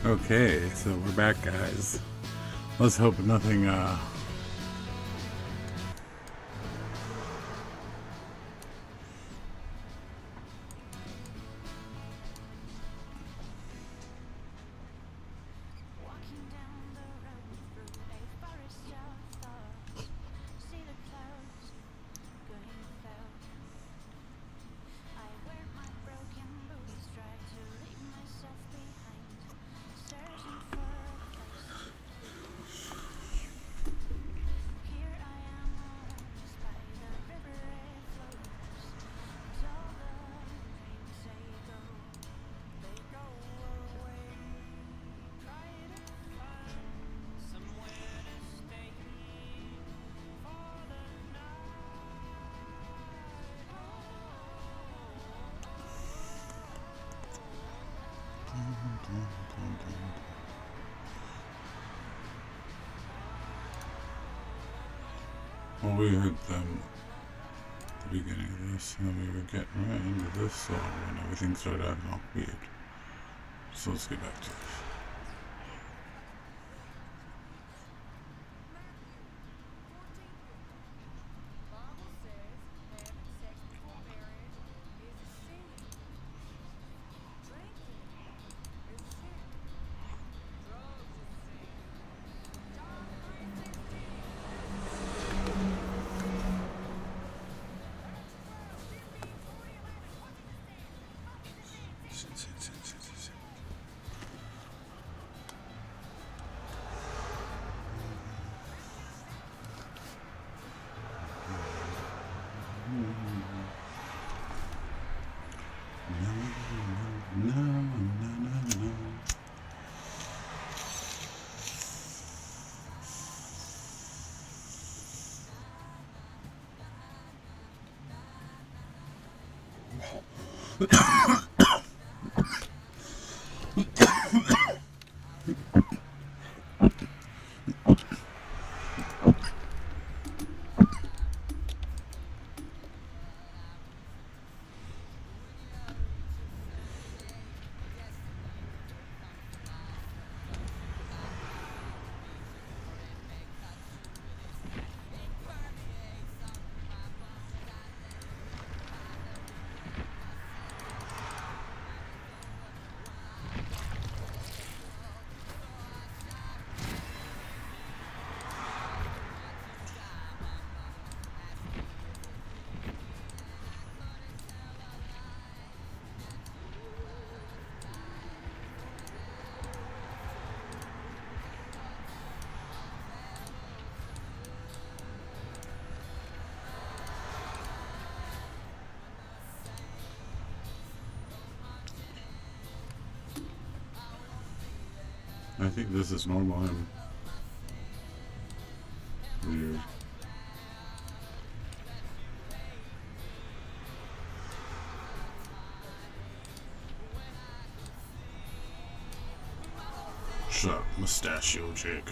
Okay, so we're back, guys. Let's hope nothing, well, we heard them at the beginning of this, and then we were getting right into this song when everything started acting all weird. So let's get back to it. No, no, no, no. I think this is normal and weird. Shut up, mustachio chick.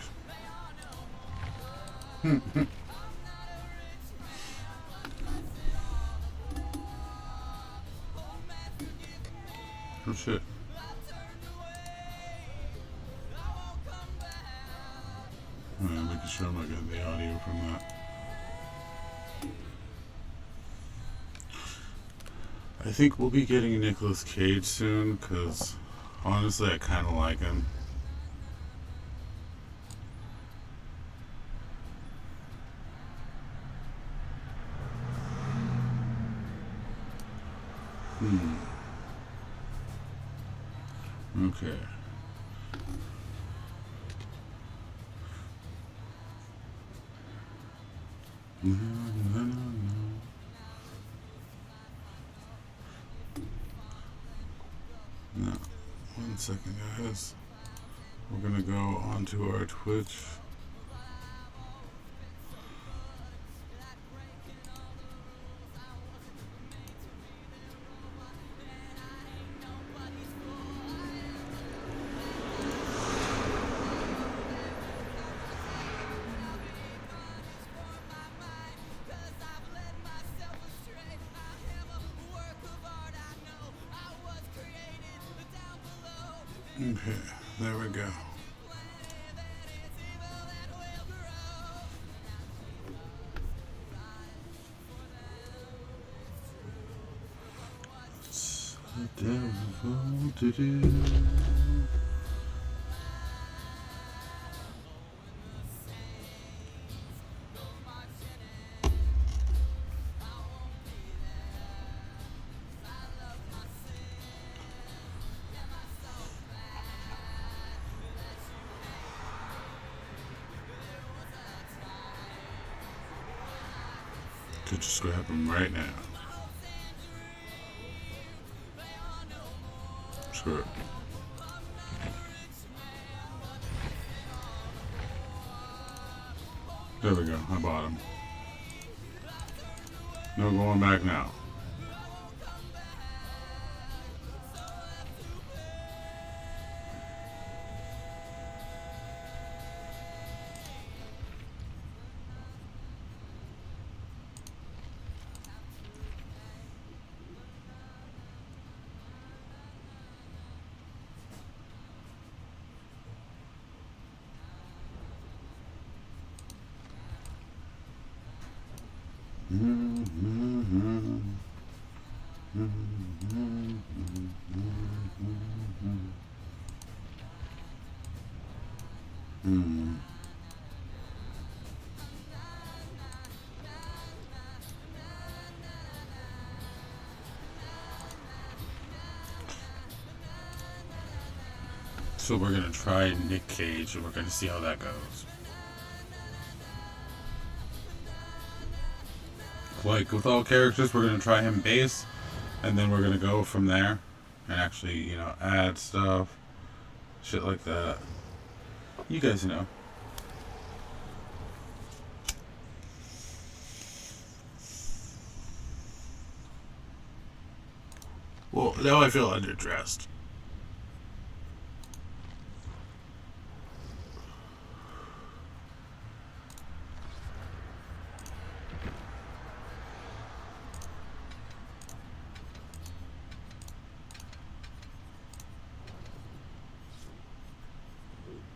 Oh shit. I'm making sure I'm not getting the audio from that. I think we'll be getting Nicolas Cage soon, because honestly I kind of like him. Okay. No, no, no, no. No. 1 second, guys. We're gonna go onto our Twitch. Okay. There we go. What's the devil to do? Could just grab him right now. Screw it. There we go. I bought him. No going back now. So we're gonna try Nick Cage and we're gonna see how that goes. Like with all characters, we're gonna try him base, and then we're gonna go from there and actually, you know, add stuff, shit like that. You guys know. Well, now I feel underdressed.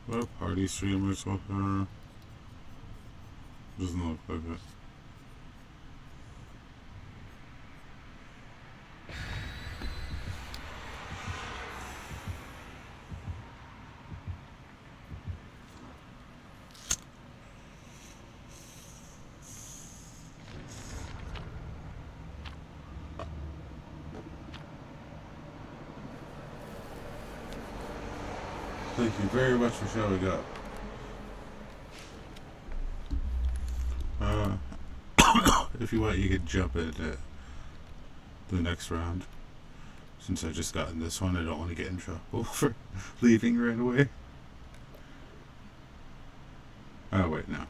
What party streamers with her? Doesn't look like it. Thank you very much for showing up. If you want, you can jump into the next round. Since I just got in this one, I don't want to get in trouble for leaving right away. Oh, wait, no.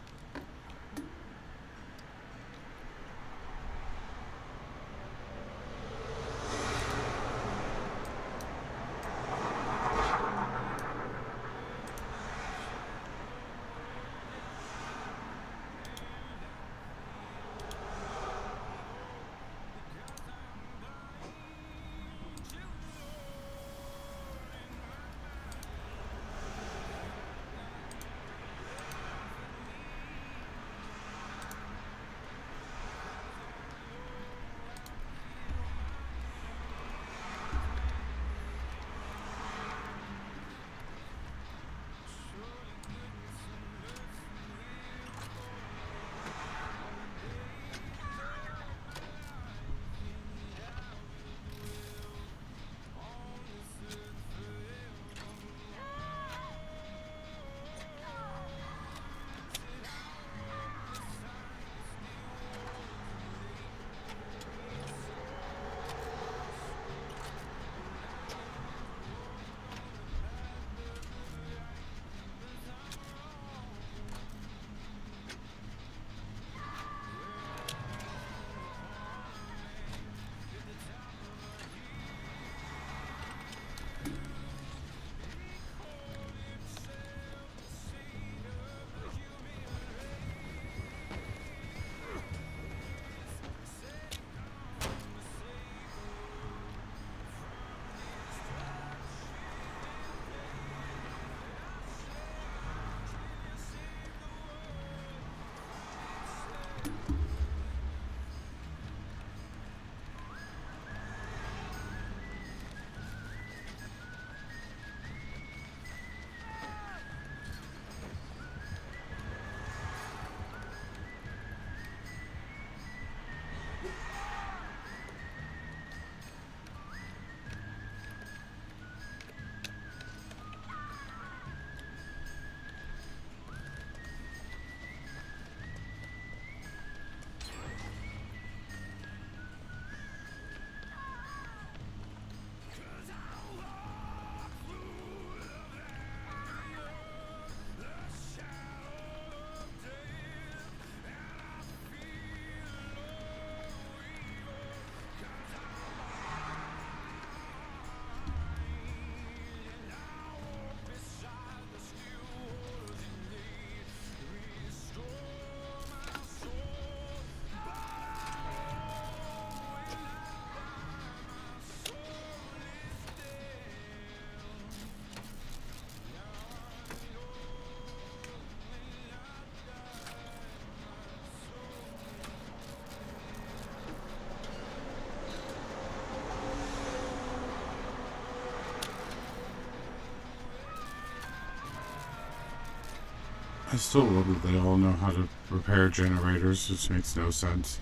I still love that they all know how to repair generators. It just makes no sense.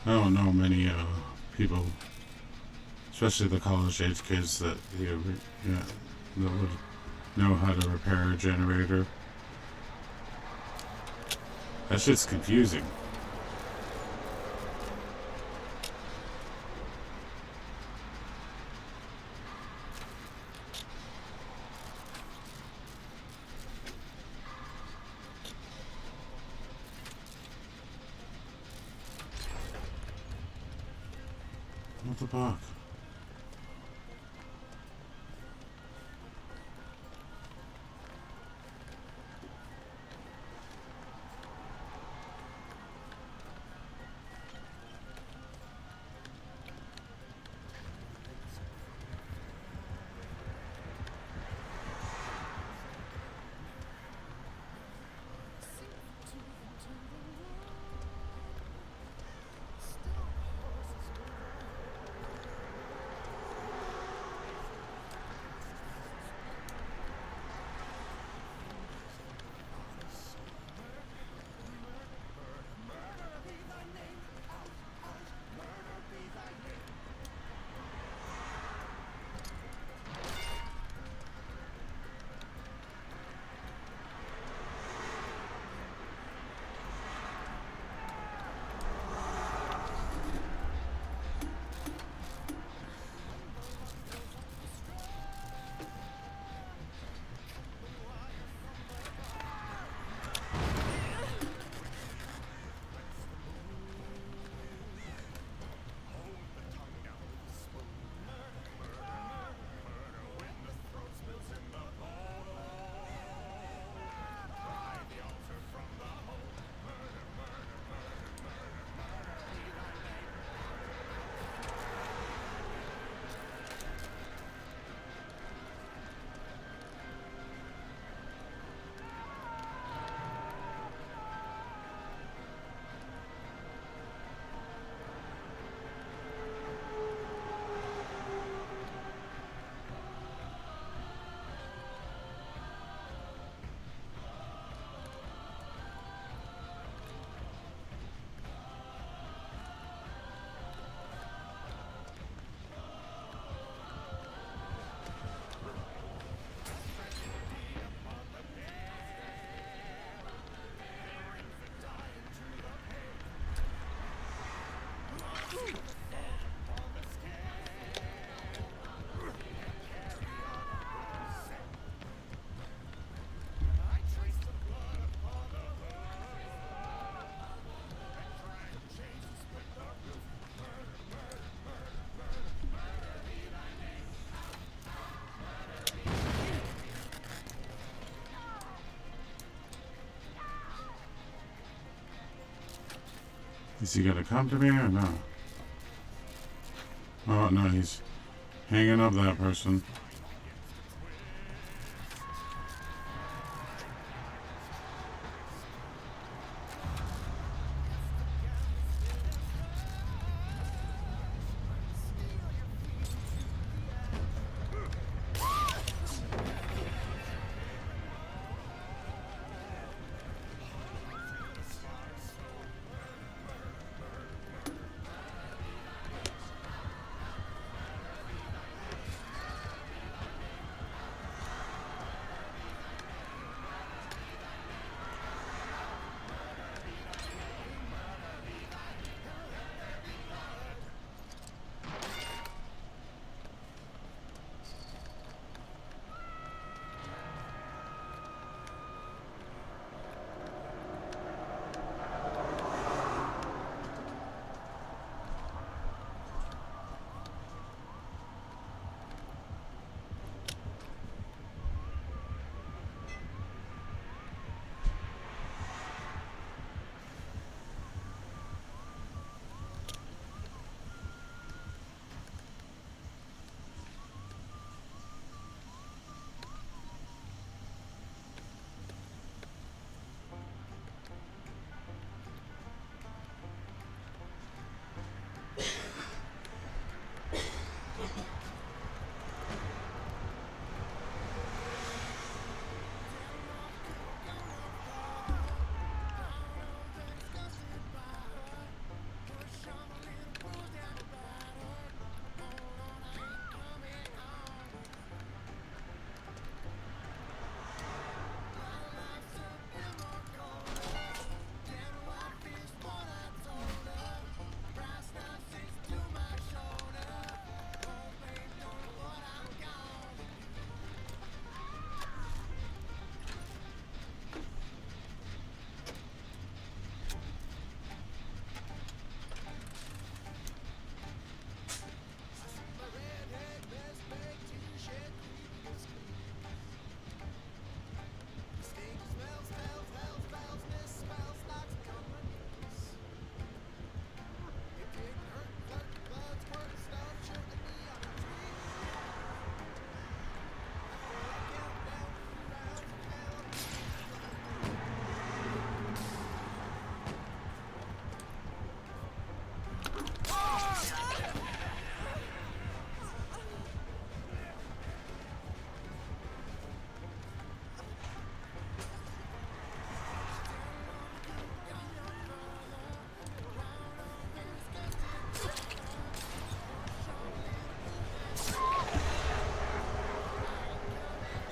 I don't know many people, especially the college age kids, that yeah, that would know how to repair a generator. That shit's confusing. What the fuck? Is he gonna come to me or no? Oh no, he's hanging up that person.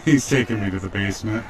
He's taking me to the basement.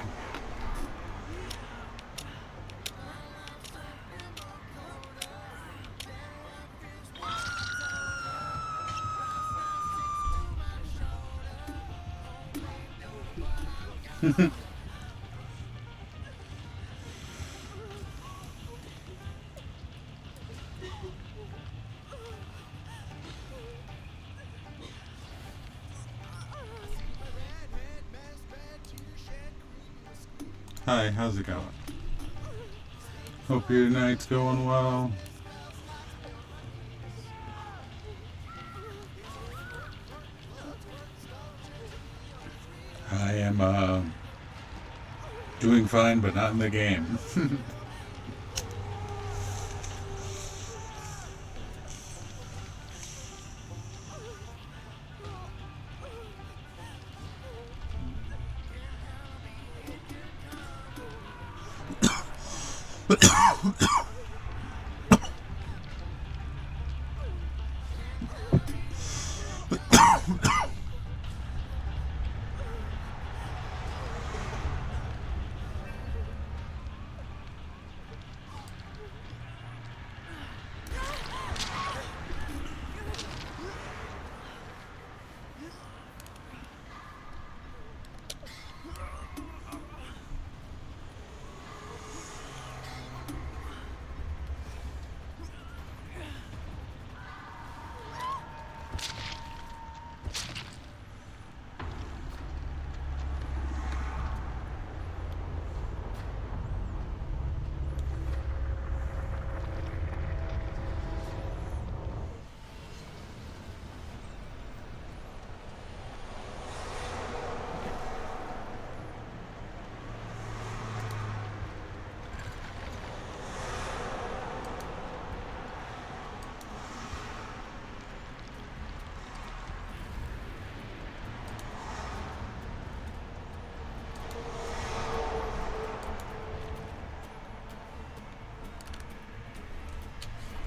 Hi, how's it going? Hope your night's going well. I am doing fine, but not in the game.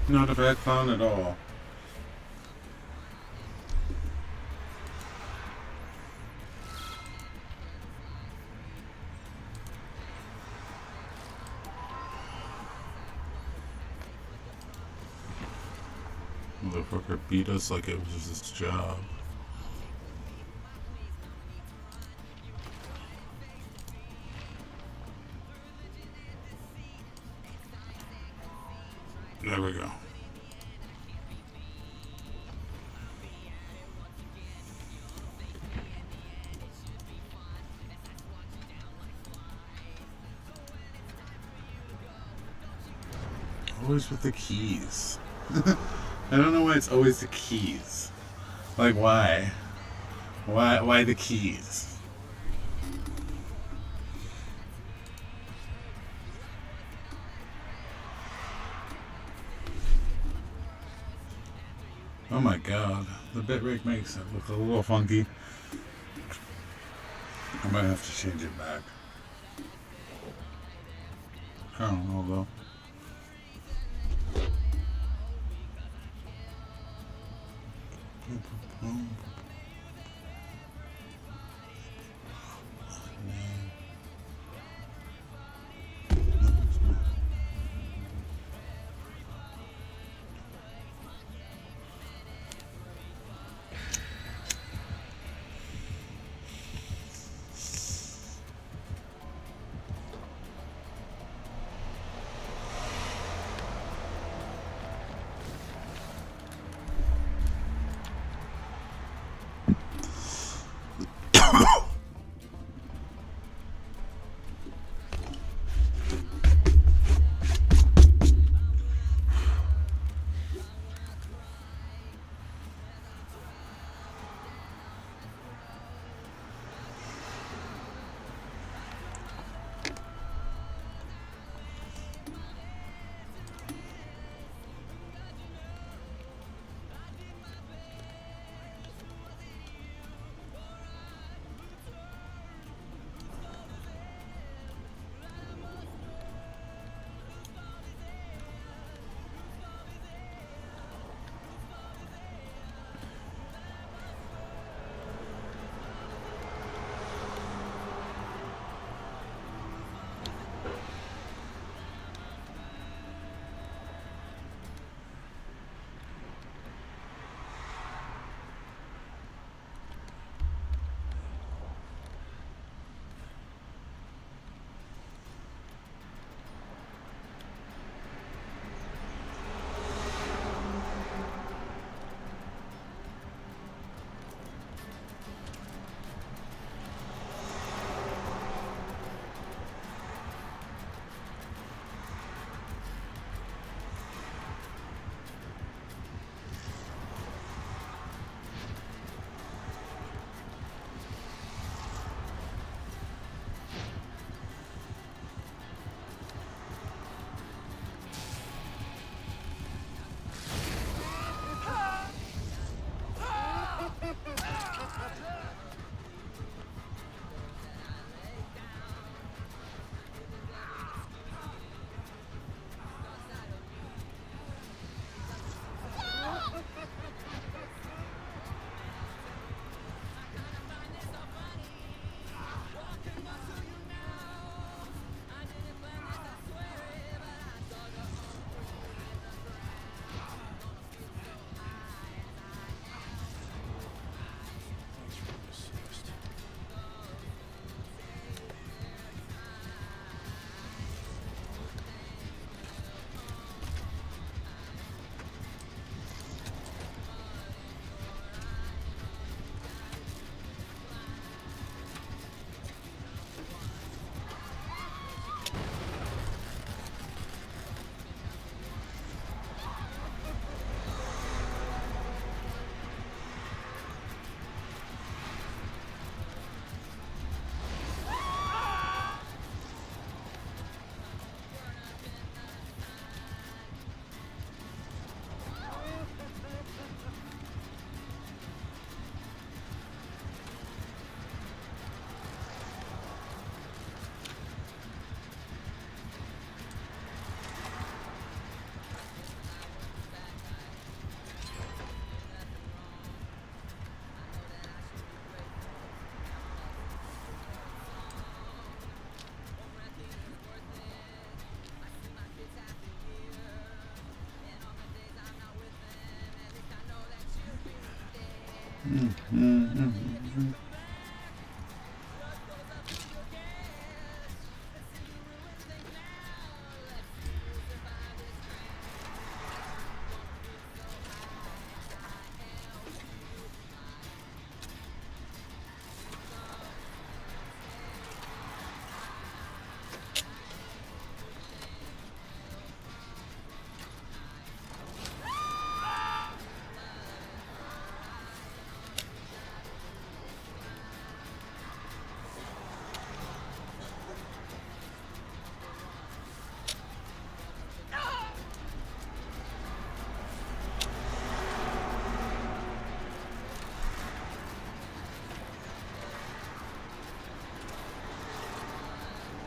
Not a bad clown at all. Motherfucker beat us like it was his job. There we go. Always with the keys. I don't know why it's always the keys. Like, why? Why the keys? Oh my god, the bitrate makes it look a little funky. I might have to change it back. I don't know though.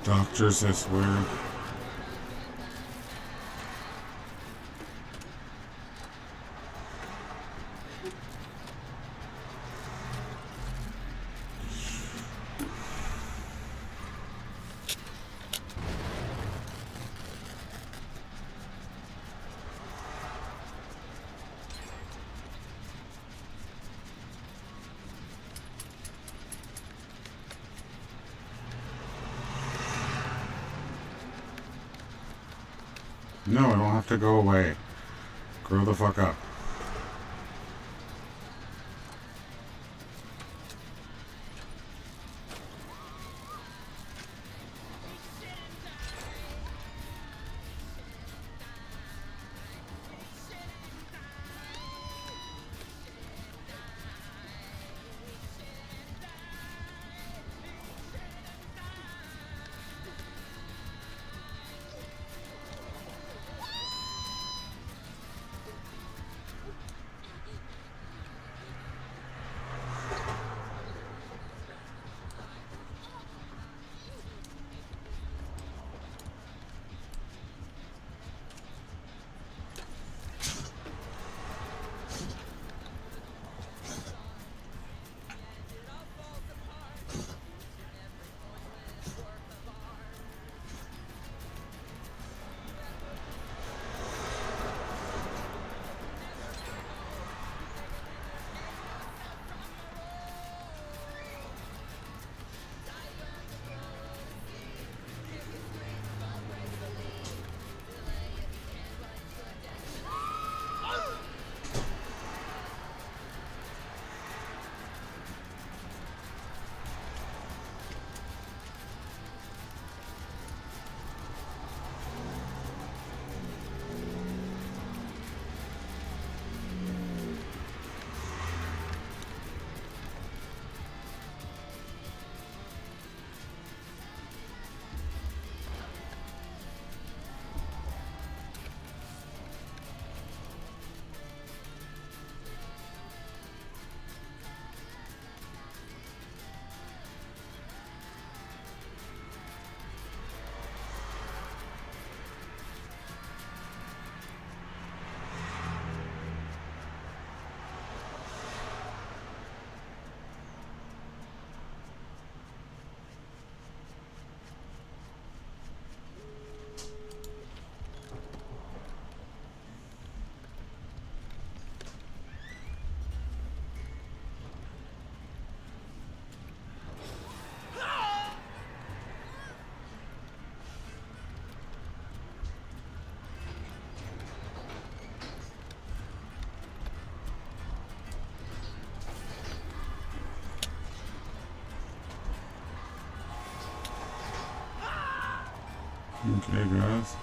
Doctors, I swear. No, I don't have to go away. Grow the fuck up. Okay, guys.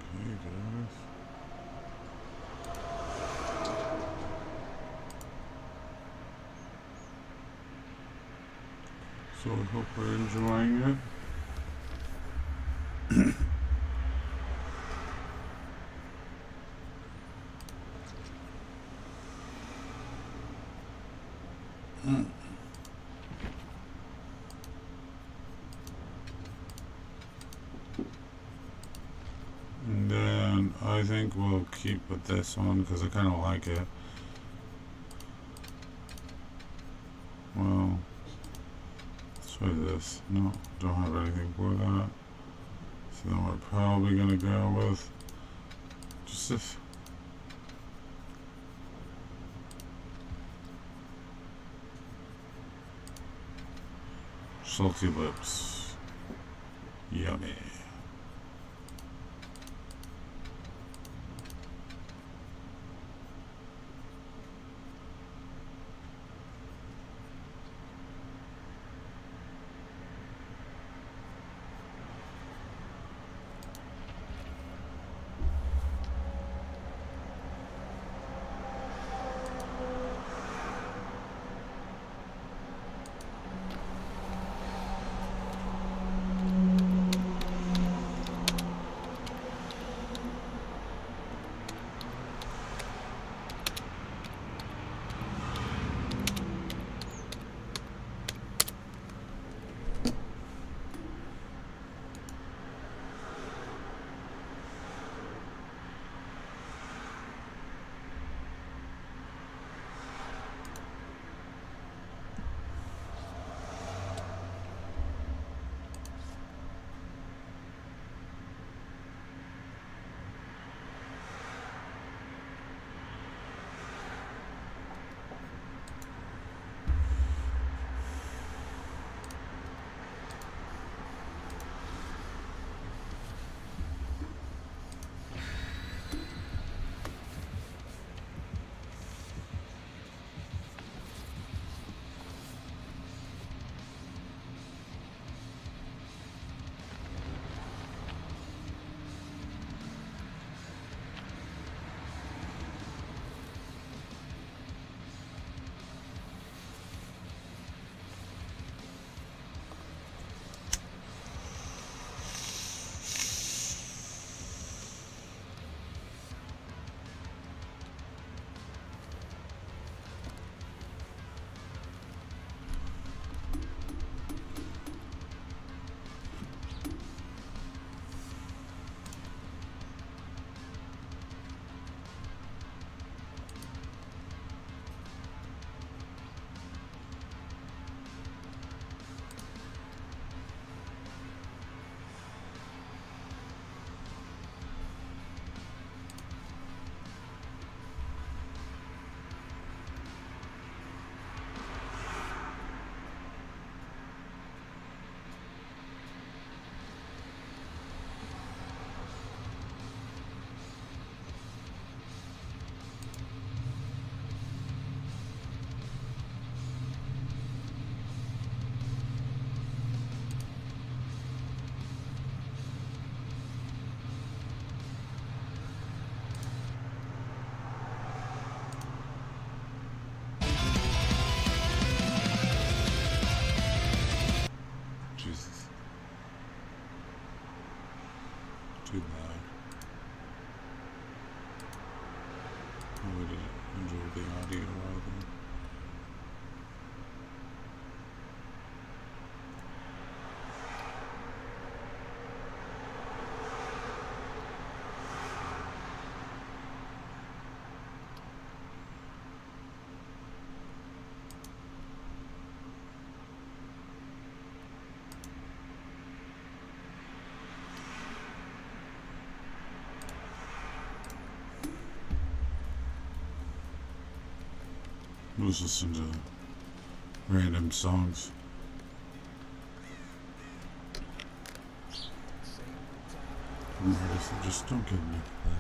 Okay, guys. So I hope we're enjoying it. And then I think we'll keep with this one because I kind of like it. Well, let's try this. No, don't have anything for that. So then we're probably going to go with just this. Salty lips. Yummy. Jesus. Too loud. I would enjoy the audio rather. Let's listen to random songs. From artists that just don't get enough play.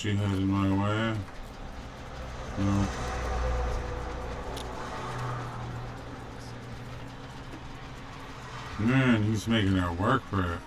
she headed my way? No. Man, he's making her work for it.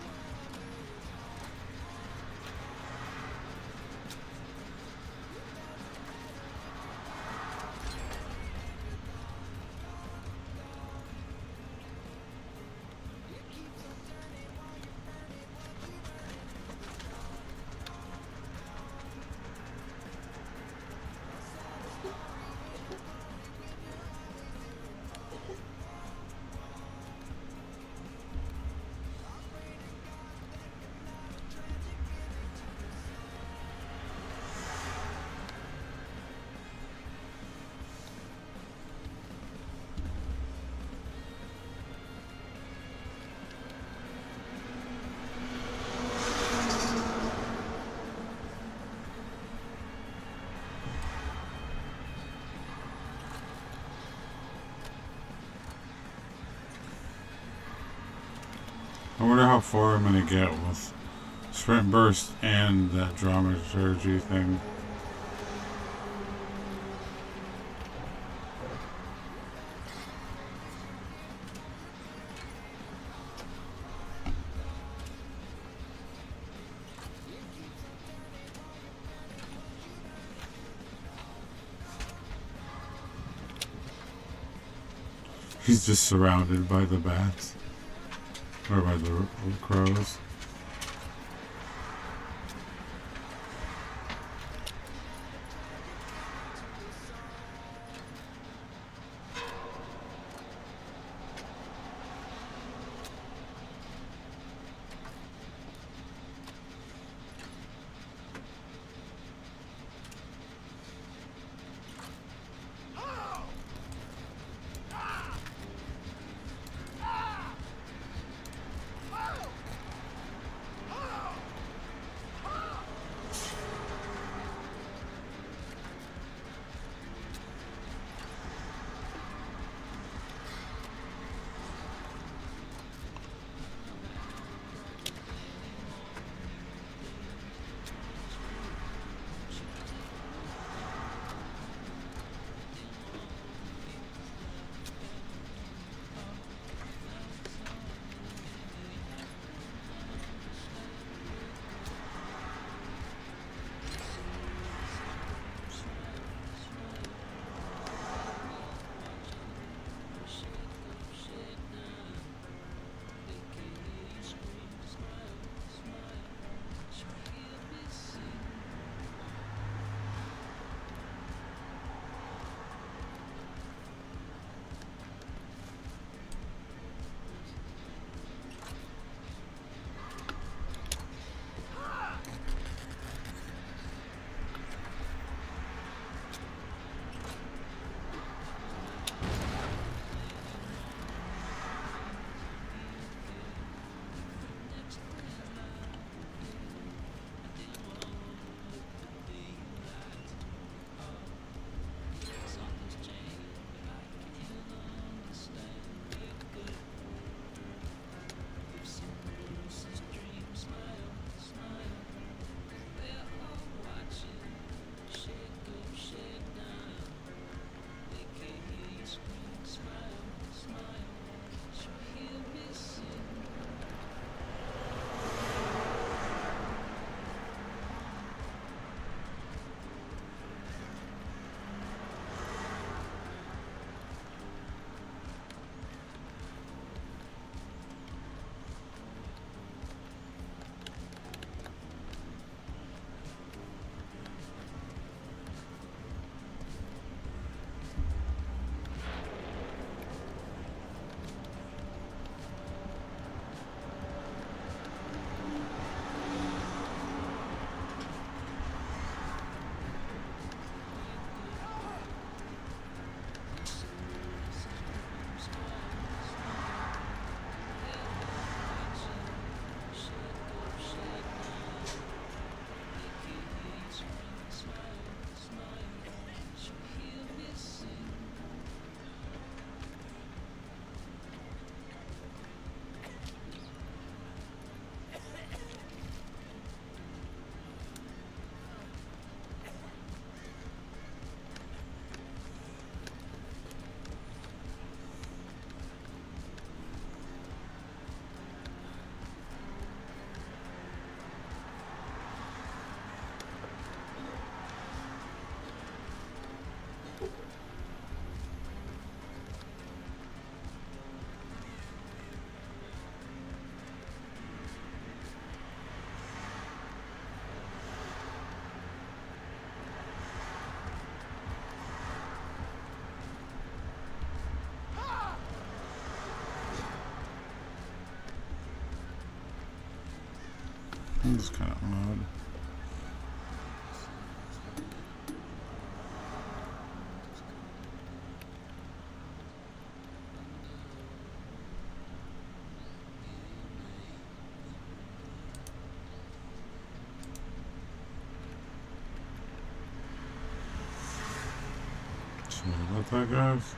I wonder how far I'm gonna get with Sprint Burst and that dramaturgy thing. He's just surrounded by the bats. Or by the crows. It's kind of odd. Sorry about that, guys.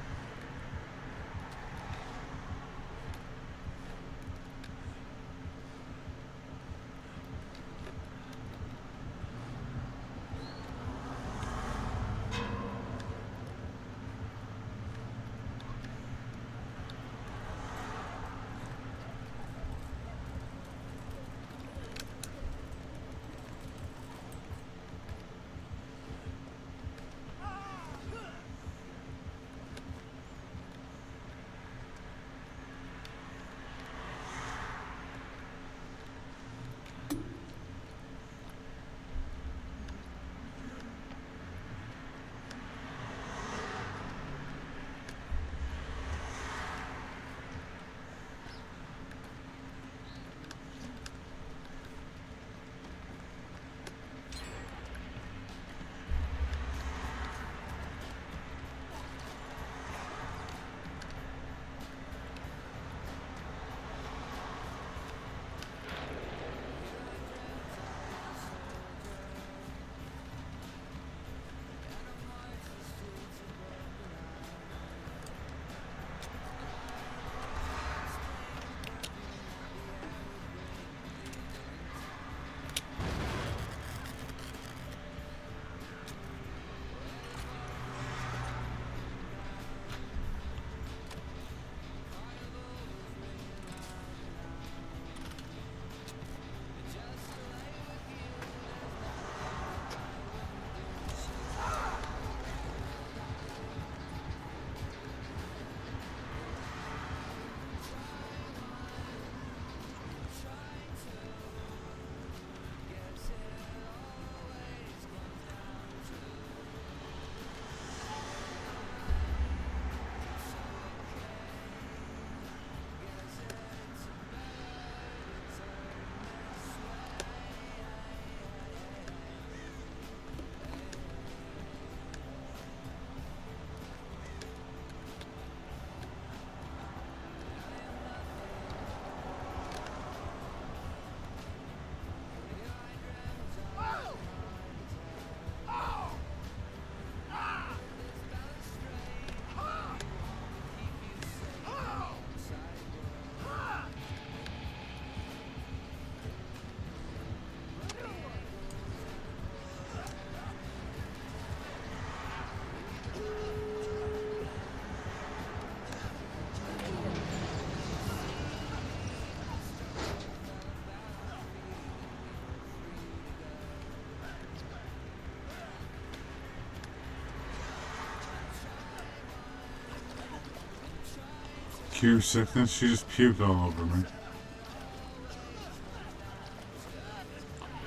Cure sickness? She just puked all over me.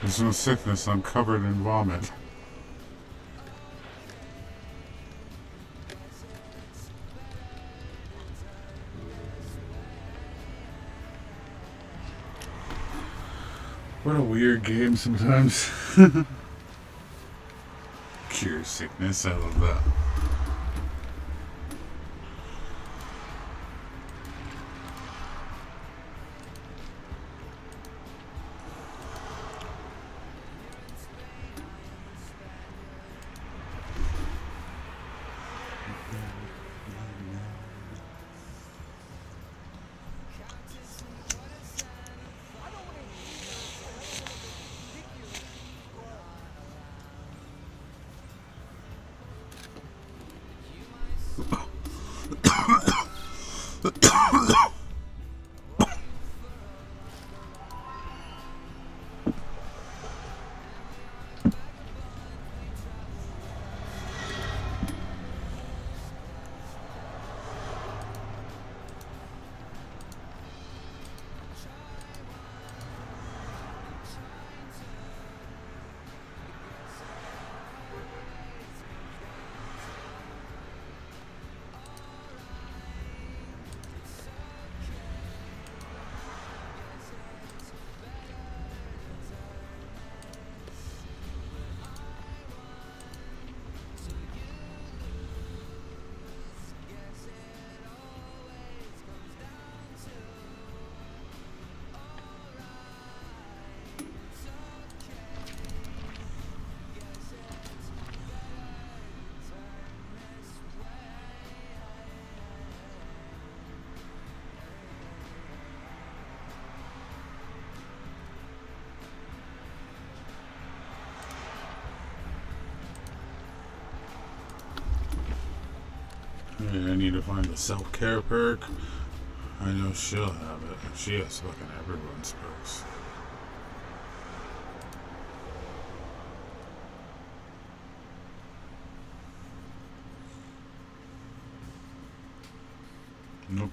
There's no sickness, I'm covered in vomit. What a weird game sometimes. Cure sickness, I love that. Yeah, I need to find the self-care perk. I know she'll have it. She has fucking everyone's perks. Nope.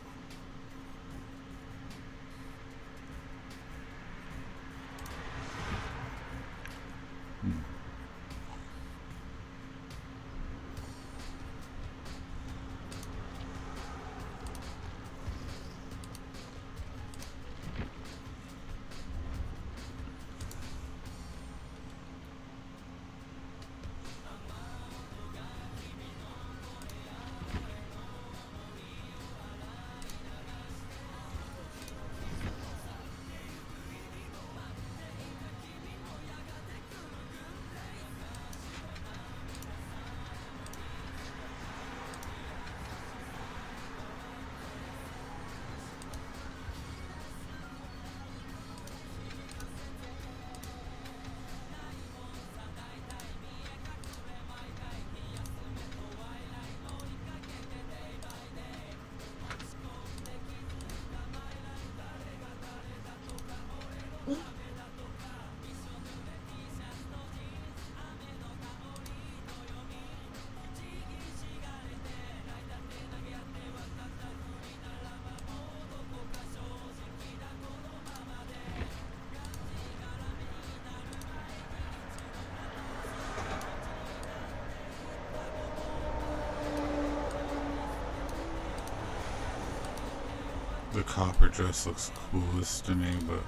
The copper dress looks coolest to me, but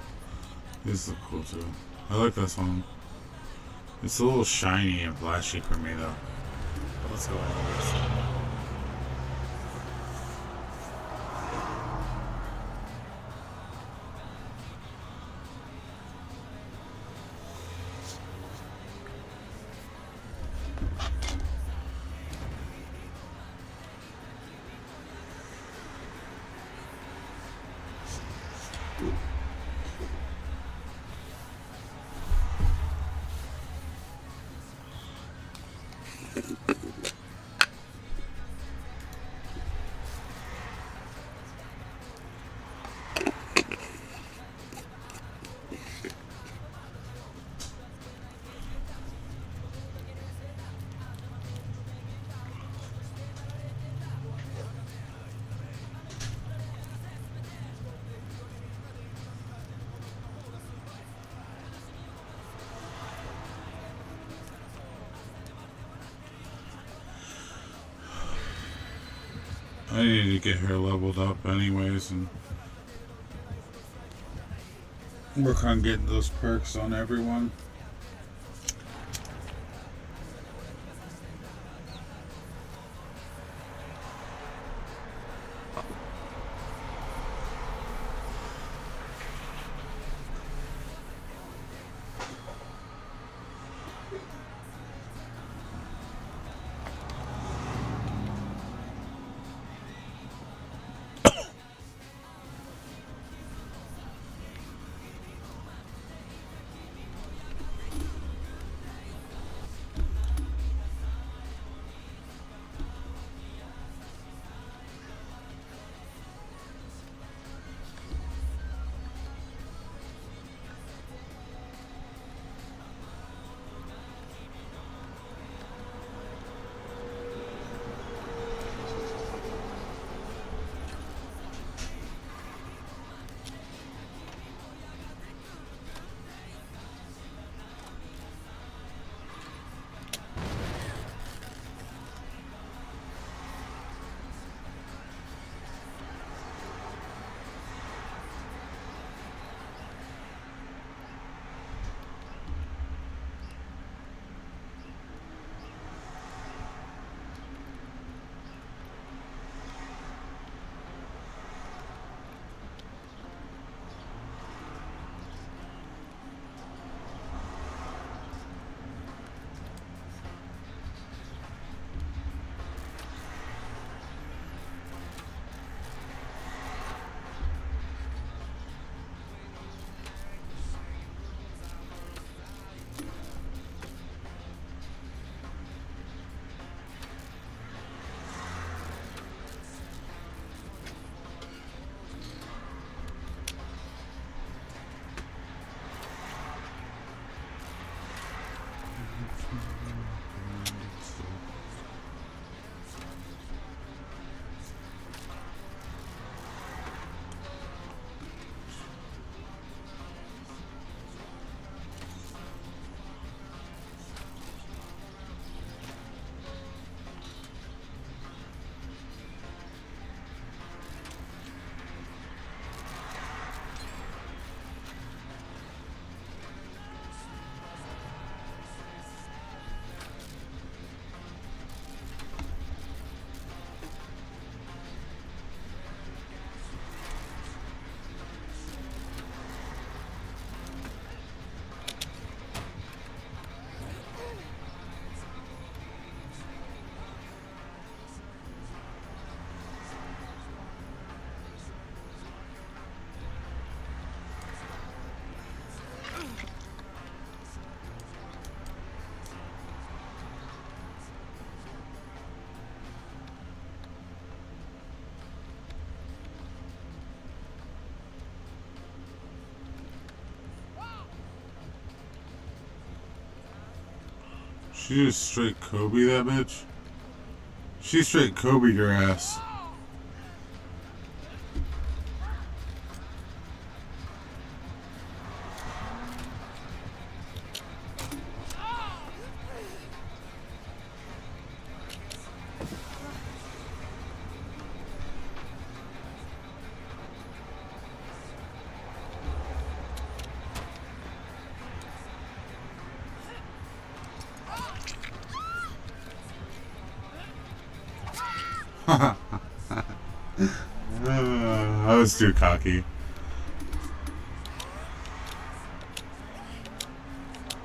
these look cool too. I like this one. It's a little shiny and flashy for me though. But let's go anyways. I need to get her leveled up anyways and work on getting those perks on everyone. She just straight Kobe that bitch. She straight Kobe your ass. I was too cocky.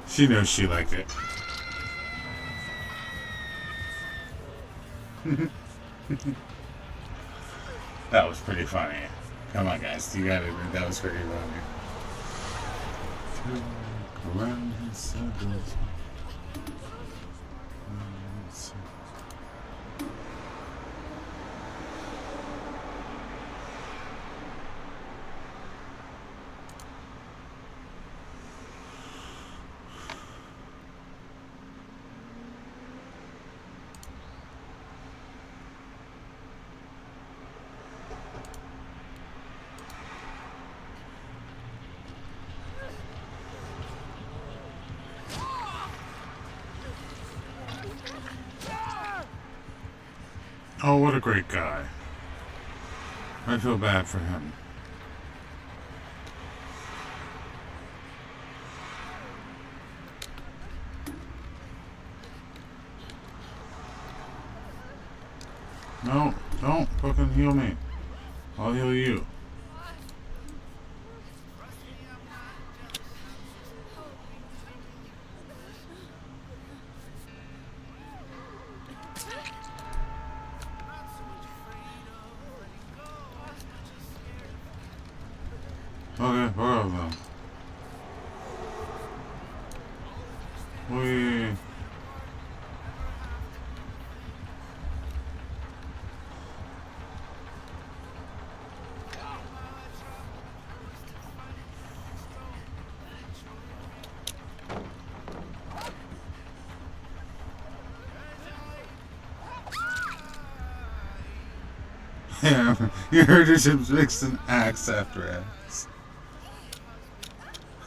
She knows she liked it. That was pretty funny. Come on, guys. You gotta admit that was pretty funny. Around in circles. Oh, what a great guy. I feel bad for him. No, don't fucking heal me. I'll heal you. Okay, where are them? We... Yeah, you heard her just mixed an axe after axe.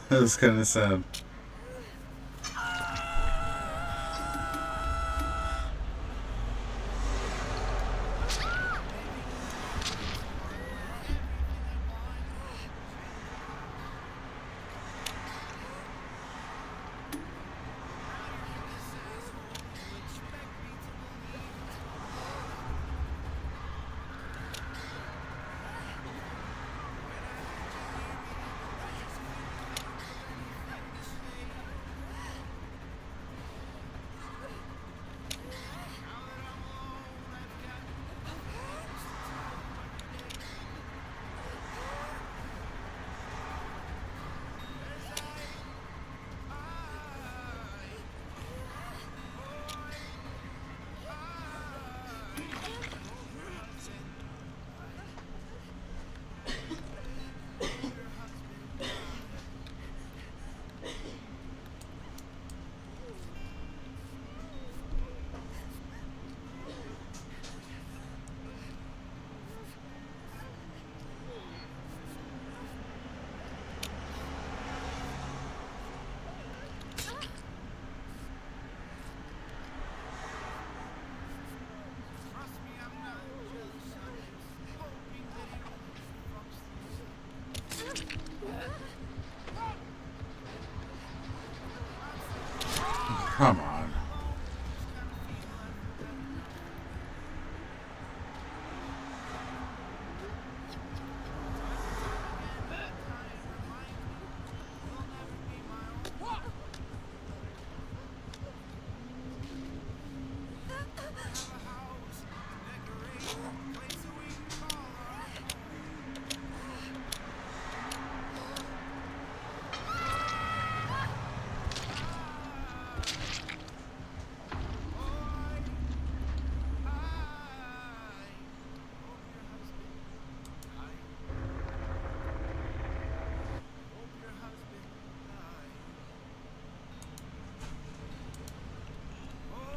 That was kind of sad.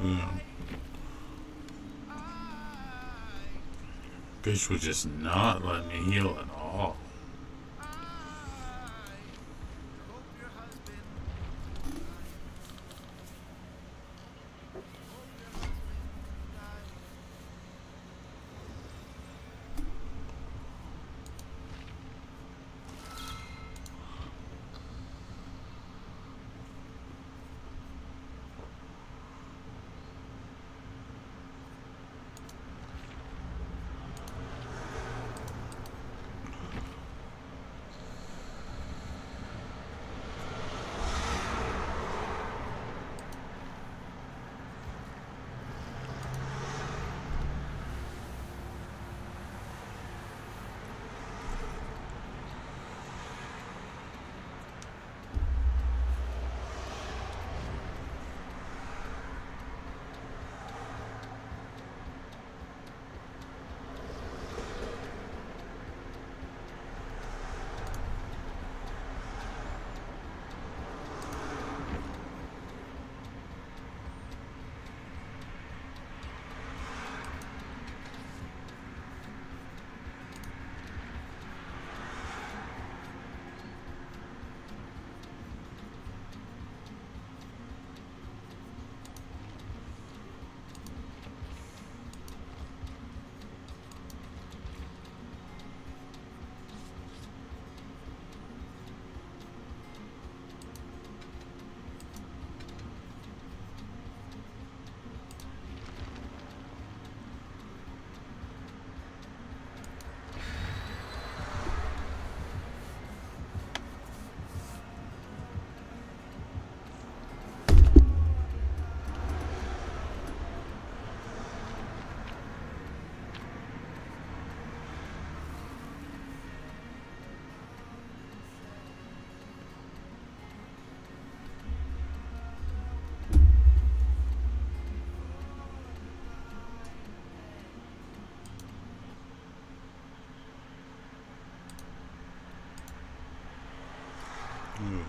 Yeah. Bitch would just not let me heal at all. Mm.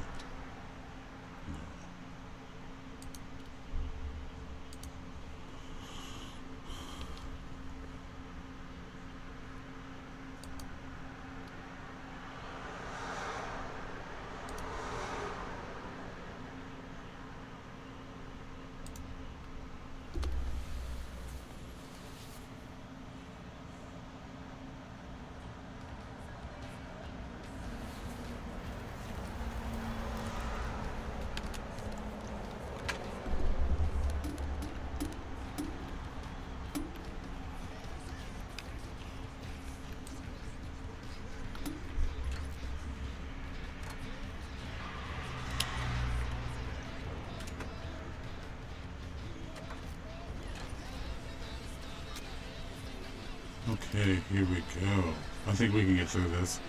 Okay, here we go. I think we can get through this.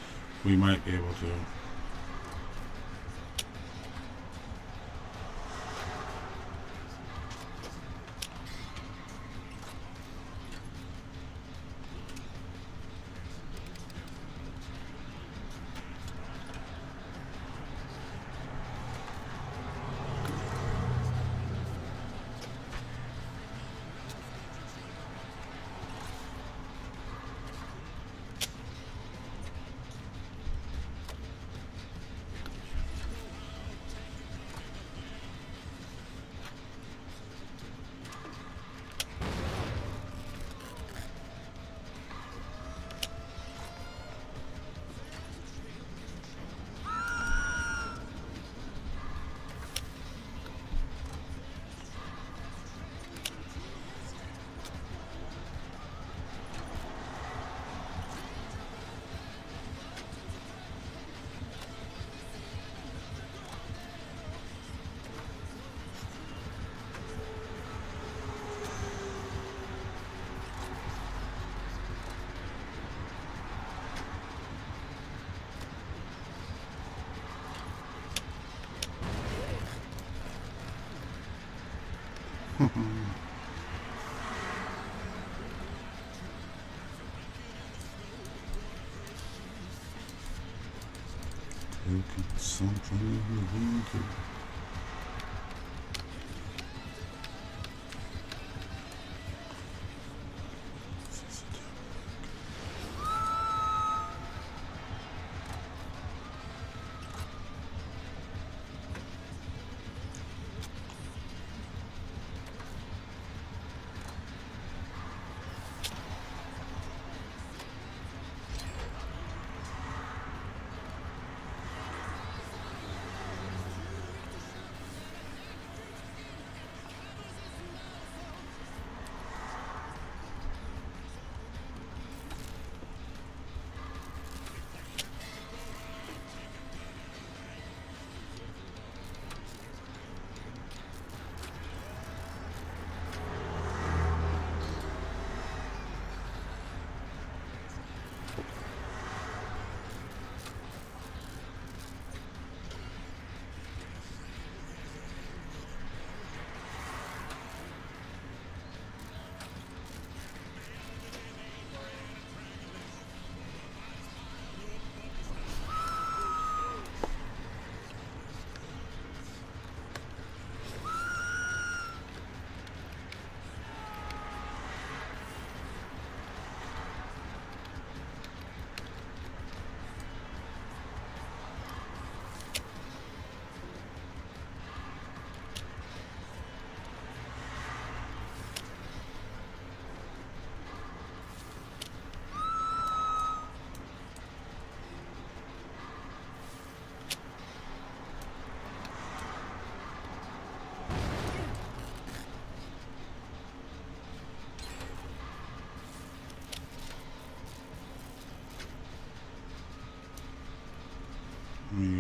We might be able to. Taking something in the winter.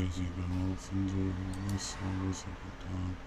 crazy girls and do this always at the time.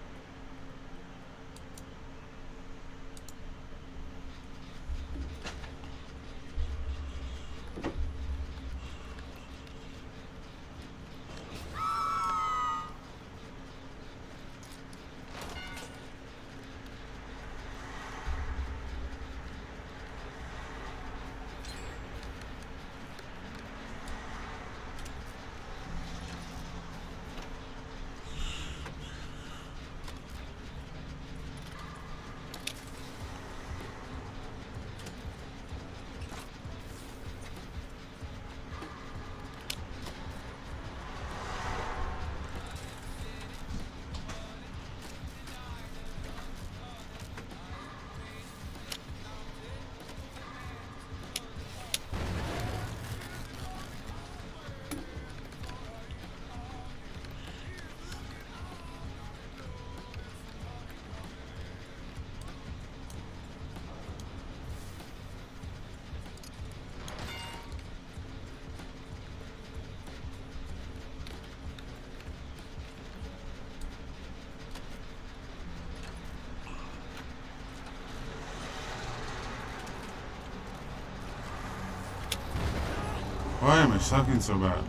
Why am I sucking so bad?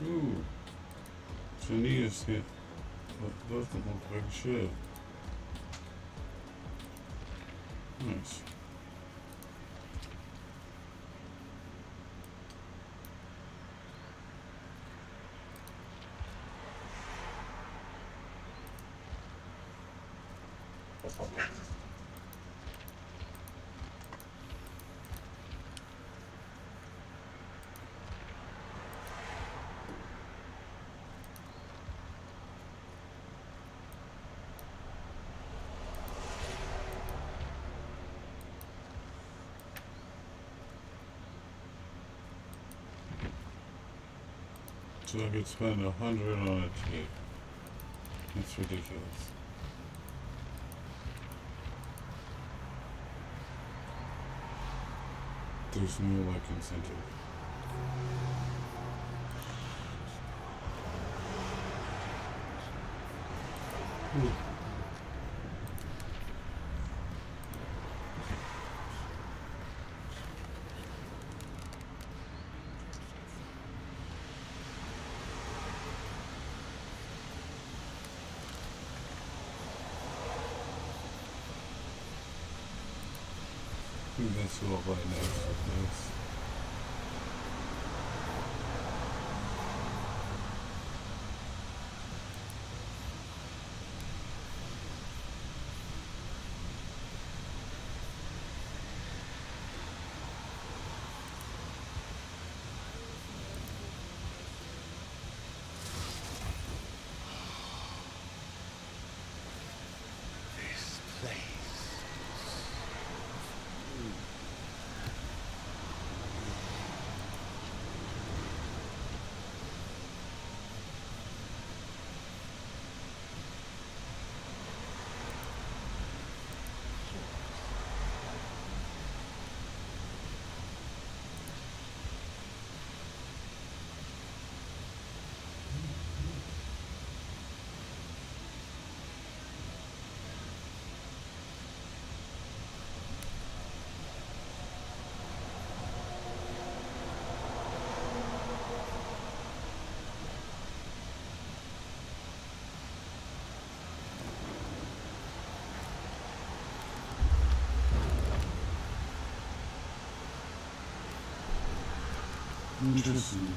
Ooh. Shania's hit. Those don't look like shit. Nice. So I could spend 100 on a tape. It's ridiculous. There's no like incentive. I think that's what I'll buy next with this. Interesting.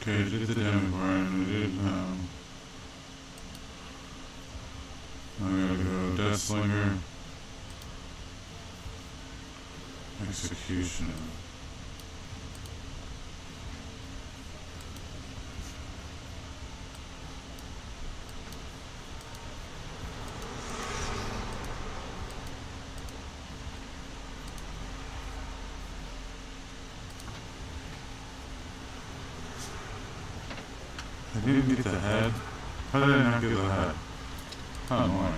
Okay, I did the demo grind, I did, I gotta go Death Slinger, Executioner. I didn't get the head. How did I not get the head? How annoying.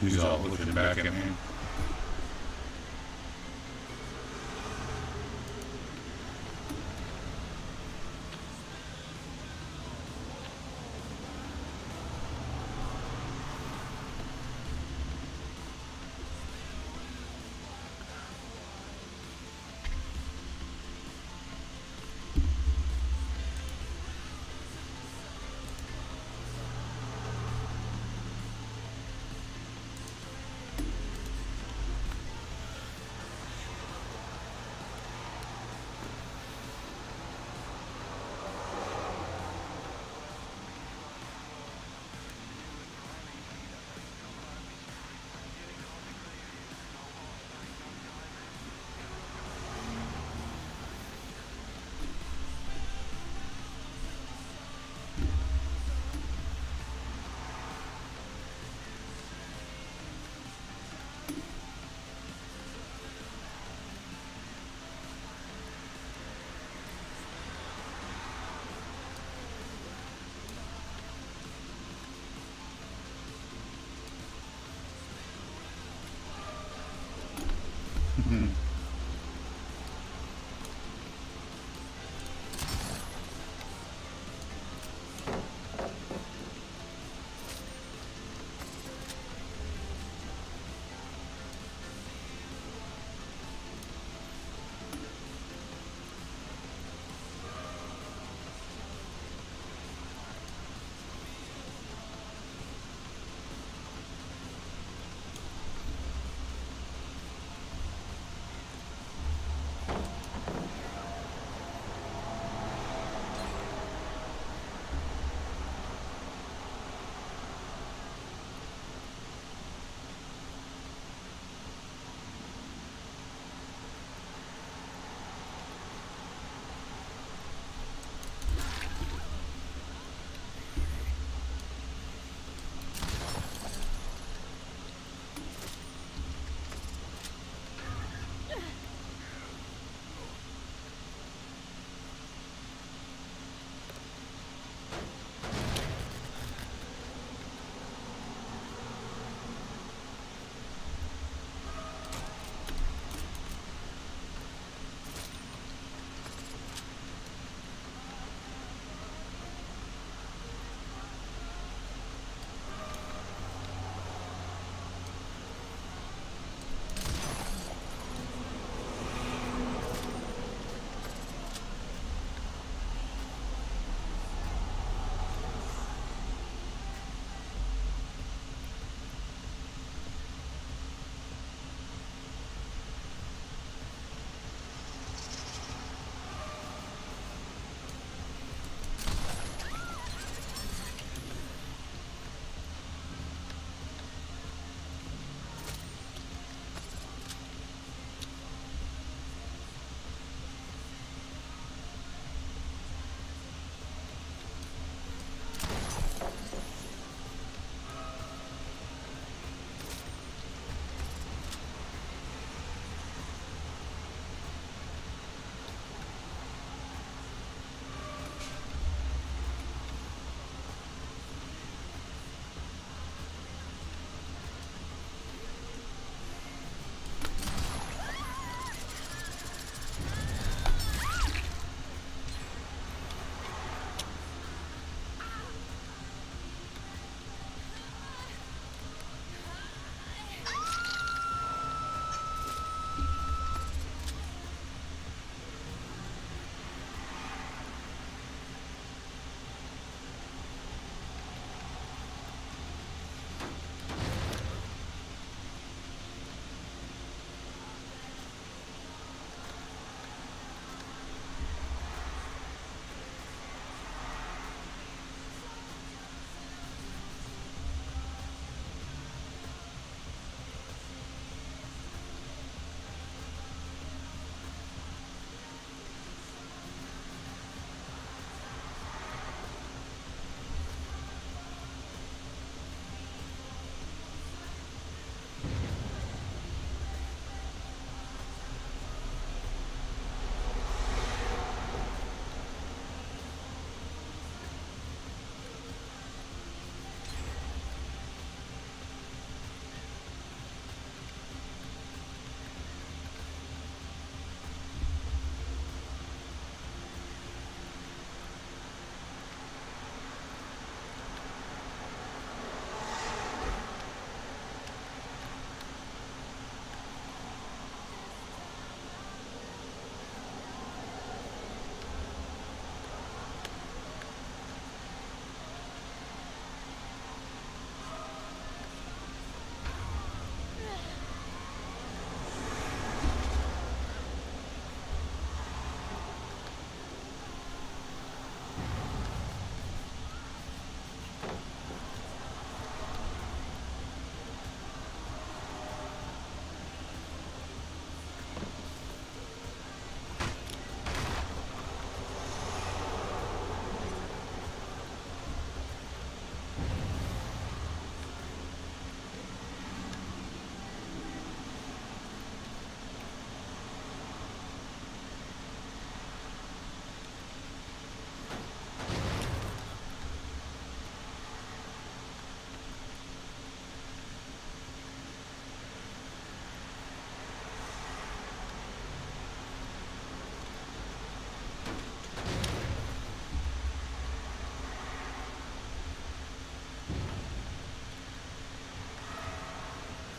He's all looking back at me.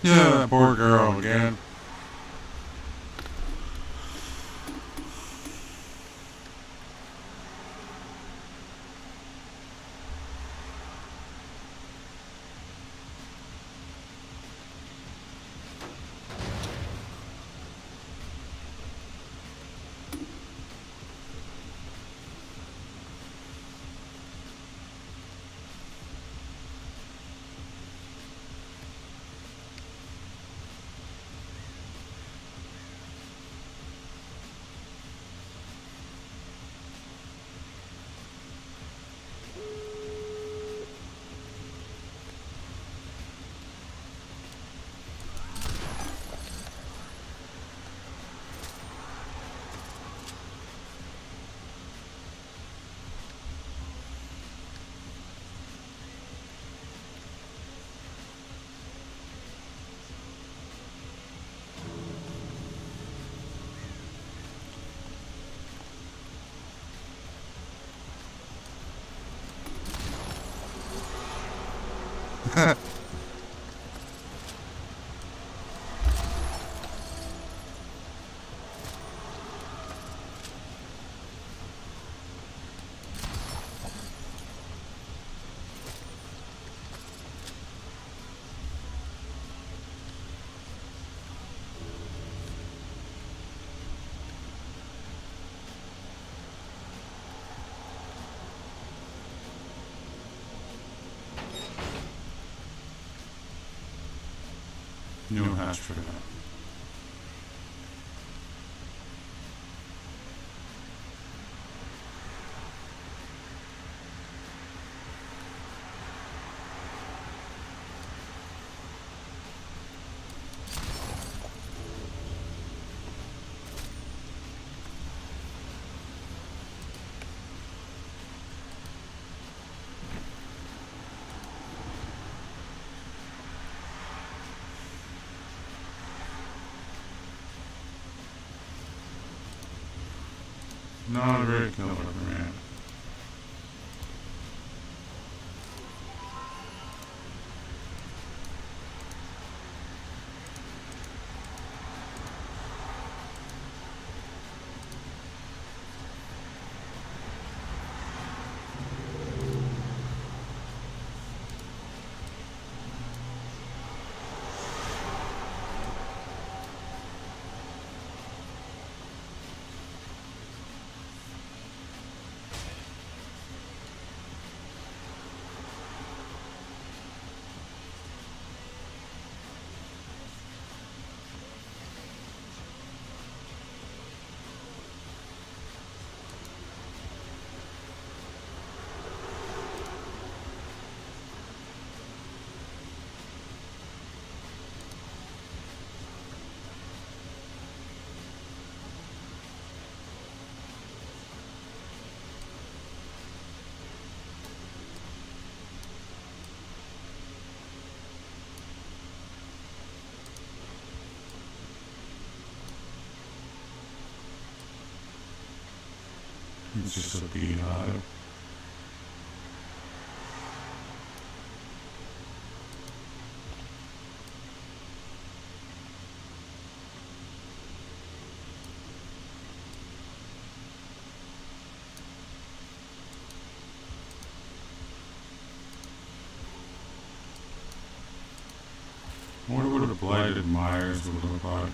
Yeah, that poor girl again. No hash for that. Not a very killer, man. It's just a beehive. I wonder what a blighted Myers would look like.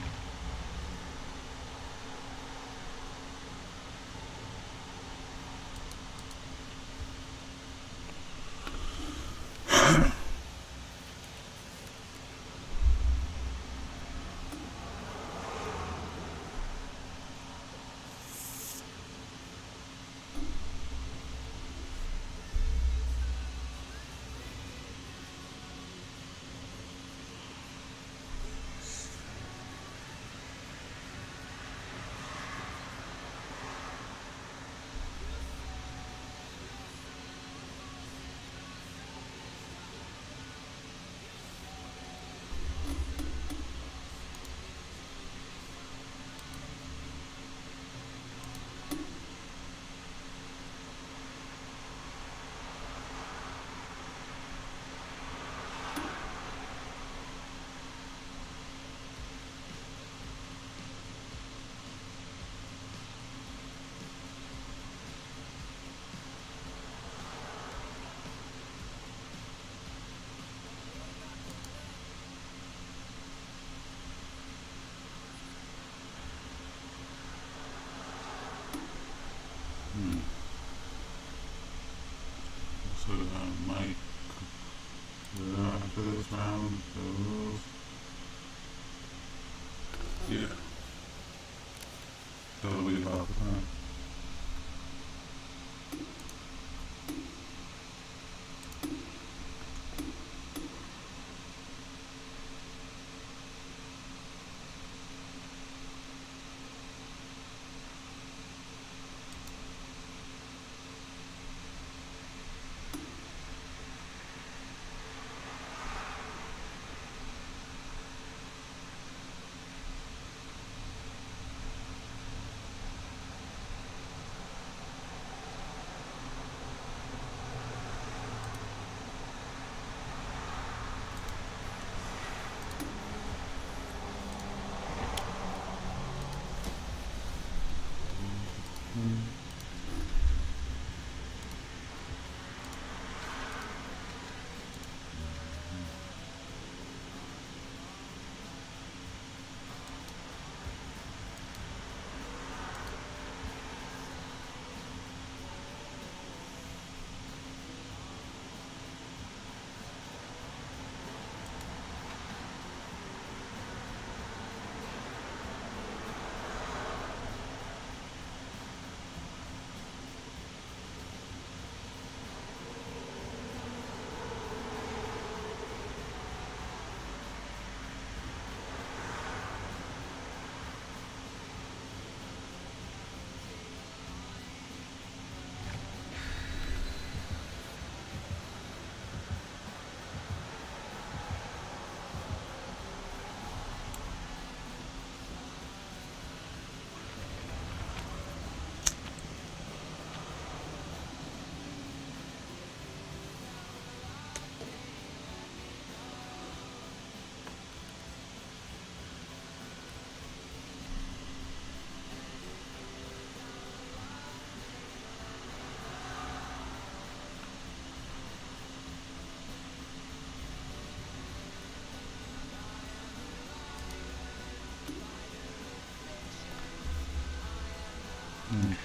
So Mike, after this round, yeah, that'll be about the time.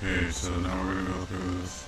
Okay, so now we're gonna go through this.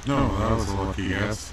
No, that was a lucky guess.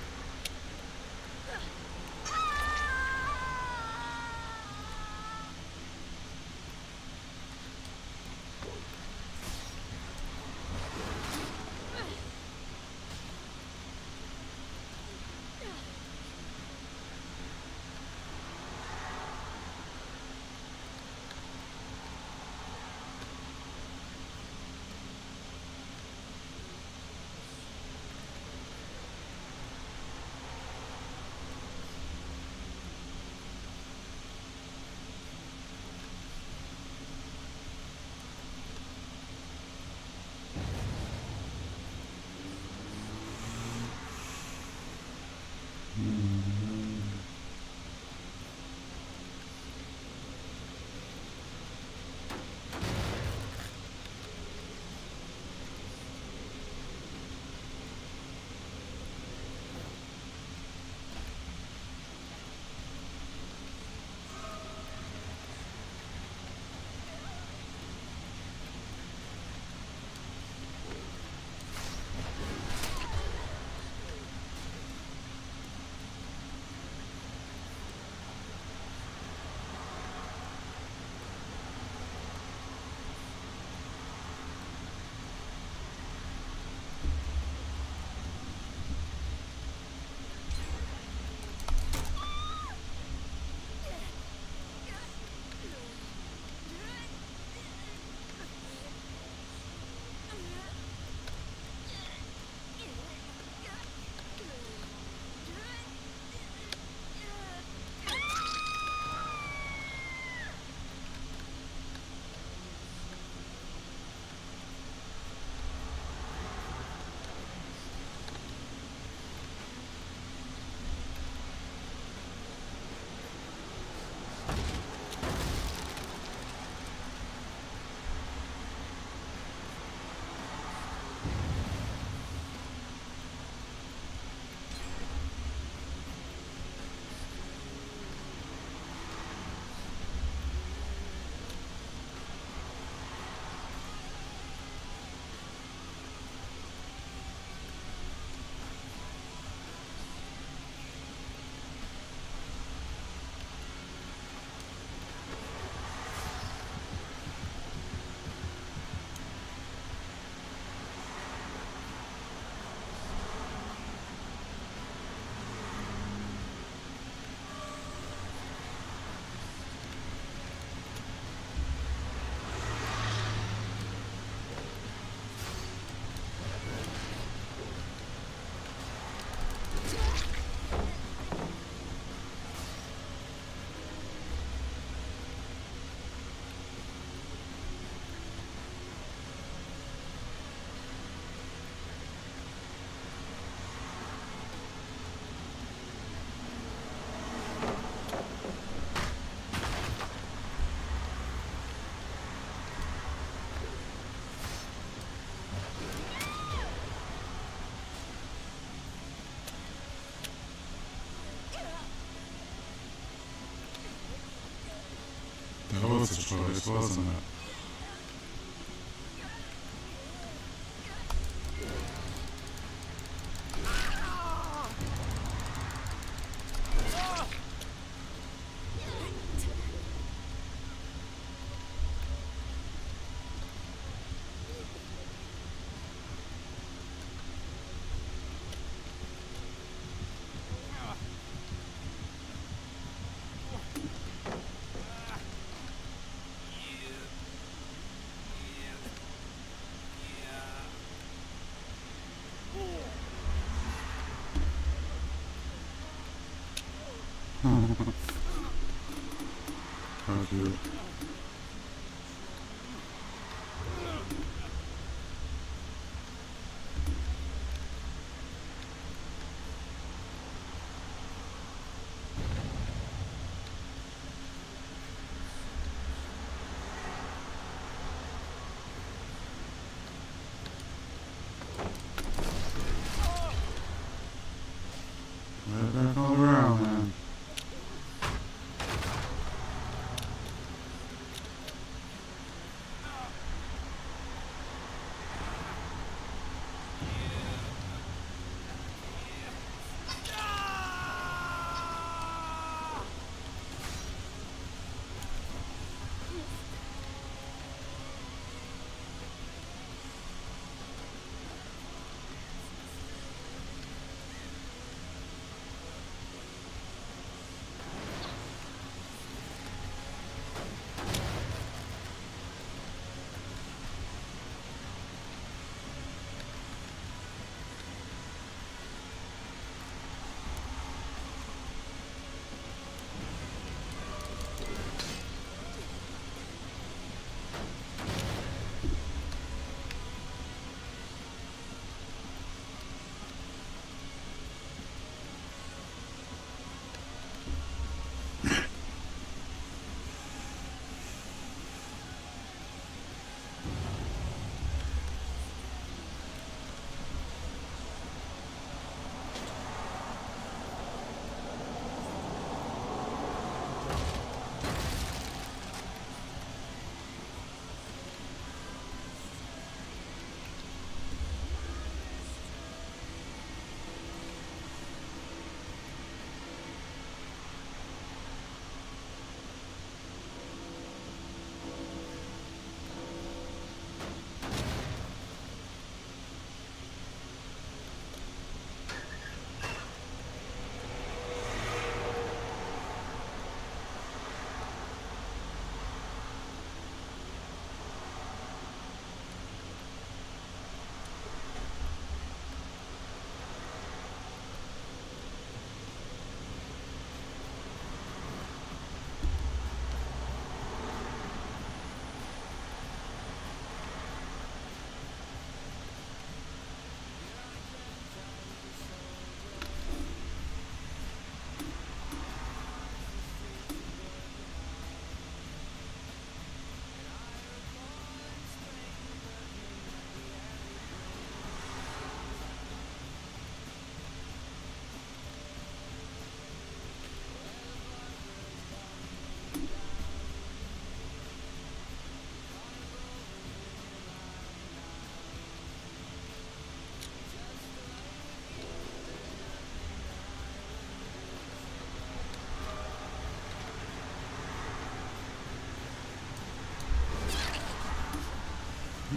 That was a choice, wasn't it? How cute. Right back all around, man.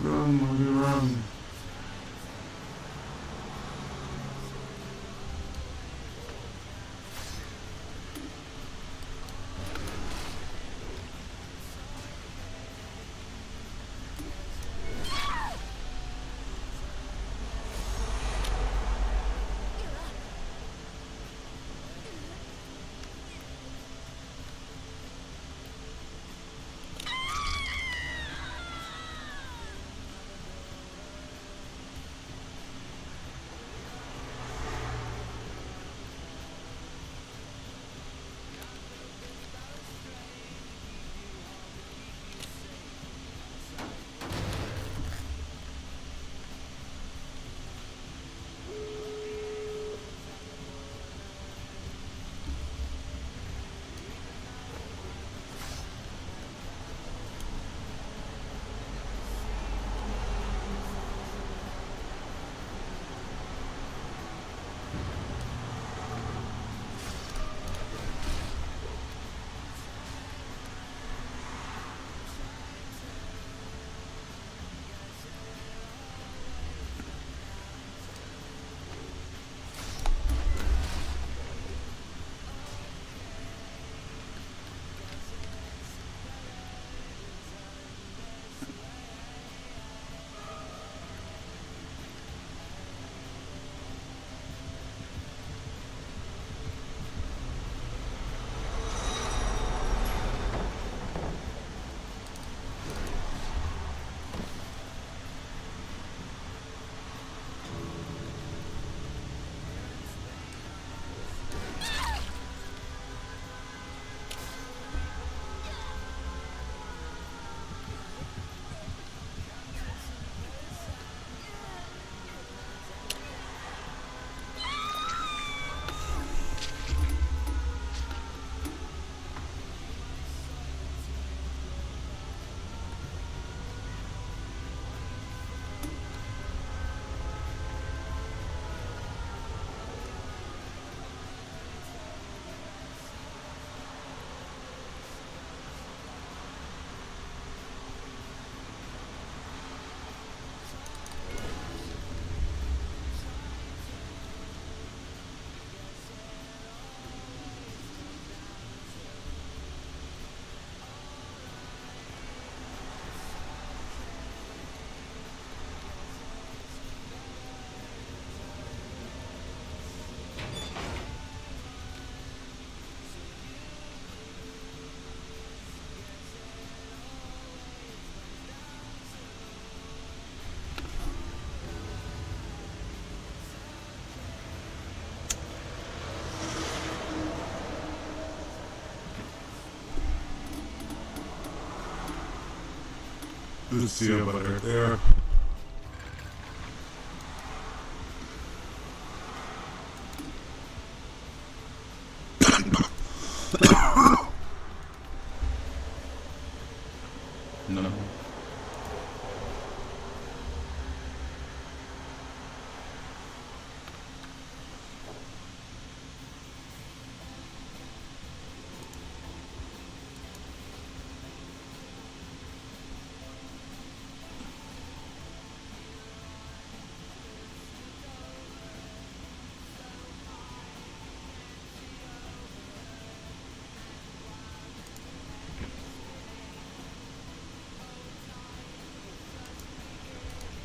Run, Moody, run. Let's see about right there. No.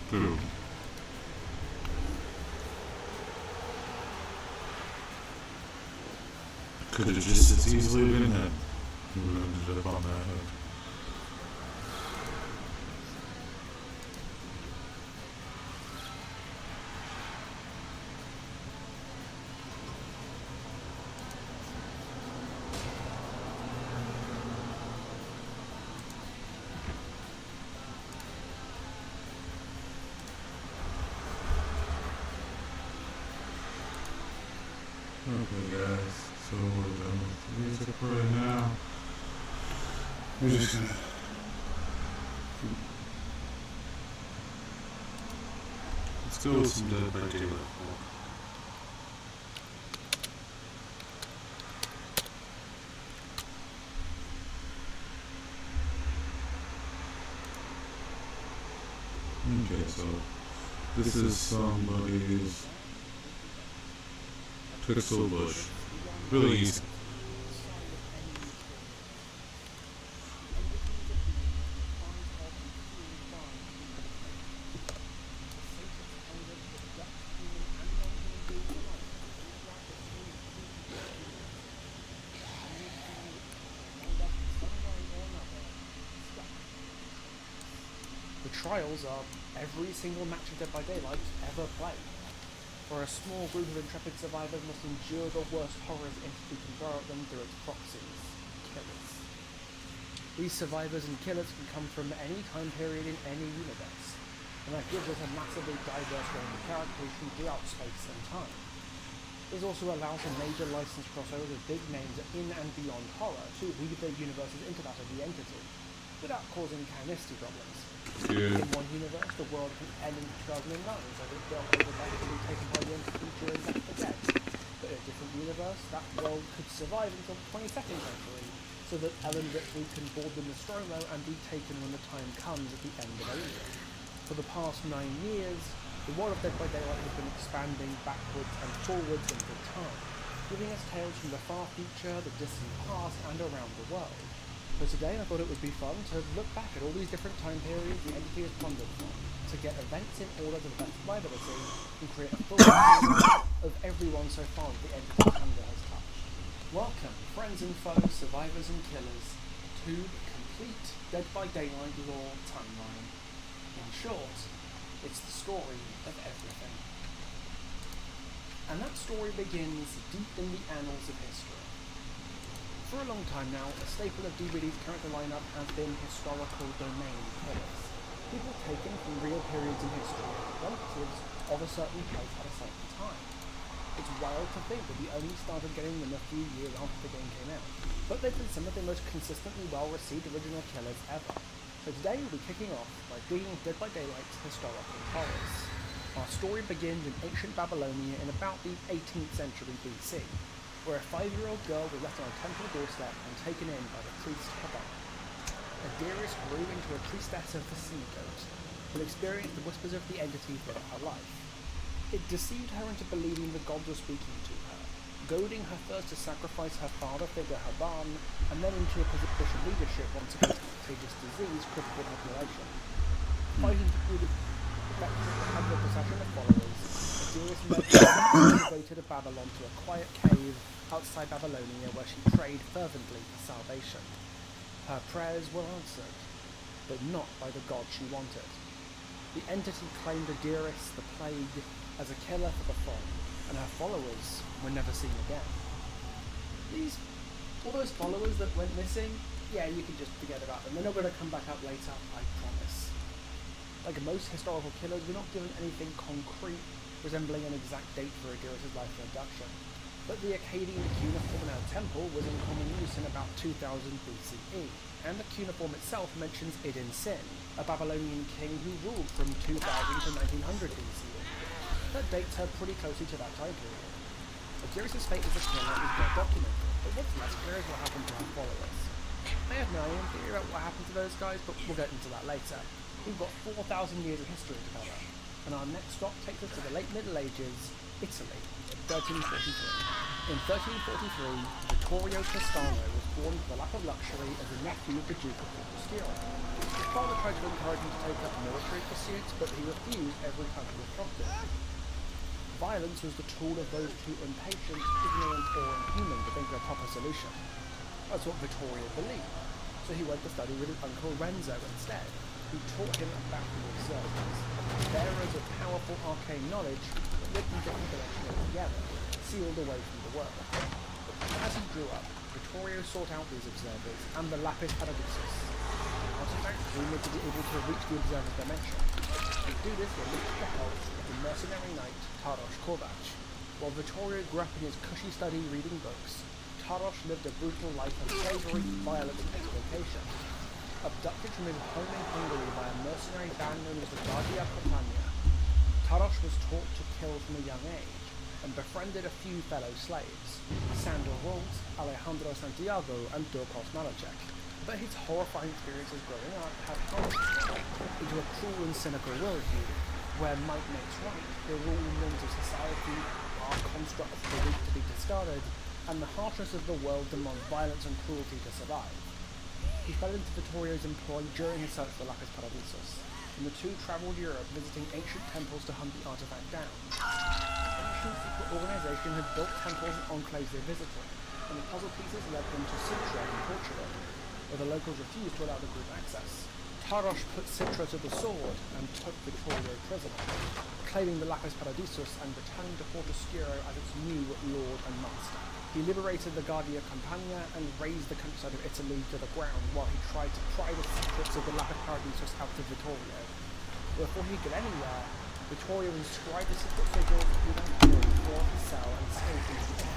Boom. Could have just as easily been him. Who ended up on that head. Okay guys, so we're done with the music for right now. We're just gonna let's go with some Dead by Daylight. Okay, so this is somebody's pixel bush. Really easy. The trials are every single match of Dead by Daylight ever played, where a small group of intrepid survivors must endure the worst horrors entity can throw at them through its proxies, killers. These survivors and killers can come from any time period in any universe, and that gives us a massively diverse range of characters from throughout space and time. This also allows a major license crossover with big names in and beyond horror to weave their universes into that of the entity, without causing canonicity problems. Yeah. In one universe, the world can end in 2009, so it dealt with events being taken by the entity during Back the Dead. But in a different universe, that world could survive until the 22nd century, so that Ellen Ripley can board the Nostromo and be taken when the time comes at the end of Alien. For the past 9 years, the world of Dead by Daylight has been expanding backwards and forwards into time, giving us tales from the far future, the distant past, and around the world. So today I thought it would be fun to look back at all these different time periods the entity has plundered from, to get events in order to the best of my ability, and create a full picture of everyone so far that the entity's hand has touched. Welcome, friends and foes, survivors and killers, to the complete Dead by Daylight lore timeline. In short, it's the story of everything. And that story begins deep in the annals of history. For a long time now, a staple of DBD's character lineup has been historical domain killers. People taken from real periods in history, relatives of a certain place at a certain time. It's wild to think that we only started getting them a few years after the game came out, but they've been some of the most consistently well-received original killers ever. So today we'll be kicking off by digging into Dead by Daylight's historical horrors. Our story begins in ancient Babylonia in about the 18th century BC, where a 5-year-old girl was left on a temple doorstep and taken in by the priest Habar. Adyrus grew into a priestess of the sea goat, who experienced the whispers of the entity throughout her life. It deceived her into believing the gods were speaking to her, goading her first to sacrifice her father figure Haban, and then into a position of leadership once against a contagious disease crippled the population. Fighting through the effects of the procession of followers, Adyrus led the way to Babylon to a quiet cave outside Babylonia where she prayed fervently for salvation. Her prayers were answered, but not by the god she wanted. The entity claimed Adyrus, the plague, as a killer for the fallen, and her followers were never seen again. All those followers that went missing, yeah, you can just forget about them. They're not going to come back up later, I promise. Like most historical killers, we're not given anything concrete resembling an exact date for Adyrus' life and abduction. But the Akkadian cuneiform in our temple was in common use in about 2000 BCE, and the cuneiform itself mentions Idin Sin, a Babylonian king who ruled from 2000 to 1900 BCE. That dates her pretty closely to that time period. Adyrus' fate as a killer is well documented, but what's less clear is what happened to her followers. I have no theory about what happened to those guys, but we'll get into that later. We've got 4,000 years of history to cover, and our next stop takes us to the late Middle Ages, Italy, 1343. In 1343, Vittorio Toscano was born for the lack of luxury as a nephew of the Duke of Camposcuro. His father tried to encourage him to take up military pursuits, but he refused every time he was prompted. Violence was the tool of those too impatient, ignorant, or inhuman to think of a proper solution. That's what Vittorio believed, so he went to study with his uncle Renzo instead, who taught him about the observers, bearers of powerful arcane knowledge that lived and intellectually together, sealed away from the world. As he grew up, Vittorio sought out these observers and the Lapis Paradisus, an artifact rumored to be able to reach the observer's dimension. To do this, he enlisted the help of the mercenary knight Taras Kovac. While Vittorio grew up in his cushy study reading books, Taras lived a brutal life of slavery, violence, and exploitation. Abducted from his home in Hungary by a mercenary band known as the Guardia Campania, Taras was taught to kill from a young age, and befriended a few fellow slaves, Sandor Rolls, Alejandro Santiago, and Dorcos Malacek. But his horrifying experiences growing up have hardened into a cruel and cynical worldview, where might makes right, the rule norms of society are constructs for the weak to be discarded, and the harshness of the world demands violence and cruelty to survive. He fell into Vittorio's employ during his search for Lapis Paradisus, and the two travelled Europe visiting ancient temples to hunt the artifact down. The ancient secret organisation had built temples and enclaves they visited, and the puzzle pieces led them to Sintra in Portugal, where the locals refused to allow the group access. Taros put Sintra to the sword and took Vittorio prisoner, claiming the Lapis Paradisus and returning to Fortescuro as its new lord and master. He liberated the Guardia Campania and razed the countryside of Italy to the ground while he tried to pry the secrets of the Lapis Paradisus out of Vittorio. Before he could anywhere, Vittorio inscribed the secret sigil without him for his cell and escaped into the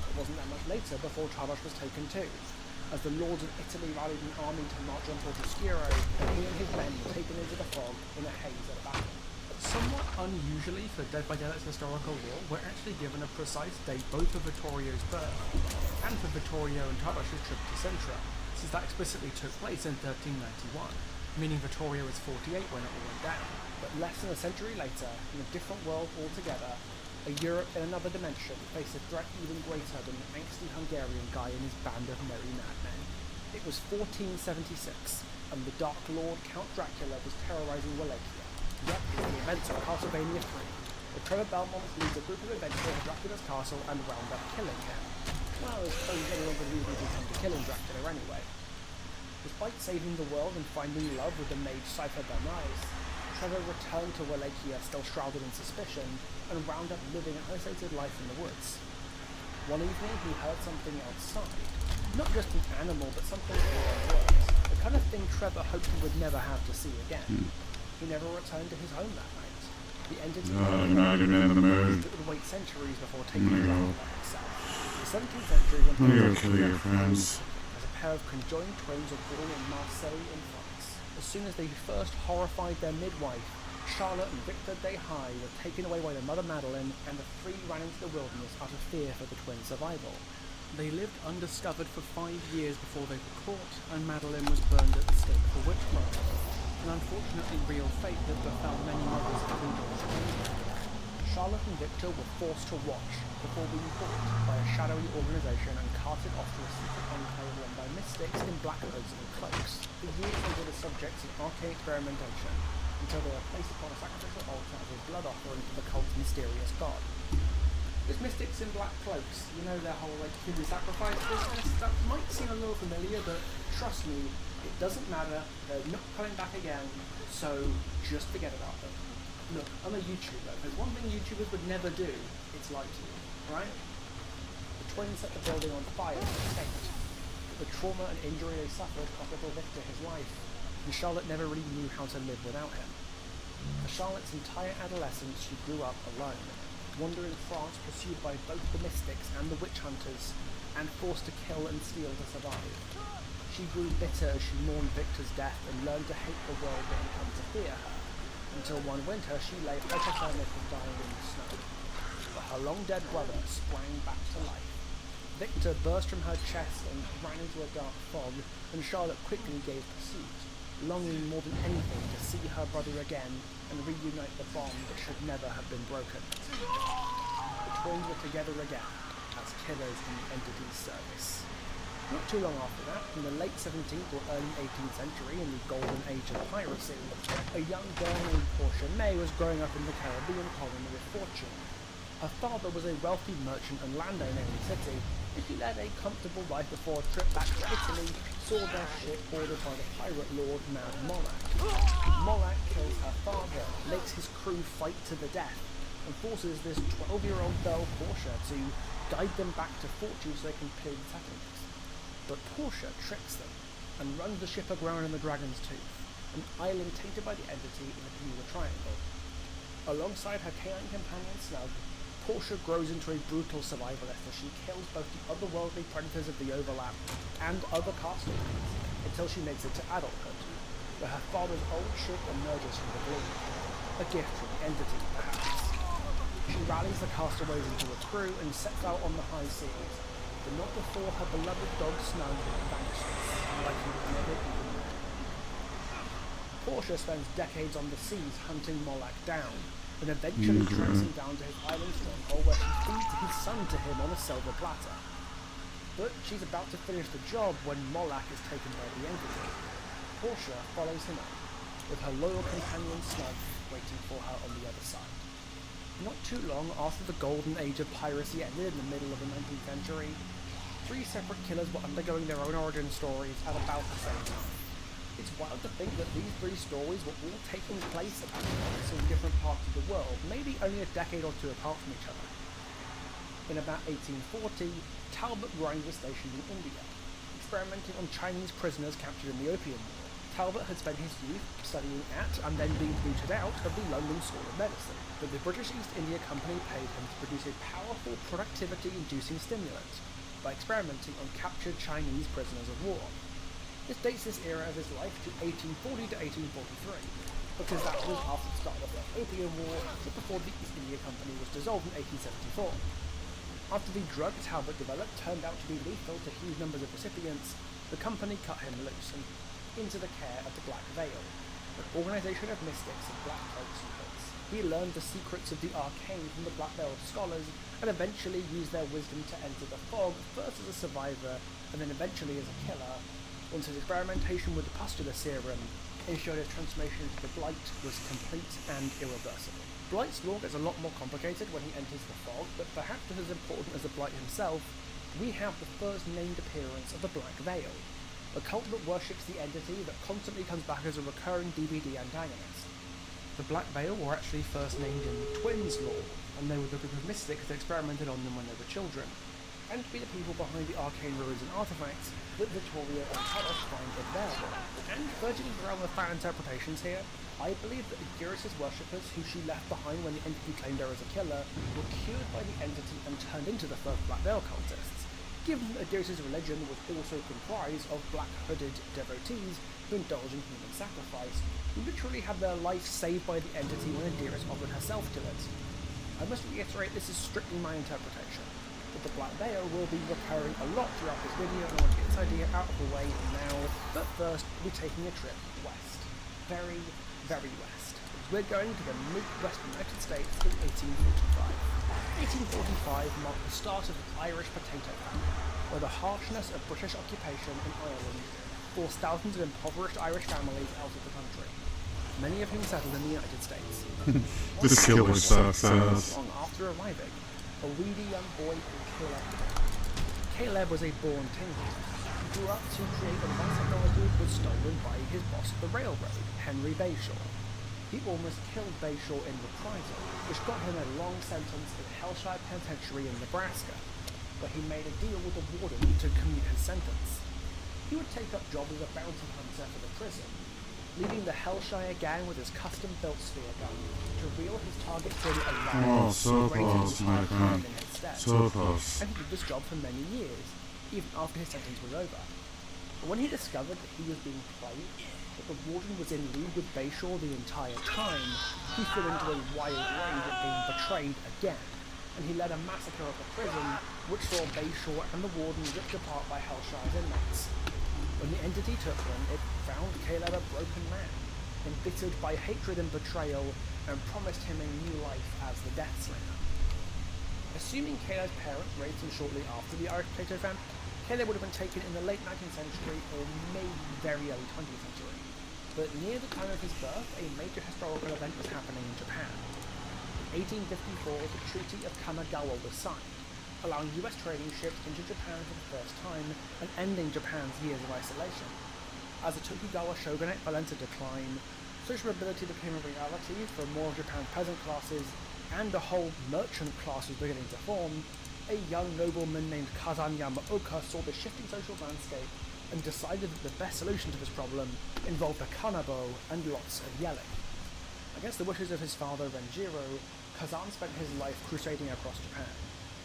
It wasn't that much later before Taros was taken too, as the lords of Italy rallied an army to march on Fortescuro, and he and his men were taken into the fog in a haze at a battle. Somewhat unusually for Dead by Daylight's historical lore, we're actually given a precise date both for Vittorio's birth and for Vittorio and Taros' trip to Sintra, since that explicitly took place in 1391, meaning Vittorio was 48 when it all went down. But less than a century later, in a different world altogether, a Europe in another dimension faced a threat even greater than the angsty Hungarian guy and his band of merry madmen. It was 1476, and the Dark Lord Count Dracula was terrorizing Wallachia. Yet, the events of Castlevania 3, where Trevor Belmont leads a group of adventurers to Dracula's castle and round up killing him. Well, I suppose anyone could reasonably come to killing Dracula anyway. Despite saving the world and finding love with the mage Cypher Bernays, Trevor returned to Wallachia still shrouded in suspicion and wound up living an isolated life in the woods. One evening he heard something outside. Not just an animal, but something far worse. The kind of thing Trevor hoped he would never have to see again. He never returned to his home that night. The entity would wait centuries before taking Dracula himself. The 17th century went on kill your friends. as a pair of conjoined twins were born in Marseille in France. As soon as they first horrified their midwife, Charlotte and Victor Deshaye were taken away by their mother Madeline, and the three ran into the wilderness out of fear for the twins' survival. They lived undiscovered for 5 years before they were caught, and Madeline was burned at the stake for witchcraft. An unfortunately real fate that befell many mothers every day. Charlotte and Victor were forced to watch before being caught by a shadowy organisation and carted off to a secret enclave run by mystics in black hoods and cloaks. For years they were the subjects of arcane experimentation, until they were placed upon a sacrificial altar as a blood offering to the cult's mysterious god. Those mystics in black cloaks, you know, their whole human sacrifice business, that might seem a little familiar, but trust me, it doesn't matter, they're not coming back again, so just forget about them. Look, I'm a YouTuber. If there's one thing YouTubers would never do, it's lie to you, right? The twins set the building on fire and escaped. The trauma and injury they suffered cost little Victor his life, and Charlotte never really knew how to live without him. For Charlotte's entire adolescence, she grew up alone, wandering France pursued by both the mystics and the witch hunters, and forced to kill and steal to survive. She grew bitter as she mourned Victor's death and learned to hate the world that had come to fear her, until one winter she lay hypothermic and dying in the snow. But her long-dead brother sprang back to life. Victor burst from her chest and ran into a dark fog, and Charlotte quickly gave pursuit, longing more than anything to see her brother again and reunite the bond that should never have been broken. The twins were together again, as killers in the entity's service. Not too long after that, in the late 17th or early 18th century, in the golden age of piracy, a young girl named Portia May was growing up in the Caribbean colony of Fortune. Her father was a wealthy merchant and landowner in the city, and he led a comfortable life before a trip back to Italy saw their ship boarded by the pirate lord Mad Morak. Morak kills her father, makes his crew fight to the death, and forces this 12-year-old girl Portia to guide them back to Fortune so they can clear the settlements. But Portia tricks them and runs the ship aground in the Dragon's Tooth, an island tainted by the entity in the Bermuda Triangle. Alongside her canine companion Snug, Portia grows into a brutal survivalist as she kills both the otherworldly predators of the Overlap and other castaways until she makes it to adulthood, where her father's old ship emerges from the gloom, a gift from the entity, perhaps. She rallies the castaways into a crew and sets out on the high seas, but not before her beloved dog Snow vanishes, like he was never even there. Portia spends decades on the seas hunting Moloch down, and eventually tracks him down to his island stronghold where she feeds his son to him on a silver platter. But she's about to finish the job when Moloch is taken by the entity. Portia follows him up, with her loyal companion Snug waiting for her on the other side. Not too long after the golden age of piracy ended in the middle of the 19th century, 3 separate killers were undergoing their own origin stories at about the same time. It's wild to think that these 3 stories were all taking place at once in different parts of the world, maybe only a decade or 2 apart from each other. In about 1840, Talbot Grimes was stationed in India, experimenting on Chinese prisoners captured in the Opium War. Talbot had spent his youth studying at, and then being booted out, of the London School of Medicine, but the British East India Company paid him to produce a powerful productivity-inducing stimulant by experimenting on captured Chinese prisoners of war. This dates this era of his life to 1840 to 1843, because that was after the start of the Opium War, but before the East India Company was dissolved in 1874. After the drug Talbot developed turned out to be lethal to huge numbers of recipients, the company cut him loose and into the care of the Black Veil, an organisation of mystics in black cloaks and hoods. He learned the secrets of the arcane from the Black Veil scholars, and eventually used their wisdom to enter the fog, first as a survivor, and then eventually as a killer, once his experimentation with the Pustula serum ensured his transformation into the Blight was complete and irreversible. Blight's lore gets a lot more complicated when he enters the fog, but perhaps just as important as the Blight himself, we have the first named appearance of the Black Veil, a cult that worships the entity that constantly comes back as a recurring DVD antagonist. The Black Veil were actually first named in the Twins lore, and they were the group of mystics that experimented on them when they were children, and to be the people behind the arcane ruins and artifacts that Victoria and Talos find in their world. And verging into the realm of fan interpretations here, I believe that Aguirre's worshippers, who she left behind when the entity claimed her as a killer, were cured by the entity and turned into the first Black Veil cultists, given that Aguirre's religion was also comprised of black-hooded devotees who indulge in human sacrifice, who literally had their life saved by the entity when Aguirre offered herself to it. I must reiterate this is strictly my interpretation, but the Black Veil will be recurring a lot throughout this video, and I want to get this idea out of the way now, but first we're taking a trip west. Very, very west. We're going to the Midwestern United States in 1845. 1845 marked the start of the Irish potato famine, where the harshness of British occupation in Ireland forced thousands of impoverished Irish families out of the country, many of whom settled in the United States. This killer sucks ass. Long after arriving, a weedy young boy called Caleb. Caleb was a born tinker. He grew up to create advanced technology that was stolen by his boss at the railroad, Henry Bayshaw. He almost killed Bayshaw in reprisal, which got him a long sentence in Hellshire Penitentiary in Nebraska, where he made a deal with the warden to commute his sentence. He would take up jobs as a bounty hunter for the prison, leading the Hellshire gang with his custom-built spear gun to reel his target through a line so close, my friend. So close. And he did this job for many years, even after his sentence was over. But when he discovered that he was being played, that the warden was in league with Bayshaw the entire time, he flew into a wild rage at being betrayed again, and he led a massacre of the prison, which saw Bayshaw and the warden ripped apart by Hellshire's inmates. When the entity took them, it found Caleb a broken man, embittered by hatred and betrayal, and promised him a new life as the Death Slayer. Assuming Caleb's parents raised him shortly after the Irish potato famine, Caleb would have been taken in the late 19th century or maybe very early 20th century. But near the time of his birth, a major historical event was happening in Japan. In 1854, the Treaty of Kanagawa was signed, allowing US trading ships into Japan for the first time and ending Japan's years of isolation. As the Tokugawa shogunate fell into decline, social mobility became a reality for more of Japan's peasant classes, and a whole merchant class was beginning to form. A young nobleman named Kazan Yamaoka saw the shifting social landscape and decided that the best solution to this problem involved a kanabo and lots of yelling. Against the wishes of his father Renjiro, Kazan spent his life crusading across Japan,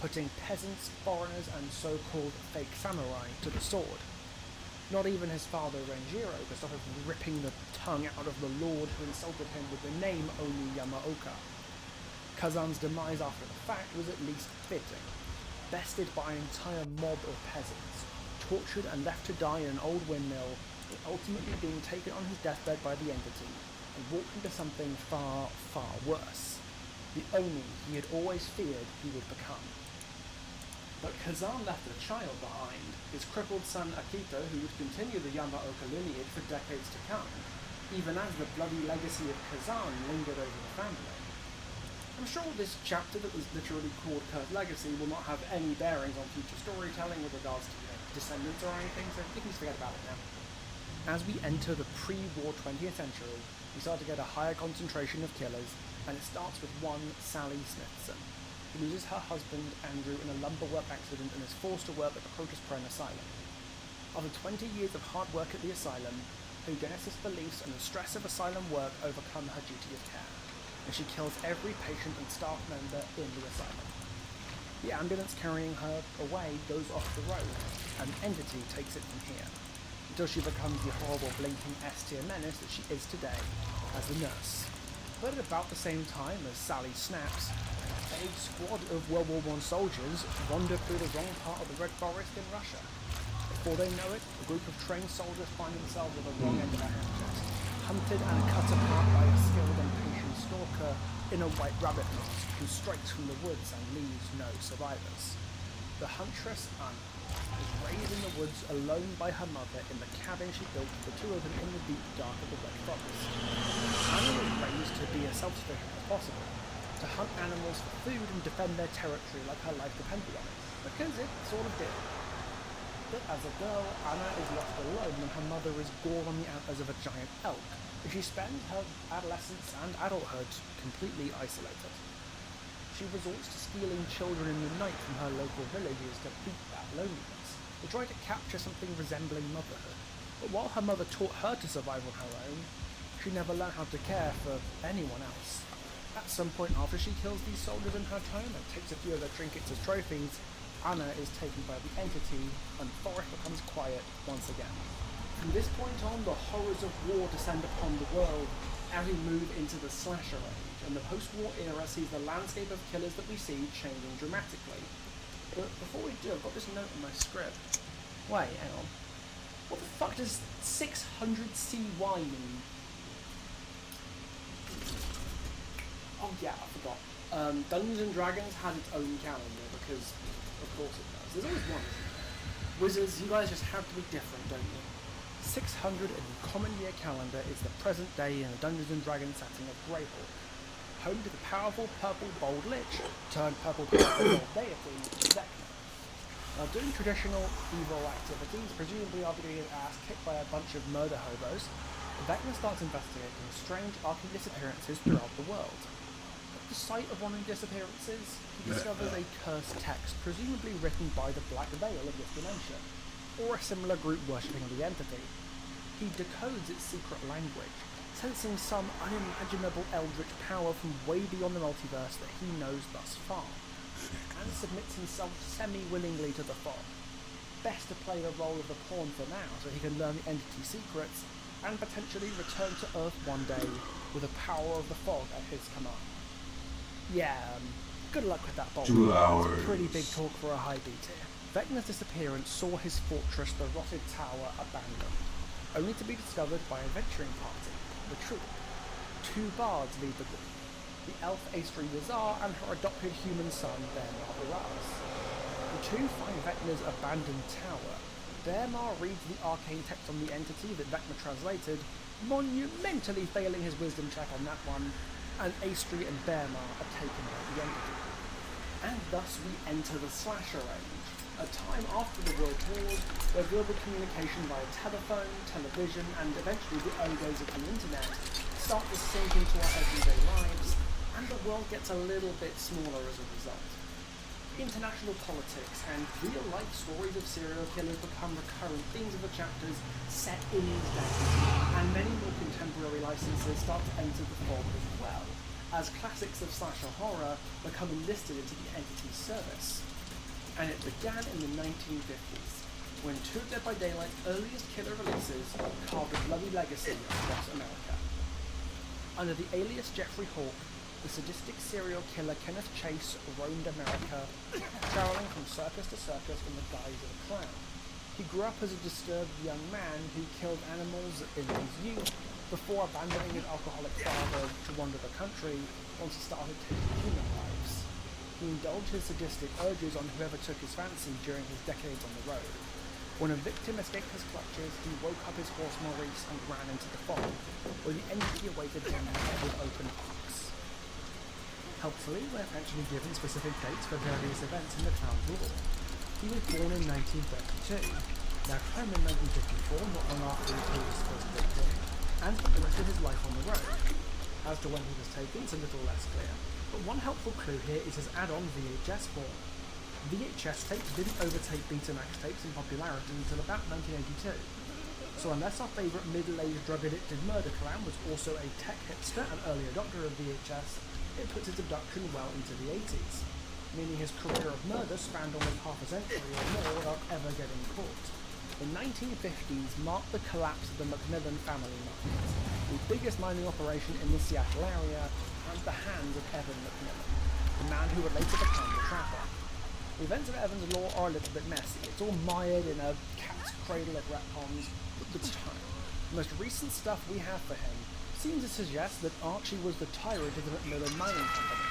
putting peasants, foreigners, and so-called fake samurai to the sword. Not even his father Renjiro could stop him from ripping the tongue out of the lord who insulted him with the name Oni Yamaoka. Kazan's demise after the fact was at least fitting. bested by an entire mob of peasants, tortured and left to die in an old windmill, but ultimately being taken on his deathbed by the entity and walked into something far, far worse. The Oni he had always feared he would become. But Kazan left a child behind, his crippled son Akito, who would continue the Yamaoka lineage for decades to come, even as the bloody legacy of Kazan lingered over the family. I'm sure this chapter that was literally called Cursed Legacy will not have any bearings on future storytelling with regards to descendants or anything, so you can just forget about it now. As we enter the pre-war 20th century, we start to get a higher concentration of killers, and it starts with one Sally Smithson, who loses her husband Andrew in a lumberwork accident and is forced to work at the Crotus Pren Asylum. After 20 years of hard work at the asylum, her eugenicist beliefs and the stress of asylum work overcome her duty of care, and she kills every patient and staff member in the asylum. The ambulance carrying her away goes off the road, and the entity takes it from here, until she becomes the horrible blinking S-tier menace that she is today as the nurse. But at about the same time as Sally snaps, a squad of World War I soldiers wander through the wrong part of the Red Forest in Russia. Before they know it, a group of trained soldiers find themselves at the wrong end of a hand chest, hunted and cut apart by a skilled and patient stalker in a white rabbit mask who strikes from the woods and leaves no survivors. The huntress Anna is raised in the woods alone by her mother in the cabin she built for the two of them in the deep dark of the Red Forest. Anna was raised to be as self-sufficient as possible, to hunt animals for food and defend their territory like her life depended on it, because it sort of did. But as a girl, Anna is left alone when her mother is gored on the antlers of a giant elk, and she spends her adolescence and adulthood completely isolated. She resorts to stealing children in the night from her local villages to beat that loneliness, to try to capture something resembling motherhood. But while her mother taught her to survive on her own, she never learned how to care for anyone else. At some point after she kills these soldiers in her home and takes a few of their trinkets as trophies, Anna is taken by the entity and the forest becomes quiet once again. From this point on, the horrors of war descend upon the world as we move into the slasher age, and the post-war era sees the landscape of killers that we see changing dramatically. But before we do, I've got this note on my script. Wait, hang on. What the fuck does 600 CY mean? Oh yeah, I forgot. Dungeons & Dragons has its own calendar because, of course it does. There's always one, isn't there? Wizards, you guys just have to be different, don't you? 600 in the Common Year calendar is the present day in the Dungeons & Dragons setting of Greyhawk, home to the powerful purple bold lich turned purple powerful bold deity, Vecna. Now, doing traditional evil activities, presumably after getting his ass kicked by a bunch of murder hobos, Vecna starts investigating strange arcane disappearances throughout the world. At the site of one of the disappearances, he discovers a cursed text, presumably written by the Black Veil of this dimension, or a similar group worshipping the entity. He decodes its secret language, sensing some unimaginable eldritch power from way beyond the multiverse that he knows thus far, and submits himself semi-willingly to the fog. Best to play the role of the pawn for now, so he can learn the entity's secrets, and potentially return to Earth one day with the power of the fog at his command. Yeah, good luck with that bolt. 2 hours. It's a pretty big talk for a high B tier. Vecna's disappearance saw his fortress, the Rotted Tower, abandoned, only to be discovered by a venturing party, the Troop. 2 bards lead the group, the elf Aestri Yazar and her adopted human son, Bermar Uraz. The 2 find Vecna's abandoned tower. Bermar reads the arcane text on the entity that Vecna translated, monumentally failing his wisdom check on that one, and Aestri and Bermar are taken by the entity. And thus we enter the Slasher Age, a time after the World Wars where global communication via telephone, television, and eventually the early days of the internet start to sink into our everyday lives, and the world gets a little bit smaller as a result. International politics and real-life stories of serial killers become recurrent themes of the chapters set in these days, and many more contemporary licenses start to enter the fold as well, as classics of slasher horror become enlisted into the entity's service. And it began in the 1950s, when 2 Dead by Daylight's earliest killer releases carved a bloody legacy across America. Under the alias Jeffrey Hawk, the sadistic serial killer Kenneth Chase roamed America, traveling from circus to circus in the guise of a clown. He grew up as a disturbed young man who killed animals in his youth before abandoning his alcoholic father to wander the country once he started taking human lives. He indulged his sadistic urges on whoever took his fancy during his decades on the road. When a victim escaped his clutches, he woke up his horse Maurice and ran into the fog, where the entity awaited him with open arms. Helpfully, we're actually given specific dates for various events in the clown's lore. He was born in 1932. Left home in 1954, not long after he killed his first victim, and spent the rest of his life on the road. As to when he was taken, it's a little less clear, but one helpful clue here is his add-on VHS form. VHS tapes didn't overtake Betamax tapes in popularity until about 1982. So unless our favourite middle-aged drug-addicted murder clown was also a tech hipster and early adopter of VHS, it puts his abduction well into the 80s, meaning his career of murder spanned almost half a century or more without ever getting caught. The 1950s marked the collapse of the McMillan family market, the biggest mining operation in the Seattle area, and the hands of Evan McMillan, the man who would later become the Trapper. The events of Evan's lore are a little bit messy. It's all mired in a cat's cradle of retcons, but it's time. The most recent stuff we have for him seems to suggest that Archie was the tyrant of the McMillan Mining Company,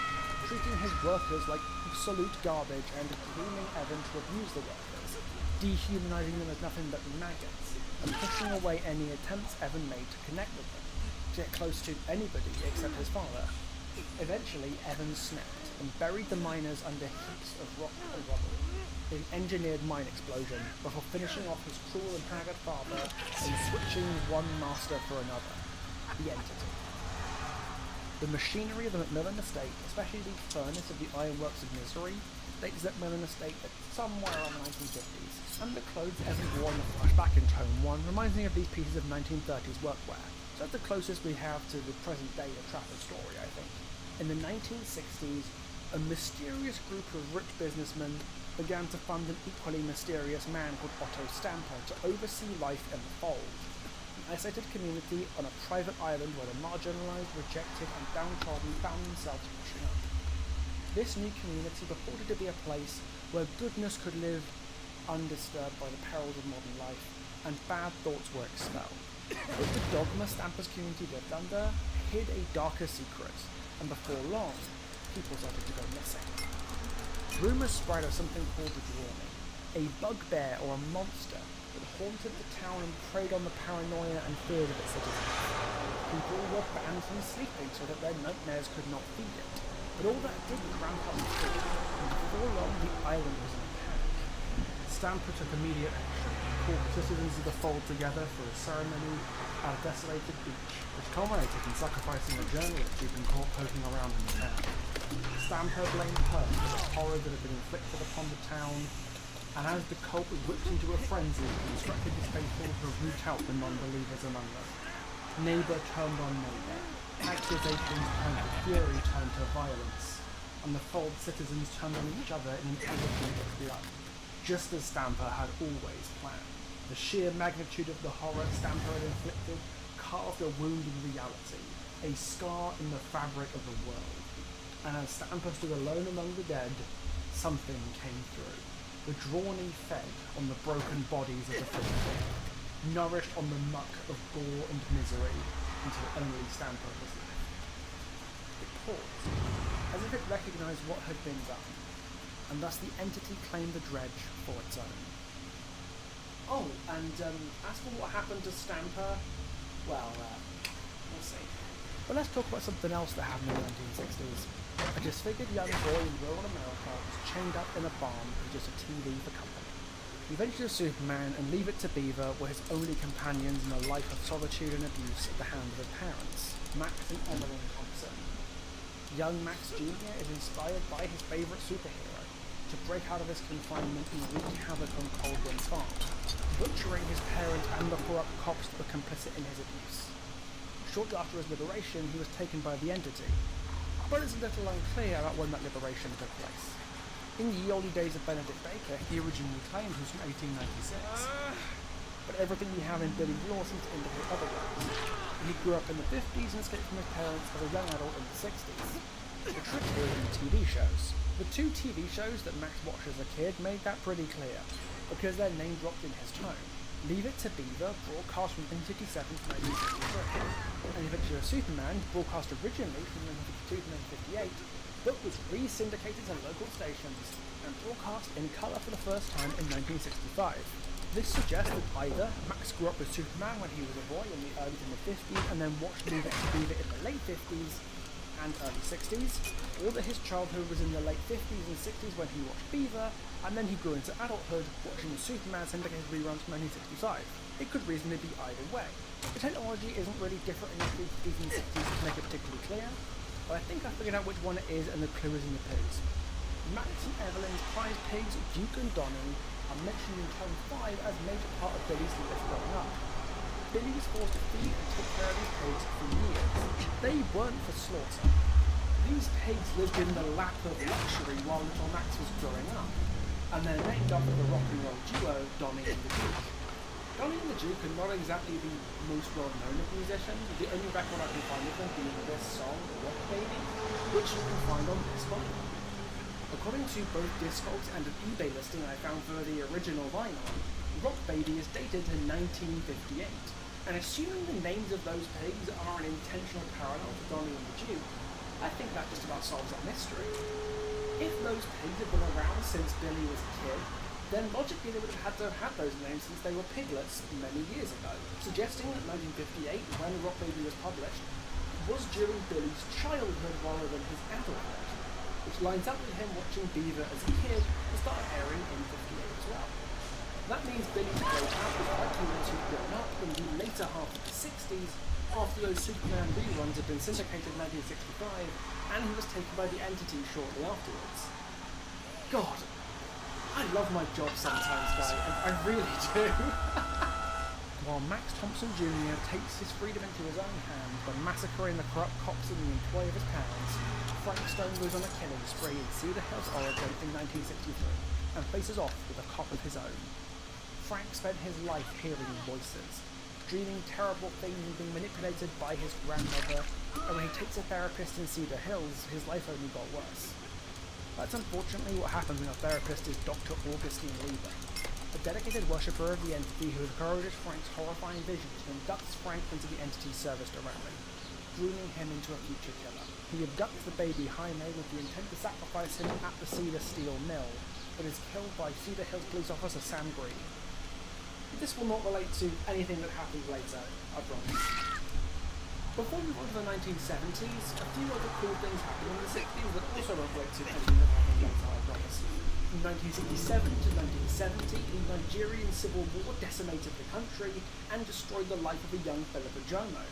treating his workers like absolute garbage and grooming Evan to abuse the workers, dehumanizing them as nothing but maggots, and pushing away any attempts Evan made to connect with them, to get close to anybody except his father. Eventually, Evan snapped and buried the miners under heaps of rock and rubble, an engineered mine explosion, before finishing off his cruel and haggard father and switching one master for another, the Entity. The machinery of the McMillan estate, especially the furnace of the Ironworks of Misery, dates the McMillan estate at somewhere around the 1950s, and the clothes Evan wore in the flashback in Tome 1 reminds me of these pieces of 1930s workwear. So that's the closest we have to the present day of Trapper's story, I think. In the 1960s, a mysterious group of rich businessmen began to fund an equally mysterious man called Otto Stamper to oversee life in the Fold, an isolated community on a private island where the marginalized, rejected, and downtrodden found themselves washing up. This new community purported to be a place where goodness could live undisturbed by the perils of modern life, and bad thoughts were expelled. But the dogma Stamper's community lived under hid a darker secret, and before long, people started to go missing. Rumours spread of something called the Drawing, a bugbear or a monster that haunted the town and preyed on the paranoia and fears of its citizens. People were banned from sleeping so that their nightmares could not feed it, but all that did ramp up the fear, and before long the island was in a panic. Stamper took immediate action, called citizens of the Fold together for a ceremony at a desolated beach, which culminated in sacrificing a journalist who'd been caught poking around in the town. Stamper blamed her for the horror that had been inflicted upon the town, and as the cult was whipped into a frenzy, he instructed his faithful to root out the non-believers among them. Neighbour turned on neighbour, accusations turned to fury, turned to violence, and the Fold citizens turned on each other in an elegy of blood, just as Stamper had always planned. The sheer magnitude of the horror Stamper had inflicted carved a wound in reality, a scar in the fabric of the world. And as Stamper stood alone among the dead, something came through. The Drawny fed on the broken bodies of the faithful, nourished on the muck of gore and misery, until only Stamper was left. It paused, as if it recognised what had been done, and thus the entity claimed the dredge for its own. Oh, and as for what happened to Stamper, well, we'll see. But let's talk about something else that happened in the 1960s. A disfigured young boy in rural America was chained up in a barn with just a TV for company. The Adventures of Superman and Leave It to Beaver were his only companions in a life of solitude and abuse at the hands of his parents, Max and Evelyn Thompson. Young Max Jr. is inspired by his favourite superhero to break out of his confinement and wreak havoc on Coldwin Farm, butchering his parents and the corrupt cops that were complicit in his abuse. Shortly after his liberation, he was taken by the Entity, but it's a little unclear about when that liberation took place. In the early days of Benedict Baker, he originally claimed he was from 1896, but everything we have in Billy Law seems to indicate otherwise. He grew up in the 50s and escaped from his parents as a young adult in the 60s. The trick here is in the TV shows. The two TV shows that Max watched as a kid made that pretty clear, because they're name dropped in his tone. Leave It to Beaver, broadcast from 1957 to 1963, and Adventure of Superman, broadcast originally from 1952 to 1958, but was re-syndicated to local stations and broadcast in colour for the first time in 1965. This suggests that either Max grew up with Superman when he was a boy in the early to mid-50s and then watched Leave It to Beaver in the late 50s and early 60s, or that his childhood was in the late 50s and 60s when he watched Beaver, and then he grew into adulthood watching the Superman syndicated reruns from 1965. It could reasonably be either way. The technology isn't really different in the 50s and 60s to make it particularly clear, but I think I figured out which one it is, and the clue is in the pigs. Max and Evelyn's prize pigs, Duke and Donnie, are mentioned in Tome 5 as a major part of Billy's life growing up. Billy was forced to feed and take care of these pigs for years. They weren't for slaughter. These pigs lived in the lap of luxury while little Max was growing up, and they're named after the rock and roll duo Donnie and the Duke. Donnie and the Duke are not exactly the most well-known of musicians, the only record I can find of them being this song, Rock Baby, which you can find on Discogs. According to both Discogs and an eBay listing I found for the original vinyl, Rock Baby is dated to 1958, and assuming the names of those pigs are an intentional parallel to Donnie and the Duke, I think that just about solves that mystery. If those pigs have been around since Billy was a kid, then logically they would have had to have had those names since they were piglets many years ago, suggesting that 1958, when Rock Baby was published, was during Billy's childhood rather than his adulthood, which lines up with him watching Beaver as a kid and started airing in 58 as well. That means Billy's growth was likely when he'd grown up in the later half of the 60s, after those Superman reruns had been syndicated in 1965, and he was taken by the Entity shortly afterwards. God, I love my job sometimes, guys, I really do. While Max Thompson Jr. takes his freedom into his own hands by massacring the corrupt cops in the employ of his parents, Frank Stone goes on a killing spree in Cedar Hills, Oregon in 1963, and faces off with a cop of his own. Frank spent his life hearing voices, dreaming terrible things and being manipulated by his grandmother, and when he takes a therapist in Cedar Hills, his life only got worse. That's unfortunately what happens when a therapist is Dr. Augustine Lieber, a dedicated worshipper of the Entity who encourages Frank's horrifying visions and inducts Frank into the Entity's service directly, grooming him into a future killer. He abducts the baby Jaime with the intent to sacrifice him at the Cedar Steel Mill, but is killed by Cedar Hills police officer Sam Green. This will not relate to anything that happens later, I promise. Before we move on to the 1970s, a few other cool things happened in the 60s that also won't relate to anything that happened later, I promise. From 1967 to 1970, the Nigerian Civil War decimated the country and destroyed the life of a young Philip Ajomo,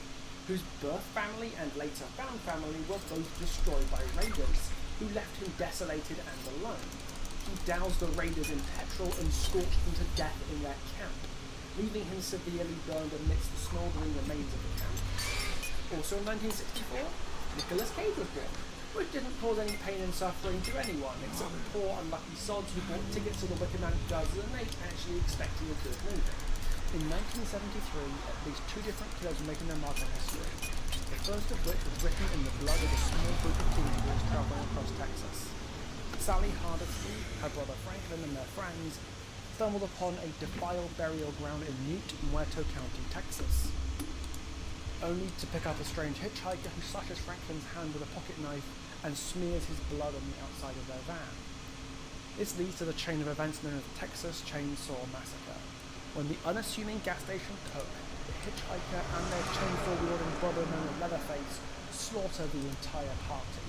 whose birth family and later found family were both destroyed by raiders, who left him desolated and alone. He doused the raiders in petrol and scorched them to death in their camp, leaving him severely burned amidst the smouldering remains of the camp. Also in 1964, Nicolas Cage was born, which didn't cause any pain and suffering to anyone, except the poor unlucky sods who bought tickets to the Wicker Man 2008 actually expecting a good movie. In 1973, at least two different killers were making their mark on history, the first of which was written in the blood of a small group of teenagers traveling across Texas. Sally Hardesty, her brother Franklin, and their friends stumbled upon a defiled burial ground in Newt, Muerto County, Texas, only to pick up a strange hitchhiker who slashes Franklin's hand with a pocket knife and smears his blood on the outside of their van. This leads to the chain of events known as the Texas Chainsaw Massacre, when the unassuming gas station cook, the hitchhiker, and their chainsaw-wielding brother known as Leatherface slaughter the entire party,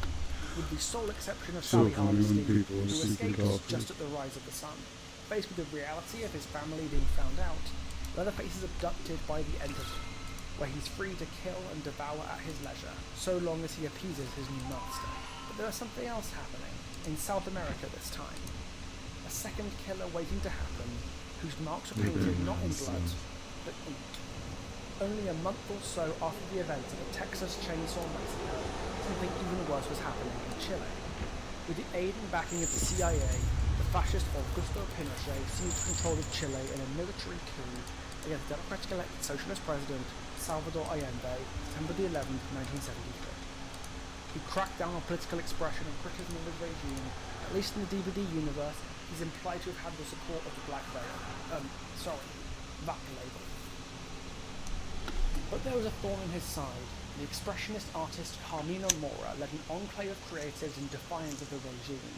with the sole exception of Sally Hardesty, who escapes just at the rise of the sun. Faced with the reality of his family being found out, Leatherface is abducted by the Entity, where he's free to kill and devour at his leisure, so long as he appeases his new master. But there is something else happening, in South America this time. A second killer waiting to happen, whose marks are painted not in blood, but ink. Only a month or so after the events of the Texas Chainsaw Massacre, something even worse was happening in Chile. With the aid and backing of the CIA, the fascist Augusto Pinochet seized control of Chile in a military coup against democratically elected socialist president Salvador Allende, September the 11th, 1973. He cracked down on political expression and criticism of his regime. At least in the DVD universe, he's implied to have had the support of the Black Veil. That label. But there was a thorn in his side. The expressionist artist Carmina Mora led an enclave of creatives in defiance of the regime,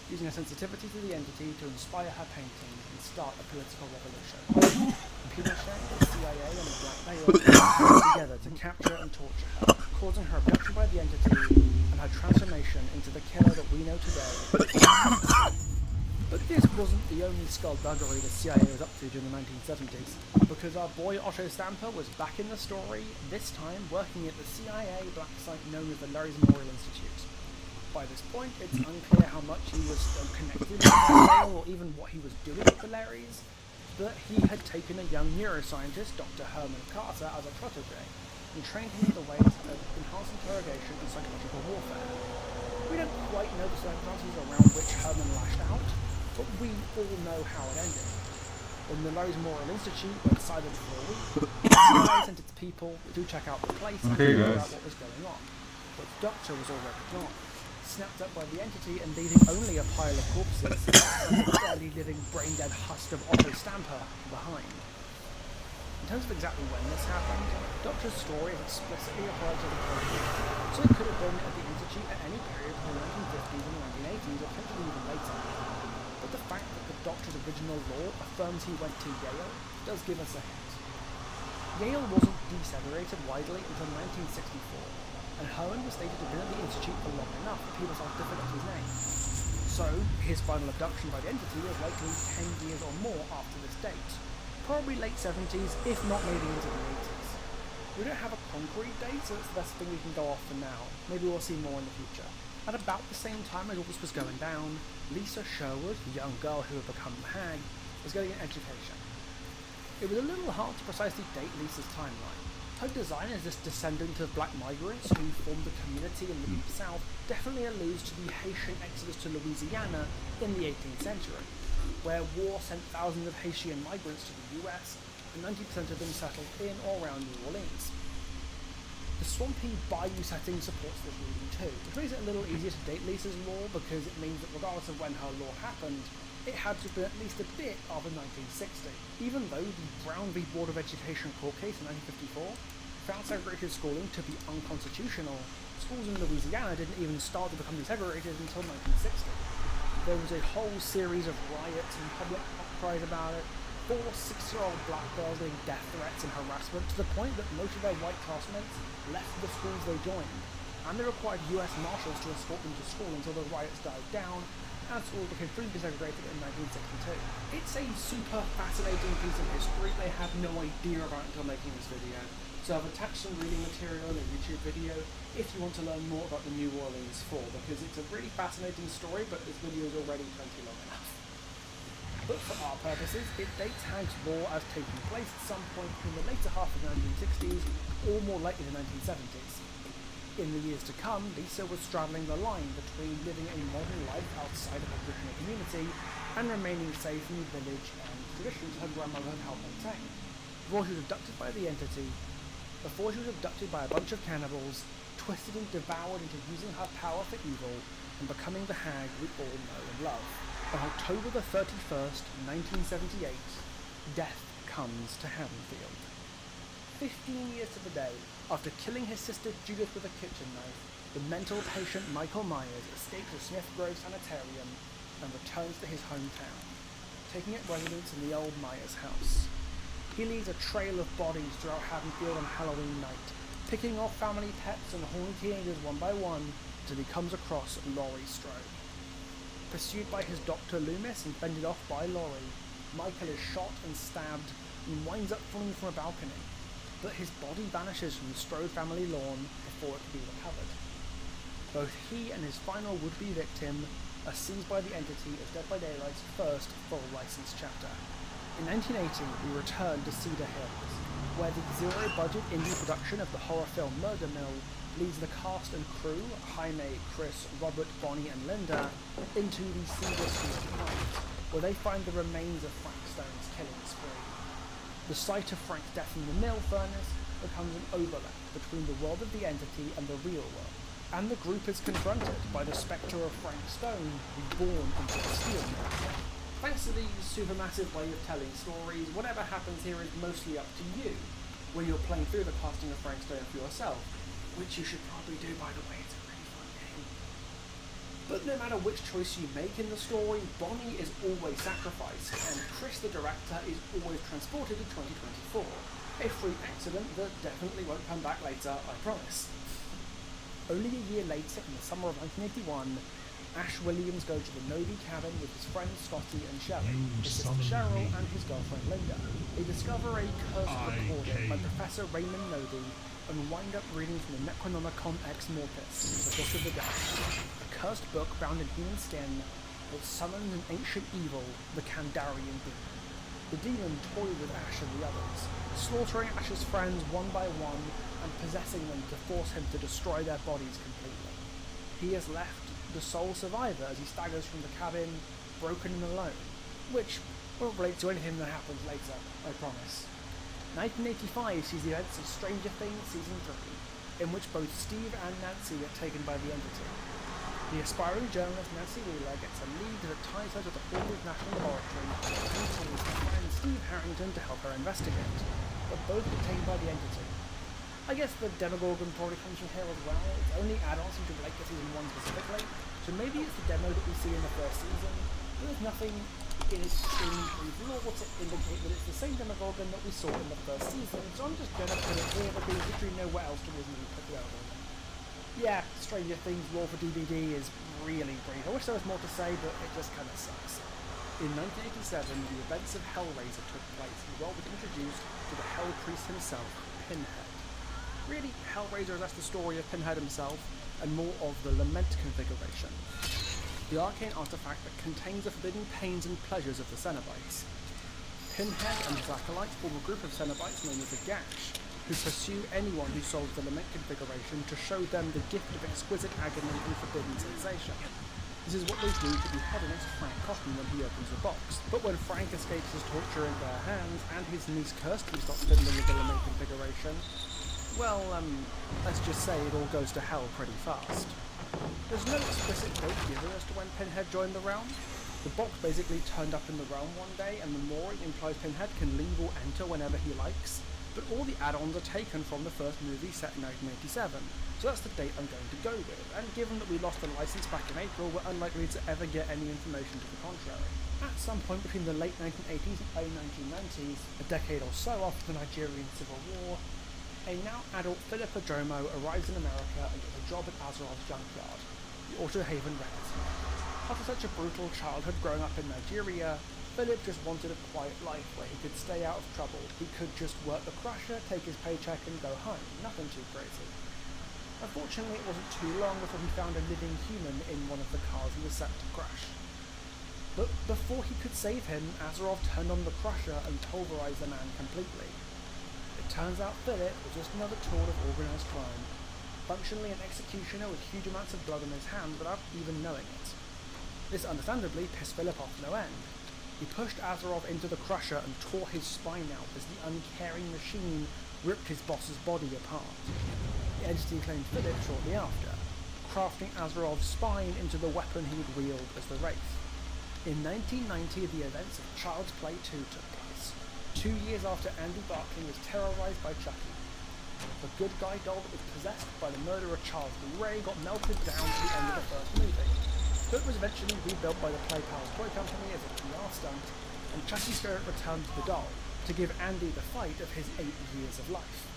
using her sensitivity to the entity to inspire her paintings and start a political revolution. Pinochet, the CIA, and the Black Veil came together to capture and torture her, causing her abduction by the entity and her transformation into the killer that we know today. But this wasn't the only skullduggery the CIA was up to during the 1970s, because our boy Otto Stamper was back in the story, this time working at the CIA black site known as the Larry's Memorial Institute. By this point, it's unclear how much he was still connected to the Veil or even what he was doing at the Larry's, but he had taken a young neuroscientist, Dr. Herman Carter, as a protege, and trained him in the ways of enhanced interrogation and psychological warfare. We don't quite know the circumstances around which Herman lashed out, but we all know how it ended. When the Larry's Memorial Institute went silent for a week, the CIA sent its people to check out the place and figure out what was going on. But the doctor was already gone, snapped up by the entity and leaving only a pile of corpses and a barely living brain-dead husk of Otto Stamper behind. In terms of exactly when this happened, Doctor's story is explicitly applied to the project, so it could have been at the Institute at any period from the 1950s and the 1980s, or potentially even later. But the fact that the Doctor's original law affirms he went to Yale does give us a hint. Yale wasn't desegregated widely until 1964, and Herman was stated to have been at the Institute for long enough for people to forget his name. So, his final abduction by the entity was likely 10 years or more after this date. Probably late 70s, if not maybe into the 80s. We don't have a concrete date, so it's the best thing we can go off for now. Maybe we'll see more in the future. At about the same time as all this was going down, Lisa Sherwood, the young girl who had become the Hag, was getting an education. It was a little hard to precisely date Lisa's timeline. Her design as this descendant of black migrants who formed a community in the Deep South definitely alludes to the Haitian exodus to Louisiana in the 18th century, where war sent thousands of Haitian migrants to the US, and 90% of them settled in or around New Orleans. The swampy bayou setting supports this reading too, which makes it a little easier to date Lisa's law because it means that regardless of when her law happened, it had to have been at least a bit after 1960. Even though the Brown v. Board of Education court case in 1954 found segregated schooling to be unconstitutional, schools in Louisiana didn't even start to become desegregated until 1960. There was a whole series of riots and public outcries about it, 4 6-year-old black girls getting death threats and harassment to the point that most of their white classmates left the schools they joined, and they required US Marshals to escort them to school until the riots died down, and schools became fully desegregated in 1962. It's a super fascinating piece of history I had no idea about until making this video, so I've attached some reading material in a YouTube video if you want to learn more about the New Orleans Fall, because it's a really fascinating story, but this video is already plenty long enough. But for our purposes, it dates Hag's law as taking place at some point in the later half of the 1960s, or more likely the 1970s. In the years to come, Lisa was straddling the line between living a modern life outside of her original community and remaining safe in the village and traditions her grandmother had helped maintain. Before she was abducted by a bunch of cannibals, twisted and devoured into using her power for evil, and becoming the Hag we all know and love. On October the 31st, 1978, death comes to Haddonfield. 15 years to the day, after killing his sister Judith with a kitchen knife, the mental patient Michael Myers escapes the Smith Grove Sanitarium and returns to his hometown, taking up residence in the old Myers house. He leaves a trail of bodies throughout Haddonfield on Halloween night, picking off family pets and horny teenagers one by one until he comes across Laurie Strode. Pursued by his Dr. Loomis and fended off by Laurie, Michael is shot and stabbed and winds up falling from a balcony, but his body vanishes from the Strode family lawn before it can be recovered. Both he and his final would-be victim are seized by the entity as Dead by Daylight's first full licensed chapter. In 1980, we return to Cedar Hills, where the zero-budget indie production of the horror film Murder Mill leads the cast and crew, Jaime, Chris, Robert, Bonnie, and Linda, into the Cedar Street Mines, where they find the remains of Frank Stone's killing spree. The site of Frank's death in the mill furnace becomes an overlap between the world of the entity and the real world, and the group is confronted by the spectre of Frank Stone, reborn into the Steel Man. Thanks to the supermassive way of telling stories, whatever happens here is mostly up to you when you're playing through the casting of Frank Stone for yourself, which you should probably do, by the way. It's a really fun game. But no matter which choice you make in the story, Bonnie is always sacrificed, and Chris the director is always transported to 2024. A freak accident that definitely won't come back later, I promise. Only a year later, in the summer of 1981, Ash Williams goes to the Novi cabin with his friends Scotty and Shelley, his sister Cheryl, and his girlfriend Linda. They discover a cursed recording by Professor Raymond Novi and wind up reading from the Necronomicon Ex Mortis, the Book of the Dead, a cursed book bound in human skin that summons an ancient evil, the Kandarian Demon. The demon toyed with Ash and the others, slaughtering Ash's friends one by one and possessing them to force him to destroy their bodies completely. He is left the sole survivor as he staggers from the cabin, broken and alone, which won't relate to anything that happens later, I promise. 1985 sees the events of Stranger Things Season 3, in which both Steve and Nancy get taken by the Entity. The aspiring journalist Nancy Wheeler gets a lead that ties her to the Hallwood National Laboratory and tells her friend Steve Harrington to help her investigate, but both detained by the Entity. I guess the Demogorgon probably comes from here as well. It's only add-ons seem to relate to Season 1 specifically, so maybe it's the demo that we see in the first season, but there's nothing in its brief lore to indicate that it's the same Demogorgon that we saw in the first season, so I'm just gonna put it here because there's literally nowhere else to reasonably put the other one. Yeah, Stranger Things lore for DVD is really brief. I wish there was more to say, but it just kinda sucks. In 1987, the events of Hellraiser took place, and Rob was introduced to the Hell Priest himself, Pinhead. Really, Hellraiser is less the story of Pinhead himself, and more of the Lament configuration, the arcane artifact that contains the forbidden pains and pleasures of the Cenobites. Pinhead and his acolytes form a group of Cenobites known as the Gash, who pursue anyone who solves the Lament configuration to show them the gift of exquisite agony and forbidden sensation. This is what they do to behead against Frank Cotton when he opens the box. But when Frank escapes his torture in their hands, and his niece Kirsty stops fiddling with the Lament configuration, well, let's just say it all goes to hell pretty fast. There's no explicit date given as to when Pinhead joined the realm. The box basically turned up in the realm one day, and the more implies Pinhead can leave or enter whenever he likes, but all the add-ons are taken from the first movie set in 1987, so that's the date I'm going to go with, and given that we lost the license back in April, we're unlikely to ever get any information to the contrary. At some point between the late 1980s and early 1990s, a decade or so after the Nigerian Civil War, a now adult Philip Ajomo arrives in America and gets a job at Azeroth's junkyard, the Autohaven Records. After such a brutal childhood growing up in Nigeria, Philip just wanted a quiet life where he could stay out of trouble. He could just work the crusher, take his paycheck and go home. Nothing too crazy. Unfortunately, it wasn't too long before he found a living human in one of the cars he was set to crash. But before he could save him, Azeroth turned on the crusher and pulverized the man completely. It turns out Philip was just another tool of organised crime, functionally an executioner with huge amounts of blood on his hands without even knowing it. This understandably pissed Philip off no end. He pushed Azeroth into the crusher and tore his spine out as the uncaring machine ripped his boss's body apart. The entity claimed Philip shortly after, crafting Azeroth's spine into the weapon he would wield as the Wraith. In 1990, the events of Child's Play 2 took place, 2 years after Andy Barclay was terrorized by Chucky. The good guy doll that was possessed by the murderer Charles Lee Ray got melted down at the end of the first movie, but was eventually rebuilt by the Play Pals Toy Company as a PR stunt, and Chucky's spirit returned to the doll to give Andy the fight of his 8 years of life.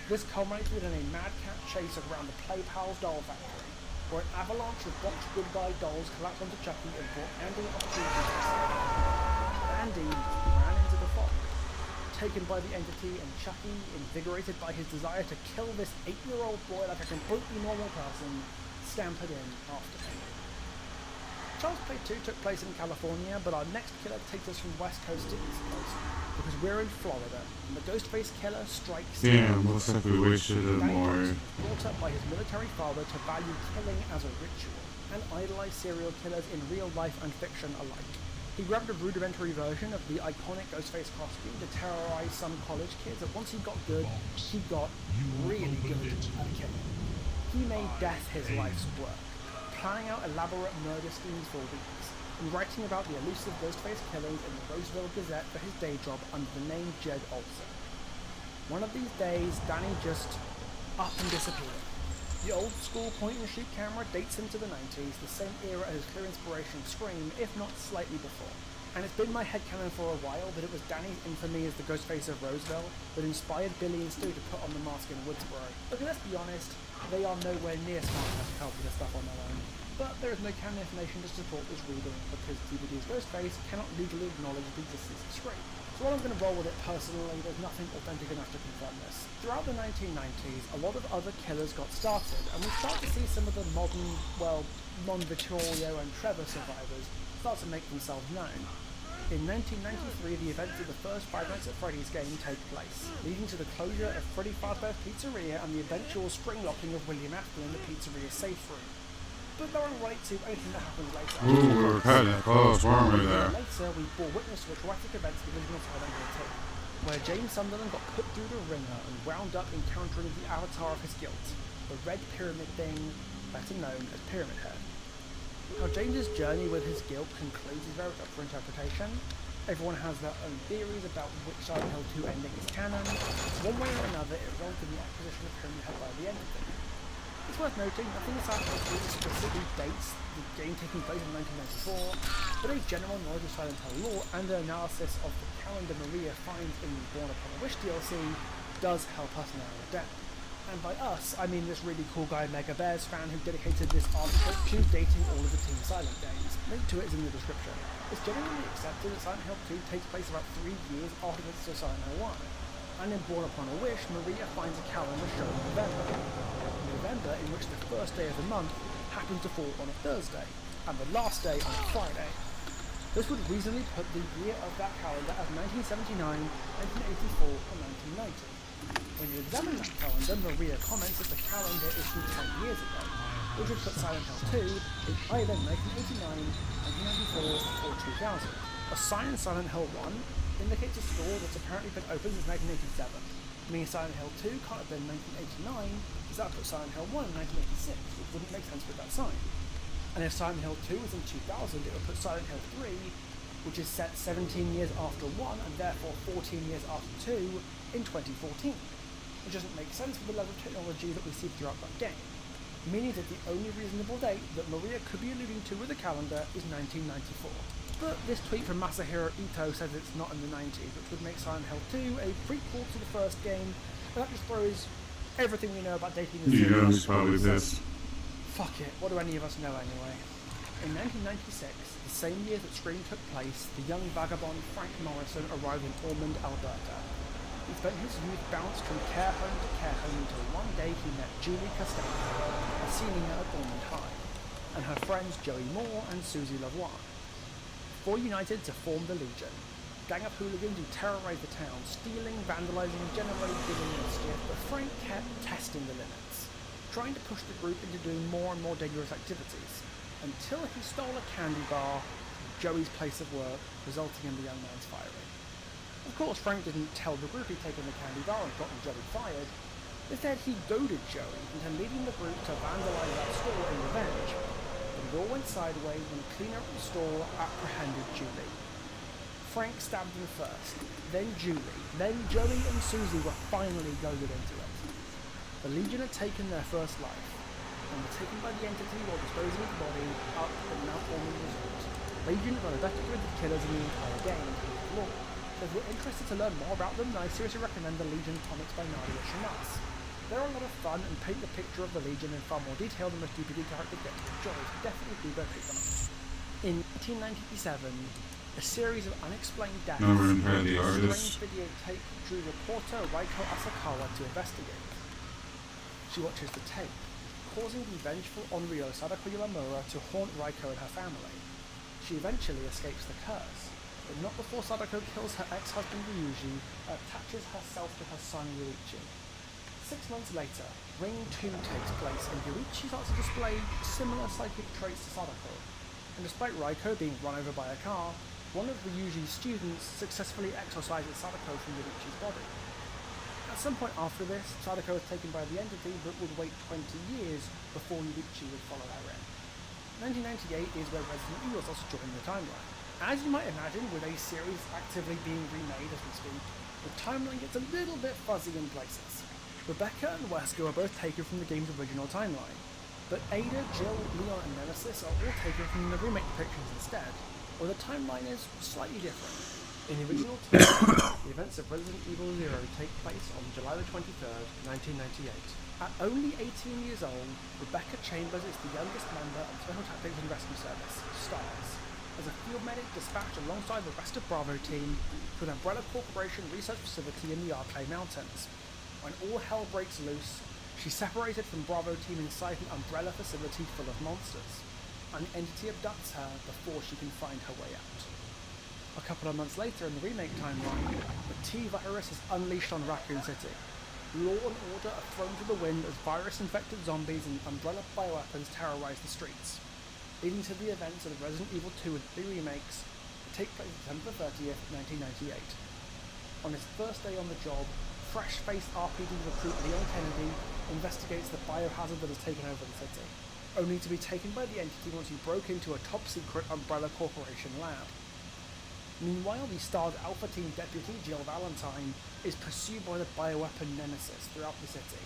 This culminated in a madcap chase around the Play Pals doll factory, where an avalanche of boxed good guy dolls collapsed onto Chucky and brought Andy an opportunity to escape. Andy ran into the fog, taken by the entity, and Chucky, invigorated by his desire to kill this 8-year-old boy like a completely normal person, scampered in after him. Child's Play 2 took place in California, but our next killer takes us from West Coast to East Coast, because we're in Florida, and the Ghostface Killer strikes. Damn, looks like we wasted it more. He was brought up by his military father to value killing as a ritual, and idolize serial killers in real life and fiction alike. He grabbed a rudimentary version of the iconic Ghostface costume to terrorize some college kids, and once he got good, he got really good at killing. He made made death his life's work, planning out elaborate murder schemes for weeks, and writing about the elusive Ghostface killings in the Roseville Gazette for his day job under the name Jed Olson. One of these days, Danny just up and disappeared. The old school point-and-shoot camera dates him to the 90s, the same era as his clear inspiration Scream, if not slightly before. And it's been my headcanon for a while that it was Danny's infamy as the Ghostface of Roseville that inspired Billy and Stu to put on the mask in Woodsboro. Look, let's be honest, they are nowhere near smart enough to come up with this stuff on their own. But there is no canon information to support this reading, because DVD's Ghostface cannot legally acknowledge the existence of Scream. So while I'm going to roll with it personally, there's nothing authentic enough to confirm this. Throughout the 1990s, a lot of other killers got started, and we start to see some of the modern, non-Vittorio and Trevor survivors start to make themselves known. In 1993, the events of the first Five Nights at Freddy's game take place, leading to the closure of Freddy Fazbear's Pizzeria and the eventual spring locking of William Afton in the pizzeria safe room. But there aren't right to anything that happens later. Ooh, we were cutting it close, weren't we there? Later, we bore witness to the traumatic events of the original Silent Hill 2, where James Sunderland got put through the ringer and wound up encountering the avatar of his guilt, the Red Pyramid thing, better known as Pyramid Head. How James's journey with his guilt concludes is very up for interpretation. Everyone has their own theories about which Silent Hill 2 ending is canon. One way or another, it resulted in the acquisition of Pyramid Head by the end of it. It's worth noting, nothing in Silent Hill 2 specifically dates the game taking place in 1994, but a general knowledge of Silent Hill lore and an analysis of the calendar Maria finds in the Born Upon a Wish DLC does help us narrow it down. And by us, I mean this really cool guy Mega Bears fan who dedicated this article to dating all of the Team Silent games. Link to it is in the description. It's generally accepted that Silent Hill 2 takes place about 3 years after the of Silent Hill 1. And in Born Upon a Wish, Maria finds a calendar showing November in which the first day of the month happens to fall on a Thursday, and the last day on a Friday. This would reasonably put the year of that calendar as 1979, 1984, or 1990. When you examine that calendar, Maria comments that the calendar is from 10 years ago, which would put Silent Hill 2 in either 1989, 1994, or 2000. A sign in Silent Hill 1 indicates a store that's apparently been open since 1987, meaning Silent Hill 2 can't have been 1989, because that would put Silent Hill 1 in 1986, which wouldn't make sense with that sign. And if Silent Hill 2 was in 2000, it would put Silent Hill 3, which is set 17 years after 1 and therefore 14 years after 2, in 2014. Which doesn't make sense with the level of technology that we see throughout that game, meaning that the only reasonable date that Maria could be alluding to with the calendar is 1994. But this tweet from Masahiro Ito says it's not in the 90s, which would make Silent Hill 2 a prequel to the first game, and that just throws everything we know about dating the You know who's probably pissed. Fuck it, what do any of us know anyway? In 1996, the same year that Scream took place, the young vagabond Frank Morrison arrived in Ormond, Alberta. He spent his youth bounced from care home to care home until one day he met Julie Costello, a senior at Ormond High, and her friends Joey Moore and Susie Lavoie. Four united to form the Legion, a gang of hooligans who terrorized the town, stealing, vandalizing, and generally giving mischief, but Frank kept testing the limits, trying to push the group into doing more and more dangerous activities, until he stole a candy bar from Joey's place of work, resulting in the young man's firing. Of course, Frank didn't tell the group he'd taken the candy bar and gotten Joey fired. Instead, he goaded Joey into leading the group to vandalize that store in revenge. But it all went sideways when the cleaner at the store apprehended Julie. Frank stabbed him first, then Julie, then Joey and Susie were finally goaded into it. The Legion had taken their first life, and were taken by the entity while disposing of the body up at Mount Ormond Resort. Legion are the best documented killers in the entire game, including lore. If you're interested to learn more about them, then I seriously recommend the Legion comics by Nadia Shamas. They're a lot of fun and paint the picture of the Legion in far more detail than most DPD characters get to enjoy, so definitely do go pick them up. In 1997, a series of unexplained deaths Remember a the artist? strange videotape drew reporter Raiko Asakawa to investigate. She watches the tape, causing the vengeful Onryo Sadako Yamamura to haunt Raiko and her family. She eventually escapes the curse, but not before Sadako kills her ex-husband Ryuji and attaches herself to her son Yuichi. 6 months later, Ring 2 takes place and Yuichi starts to display similar psychic traits to Sadako, and despite Raiko being run over by a car, one of Ryuji's students successfully exorcises Sadako from Yuichi's body. At some point after this, Sadako was taken by the Entity, but would wait 20 years before Yuichi would follow her in. 1998 is where Resident Evil also joined the timeline. As you might imagine, with a series actively being remade as we speak, the timeline gets a little bit fuzzy in places. Rebecca and Wesker are both taken from the game's original timeline, but Ada, Jill, Leon and Nemesis are all taken from the remake depictions instead, where the timeline is slightly different. In the original timeline, the events of Resident Evil 0 take place on July the 23rd, 1998. At only 18 years old, Rebecca Chambers is the youngest member of Special Tactics and Rescue Service, STARS, as a field medic dispatched alongside the rest of Bravo team to an Umbrella Corporation research facility in the Arclay Mountains. When all hell breaks loose, she's separated from Bravo team inside an Umbrella facility full of monsters. An entity abducts her before she can find her way out. A couple of months later in the remake timeline, the T-Virus is unleashed on Raccoon City. Law and order are thrown to the wind as virus-infected zombies and Umbrella bioweapons terrorize the streets, leading to the events of the Resident Evil 2 and 3 remakes that take place December 30th, 1998. On his first day on the job, fresh-faced RPD recruit Leon Kennedy investigates the biohazard that has taken over the city, only to be taken by the Entity once he broke into a top-secret Umbrella Corporation lab. Meanwhile, the STARS Alpha Team deputy, Jill Valentine, is pursued by the bioweapon Nemesis throughout the city.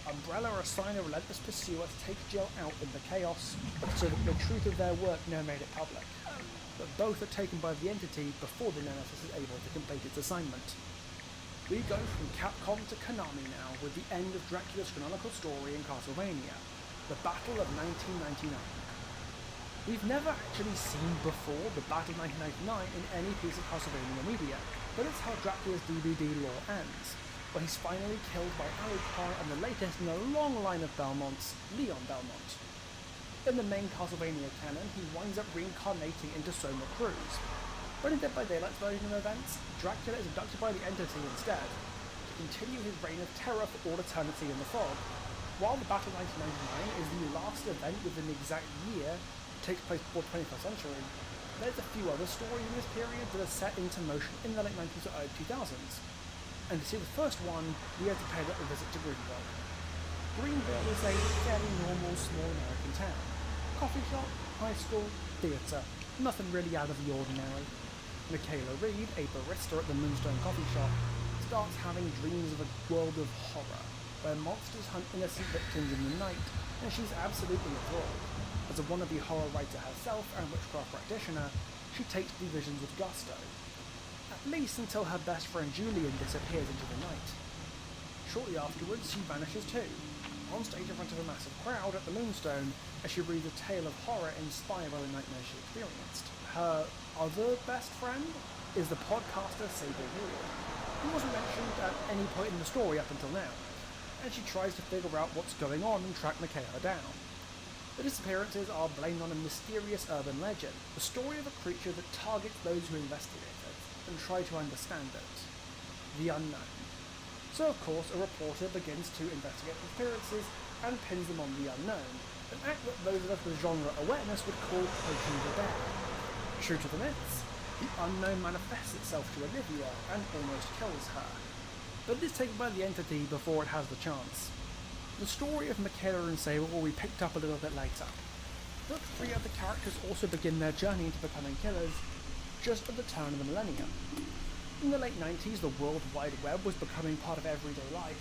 Umbrella assign a relentless pursuer to take Jill out in the chaos, so that the truth of their work never made it public. But both are taken by the Entity before the Nemesis is able to complete its assignment. We go from Capcom to Konami now, with the end of Dracula's canonical story in Castlevania, the Battle of 1999. We've never actually seen before the Battle of 1999 in any piece of Castlevania media, but it's how Dracula's DVD lore ends, where he's finally killed by Alucard and the latest in a long line of Belmonts, Leon Belmont. In the main Castlevania canon, he winds up reincarnating into Soma Cruz. But in Dead by Daylight's version of events, Dracula is abducted by the Entity instead, to continue his reign of terror for all eternity in the fog. While the Battle of 1999 is the last event within the exact year, takes place before the 21st century, there's a few other stories in this period that are set into motion in the late 90s or early 2000s. And to see the first one, we had to pay a little visit to Greenville. Greenville is a fairly normal small American town. Coffee shop, high school, theatre, nothing really out of the ordinary. Michaela Reed, a barista at the Moonstone coffee shop, starts having dreams of a world of horror, where monsters hunt innocent victims in the night, and she's absolutely enthralled. As a wannabe horror writer herself and witchcraft practitioner, she takes the visions with gusto. At least until her best friend Julian disappears into the night. Shortly afterwards, she vanishes too, on stage in front of a massive crowd at the Moonstone as she reads a tale of horror inspired by the nightmare she experienced. Her other best friend is the podcaster Sable Ward, who wasn't mentioned at any point in the story up until now, and she tries to figure out what's going on and track Michaela down. The disappearances are blamed on a mysterious urban legend, the story of a creature that targets those who investigate it and try to understand it. The unknown. So of course a reporter begins to investigate disappearances and pins them on the unknown, an act that those of us with genre awareness would call poking the bear. True to the myths, the unknown manifests itself to Olivia and almost kills her, but it is taken by the Entity before it has the chance. The story of Michaela and Sable will be picked up a little bit later. But 3 other characters also begin their journey into becoming killers just at the turn of the millennium. In the late 90s, the World Wide Web was becoming part of everyday life,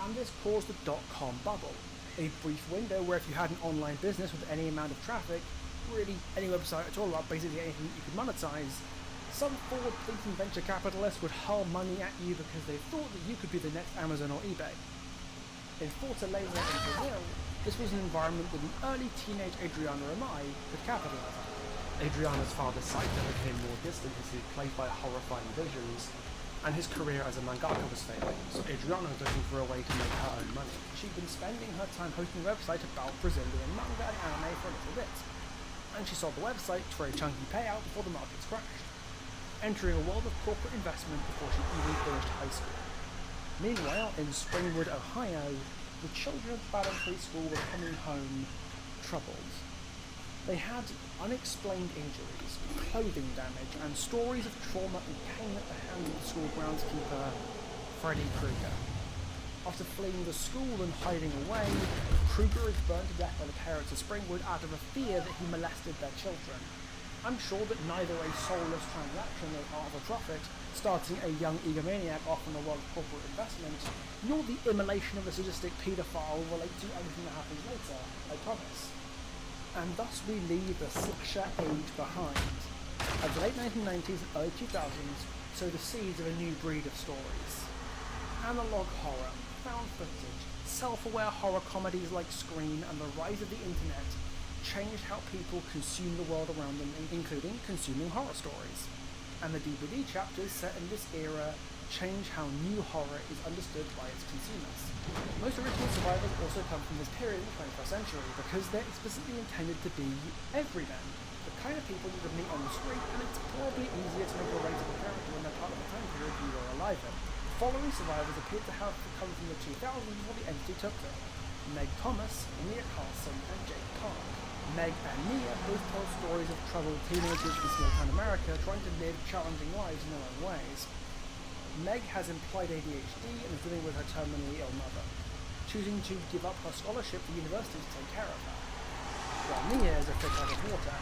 and this caused the dot-com bubble, a brief window where if you had an online business with any amount of traffic, really any website at all about basically anything that you could monetize, some forward-thinking venture capitalists would hurl money at you because they thought that you could be the next Amazon or eBay. In Fortaleza in Brazil, this was an environment that an early teenage Adriana Amai could capitalize on. Adriana's father's sight then became more distant as he was plagued by horrifying visions, and his career as a mangaka was failing, so Adriana was looking for a way to make her own money. She'd been spending her time hosting a website about Brazilian manga and anime for a little bit, and she sold the website for a chunky payout before the markets crashed, entering a world of corporate investment before she even finished high school. Meanwhile, in Springwood, Ohio, the children of the Ballard Preschool were coming home troubled. They had unexplained injuries, clothing damage, and stories of trauma and pain at the hands of the school groundskeeper Freddy Krueger. After fleeing the school and hiding away, Krueger is burned to death by the parents of Springwood out of a fear that he molested their children. I'm sure that neither a soulless transaction of art of a profit, starting a young egomaniac off on a world of corporate investment, nor the immolation of a sadistic paedophile relate to anything that happens later, I promise. And thus we leave the slasher age behind. As the late 1990s and early 2000s sow the seeds of a new breed of stories. Analog horror, found footage, self-aware horror comedies like Scream and the rise of the internet changed how people consume the world around them, including consuming horror stories. And the DVD chapters set in this era change how new horror is understood by its consumers. Most original survivors also come from this period in the 21st century because they're explicitly intended to be everymen, the kind of people you would meet on the street, and it's probably easier to make a relatable character when they're part of the time period you were alive in. The following survivors appear to have come from the 2000s before the entity took them: Meg Thomas, Nia Carlson, and Jake Park. Meg and Nia both tell stories of troubled teenagers in small-town America trying to live challenging lives in their own ways. Meg has implied ADHD and is living with her terminally ill mother, choosing to give up her scholarship to university to take care of her. While Nia is a fish out of water,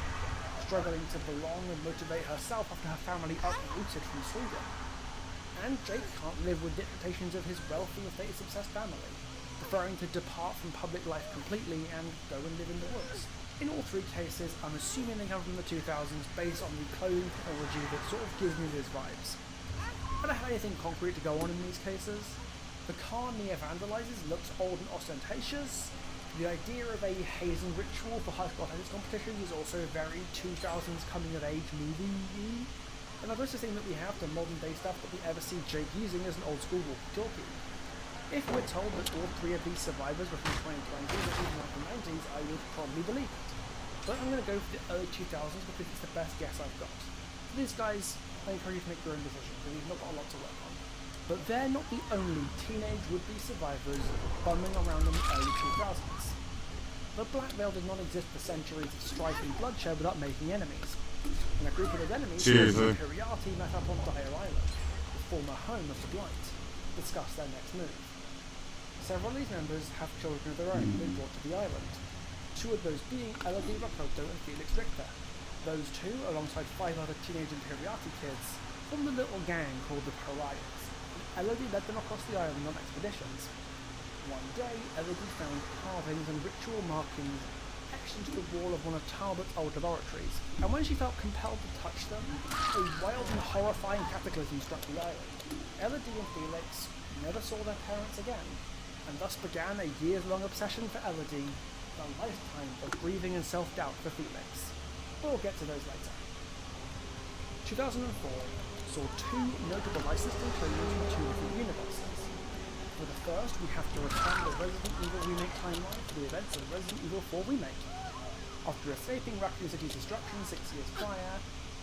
struggling to belong and motivate herself after her family uprooted from Sweden. And Jake can't live with the expectations of his wealthy and status-obsessed family, preferring to depart from public life completely and go and live in the woods. In all three cases, I'm assuming they come from the 2000s based on the clothing technology that sort of gives me these vibes. I don't have anything concrete to go on in these cases. The car Nia vandalizes looks old and ostentatious. The idea of a hazing ritual for high school athletics competitions is also very 2000s coming-of-age movie-y. And the closest thing that we have to modern-day stuff that we ever see Jake using is an old-school walkie-talkie. If we're told that all three of these survivors were from the 2020s or even 1990s, I would probably believe it. But I'm going to go for the early 2000s because it's the best guess I've got. For these guys, I encourage you to make your own decisions, and you've not got a lot to work on. But they're not the only teenage would-be survivors bumming around in the early 2000s. The Black Veil did not exist for centuries of strife and bloodshed without making enemies. And a group of those enemies, the Imperiati, met up on Dyer Island, the former home of the Blight, to discuss their next move. Several of these members have children of their own who've been brought to the island, two of those being Elodie Rakoto and Felix Richter. Those two, alongside 5 other teenage Imperiati kids, formed a little gang called the Pariahs, and Elodie led them across the island on expeditions. One day, Elodie found carvings and ritual markings etched into the wall of one of Talbot's old laboratories, and when she felt compelled to touch them, a wild and horrifying cataclysm struck the island. Elodie and Felix never saw their parents again, and thus began a years-long obsession for Elodie, and a lifetime of grieving and self-doubt for Felix. We'll get to those later. 2004 saw 2 notable licensed inclusions from 2 different universes. For the first, we have to return to the Resident Evil remake timeline for the events of the Resident Evil 4 remake. After escaping Raccoon City's destruction 6 years prior,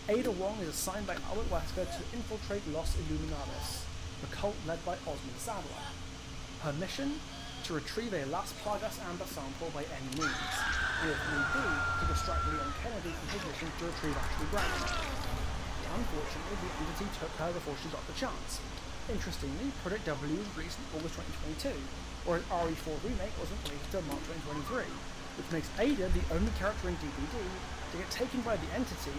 Ada Wong is assigned by Albert Wesker to infiltrate Los Illuminados, the cult led by Osmond Saddler. Her mission? To retrieve a Las Plagas amber sample by any means, and if need be, to distract Leon Kennedy from his mission to retrieve Ashley Brown. Unfortunately, the entity took her before she got the chance. Interestingly, Project W was released in August 2022, whereas RE4 Remake wasn't released until March 2023, which makes Ada the only character in DBD to get taken by the entity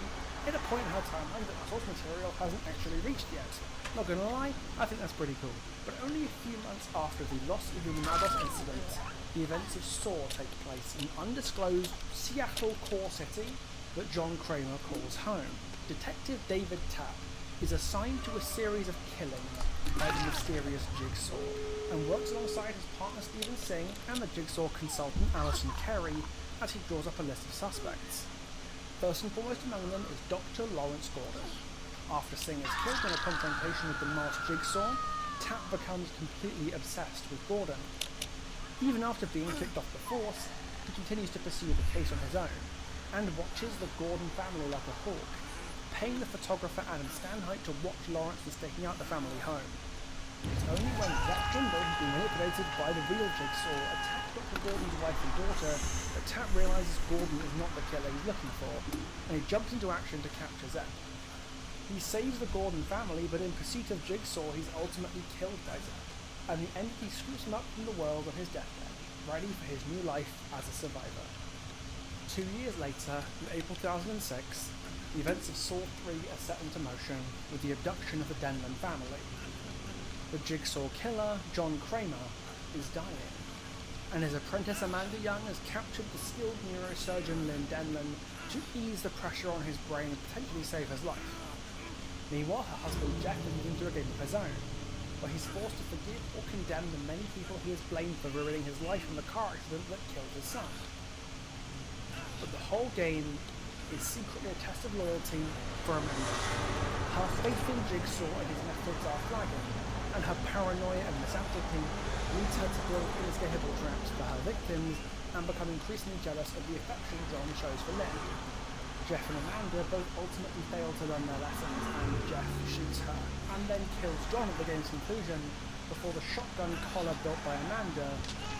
at a point in her timeline that the source material hasn't actually reached yet. Not gonna lie, I think that's pretty cool. But only a few months after the Los Illuminados incident, the events of Saw take place in undisclosed Seattle core city that John Kramer calls home. Detective David Tapp is assigned to a series of killings by the mysterious Jigsaw, and works alongside his partner Stephen Singh and the Jigsaw consultant Alison Kerry as he draws up a list of suspects. First and foremost among them is Dr. Lawrence Gordon. After Singh is killed in a confrontation with the masked Jigsaw, Tapp becomes completely obsessed with Gordon. Even after being kicked off the force, he continues to pursue the case on his own, and watches the Gordon family like a hawk, paying the photographer Adam Stanheidt to watch Lawrence mistaking out the family home. It's only when Zach Jumbo has been manipulated by the real Jigsaw, attacks Dr. Gordon's wife and daughter, that Tapp realizes Gordon is not the killer he's looking for, and he jumps into action to capture Zep. He saves the Gordon family, but in pursuit of Jigsaw, he's ultimately killed by Zack, and the entity scoops him up from the world on his deathbed, ready for his new life as a survivor. 2 years later, in April 2006, the events of Saw 3 are set into motion with the abduction of the Denman family. The Jigsaw killer, John Kramer, is dying, and his apprentice Amanda Young has captured the skilled neurosurgeon Lynn Denman to ease the pressure on his brain and potentially save his life. Meanwhile, her husband Jeff is moving to a game of his own, where he's forced to forgive or condemn the many people he has blamed for ruining his life in the car accident that killed his son. But the whole game is secretly a test of loyalty for Amanda. Her faith in Jigsaw and his methods are flagging, and her paranoia and misanthropy leads her to build inescapable traps for her victims and become increasingly jealous of the affection John shows for Lynn. Jeff and Amanda both ultimately fail to learn their lessons, and Jeff shoots her, and then kills John at the game's conclusion before the shotgun collar built by Amanda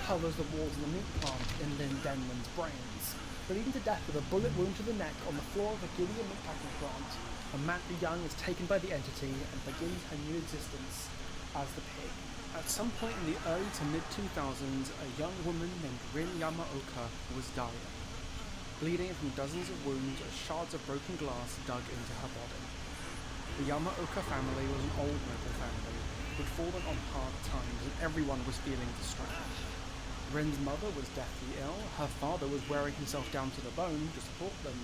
covers the walls of the meat plant in Lynn Denman's brains, leading to death with a bullet wound to the neck on the floor of the Gideon meatpacking plant. Amanda Young is taken by the entity and begins her new existence as the Pig. At some point in the early to mid-2000s, a young woman named Rin Yamaoka was dying, bleeding from dozens of wounds as shards of broken glass dug into her body. The Yamaoka family was an old noble family who had fallen on hard times, and everyone was feeling distressed. Rin's mother was deathly ill, her father was wearing himself down to the bone to support them,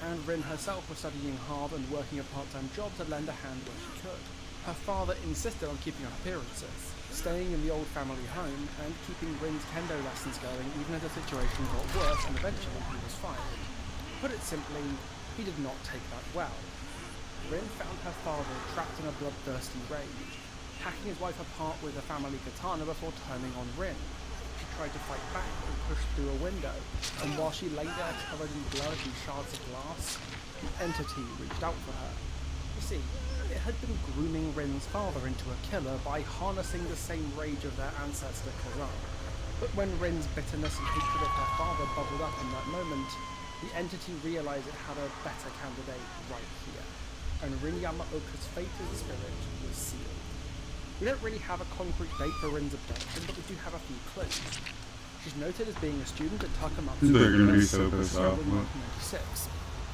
and Rin herself was studying hard and working a part-time job to lend a hand where she could. Her father insisted on keeping up appearances, staying in the old family home and keeping Rin's kendo lessons going even as the situation got worse, and eventually he was fired. Put it simply, he did not take that well. Rin found her father trapped in a bloodthirsty rage, hacking his wife apart with a family katana before turning on Rin. She tried to fight back and pushed through a window, and while she lay there covered in blood and shards of glass, the entity reached out for her. You see, it had been grooming Rin's father into a killer by harnessing the same rage of their ancestor Kazan. But when Rin's bitterness and hatred of her father bubbled up in that moment, the entity realized it had a better candidate right here, and Rin Yamaoka's fate as a spirit was sealed. We don't really have a concrete date for Rin's abduction, but we do have a few clues. She's noted as being a student at Takamatsu They're gonna be University so pissed off. in 1996,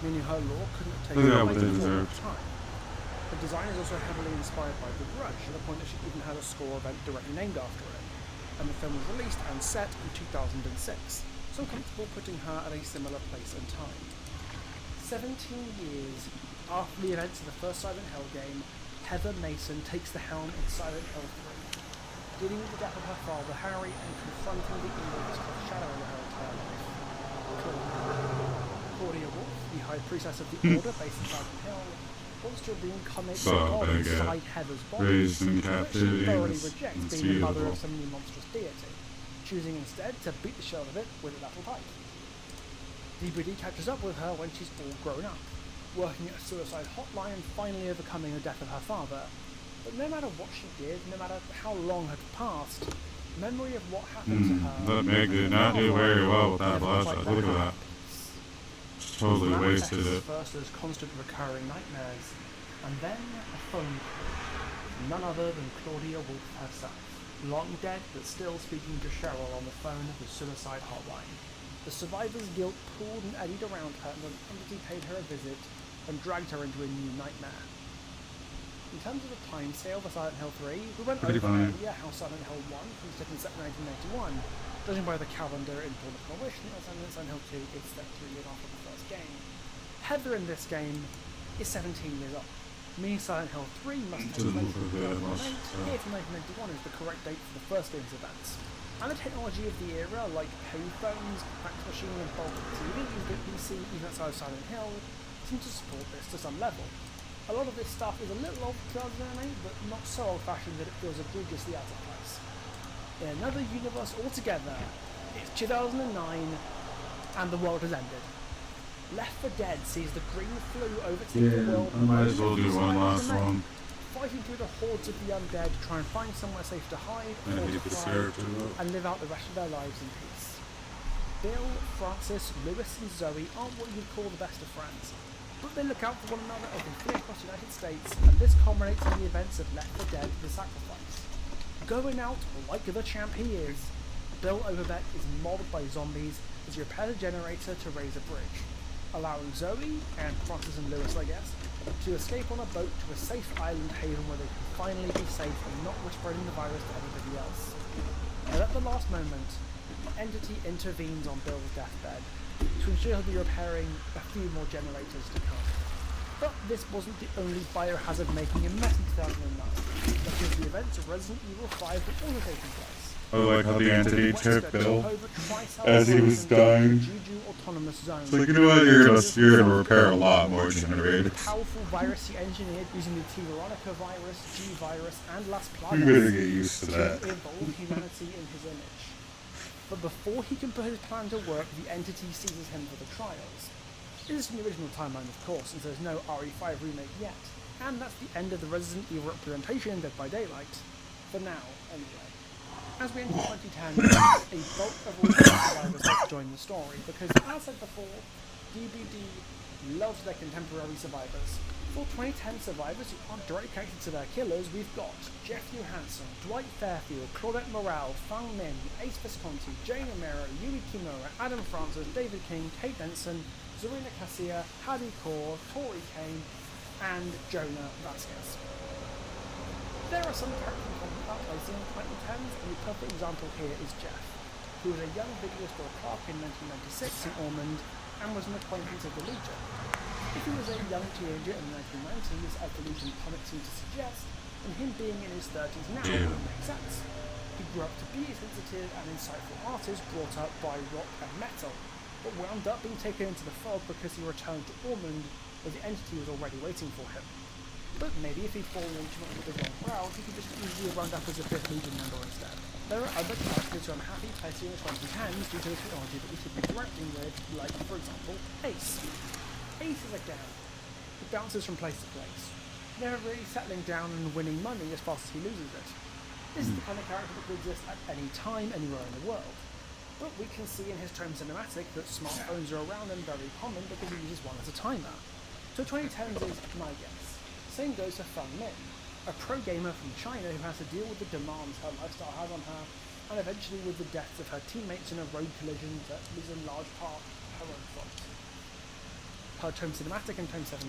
meaning her law couldn't have taken Look at place what they before deserve. that time. The design is also heavily inspired by The Grudge, to the point that she even had a score event directly named after it, and the film was released and set in 2006, so I'm comfortable putting her at a similar place and time. 17 years after the events of the first Silent Hill game, Heather Mason takes the helm in Silent Hill 3, dealing with the death of her father Harry and confronting the evils foreshadowing her entire life. Claudia Wolf, the High Priestess of the Order based in Silent Hill, wants to reincarnate the So god big, inside Heather's body, raised in but she captivity thoroughly is rejects being the mother unseeable. of some new monstrous deity, choosing instead to beat the shell of it with a metal pipe. DBD catches up with her when she's all grown up, working at a suicide hotline and finally overcoming the death of her father. But no matter what she did, no matter how long had passed, memory of what happened to her... That Meg did not do very well with that never flashlight. quite Look let at her that. in peace. Totally Matt wasted texts it. first as constant recurring nightmares, and then a phone call from none other than Claudia Wolf herself, long dead but still speaking to Cheryl on the phone of the suicide hotline. The survivor's guilt pooled and eddied around her, and the entity paid her a visit and dragged her into a new nightmare. In terms of the timescale for Silent Hill 3, we went Pretty over funny. earlier how Silent Hill 1 was taken set in 1981. Judging by the calendar in Dawn of Coalition, Silent Hill 2 is set 3 years after the first game. Heather in this game is 17 years old, meaning Silent Hill 3 must take Didn't place look in like that much, 2008. Here from 1991 is the correct date for the first game's events. And the technology of the era, like payphones, fax machine and bulk TVs that we see even outside of Silent Hill, seem to support this to some level. A lot of this stuff is a little old for 2008, but not so old-fashioned that it feels egregiously out of place. In another universe altogether, it's 2009, and the world has ended. Left 4 Dead sees the green flu overtake the world. I might as well do one last one. Fighting through the hordes of the undead to try and find somewhere safe to hide And or he to thrive, deserved to look. and live out the rest of their lives in peace. Bill, Francis, Lewis and Zoe aren't what you'd call the best of friends, But they look out for one another as they flee across the United States, and this culminates in the events of Left 4 Dead: The Sacrifice. Going out like the champ he is, Bill Overbeck is mobbed by zombies as he repairs a generator to raise a bridge, allowing Zoe, and Francis and Lewis I guess, to escape on a boat to a safe island haven where they can finally be safe and not risk spreading the virus to anybody else. But at the last moment, the entity intervenes on Bill's deathbed to ensure he'll be repairing a few more generators to come. But this wasn't the only biohazard making a mess in 2009, because the events of Resident Evil 5 were also taking place. I like how the entity Wesker took Bill took over Tri-Cell as he was Zones dying. Juju Autonomous Zone. It's like, you know what, you're gonna repair a lot more generators. Powerful virus he engineered using the T. Veronica virus, G virus, and Las You better Plagas get used to that. to evolve humanity in his image. But before he can put his plan to work, the entity seizes him for the trials. This is from the original timeline, of course, since there's no RE5 remake yet, and that's the end of the Resident Evil representation in Dead by Daylight. For now, anyway. As we enter 2010, a bulk of all the survivors have to join the story, because as said before, DBD loves their contemporary survivors. For 2010 survivors who aren't dedicated to their killers, we've got Jeff Johansson, Dwight Fairfield, Claudette Morale, Fang Min, Ace Visconti, Jane Romero, Yui Kimura, Adam Francis, David King, Kate Denson, Zarina Casilla, Hadi Kaur, Tori Kane, and Jonah Vasquez. There are some characters in common outplays in the 2010s, and the perfect example here is Jeff, who was a young video store clerk in 1996 in Ormond and was an acquaintance of the Legion. If he was a young teenager in the 1990s, as the Legion comics seem to suggest, then him being in his 30s now would make sense. He grew up to be a sensitive and insightful artist brought up by rock and metal, but wound up being taken into the fog because he returned to Ormond where the entity was already waiting for him. But maybe if he'd fallen into it with the wrong crowd, he could just easily round up as a 5th Legion member instead. There are other characters who I'm happy placing in the 2010s due to the technology that we should be interacting with, like, for example, Ace. Ace is a gang who bounces from place to place, never really settling down and winning money as fast as he loses it. This is the kind of character that could exist at any time, anywhere in the world. But we can see in his Tome cinematic that smartphones are around and very common because he uses one as a timer. So 2010s is my guess. Same goes for Fang Min, a pro gamer from China who has to deal with the demands her lifestyle has on her, and eventually with the deaths of her teammates in a road collision that was in large part her own fault. Her Tome cinematic in Tome 17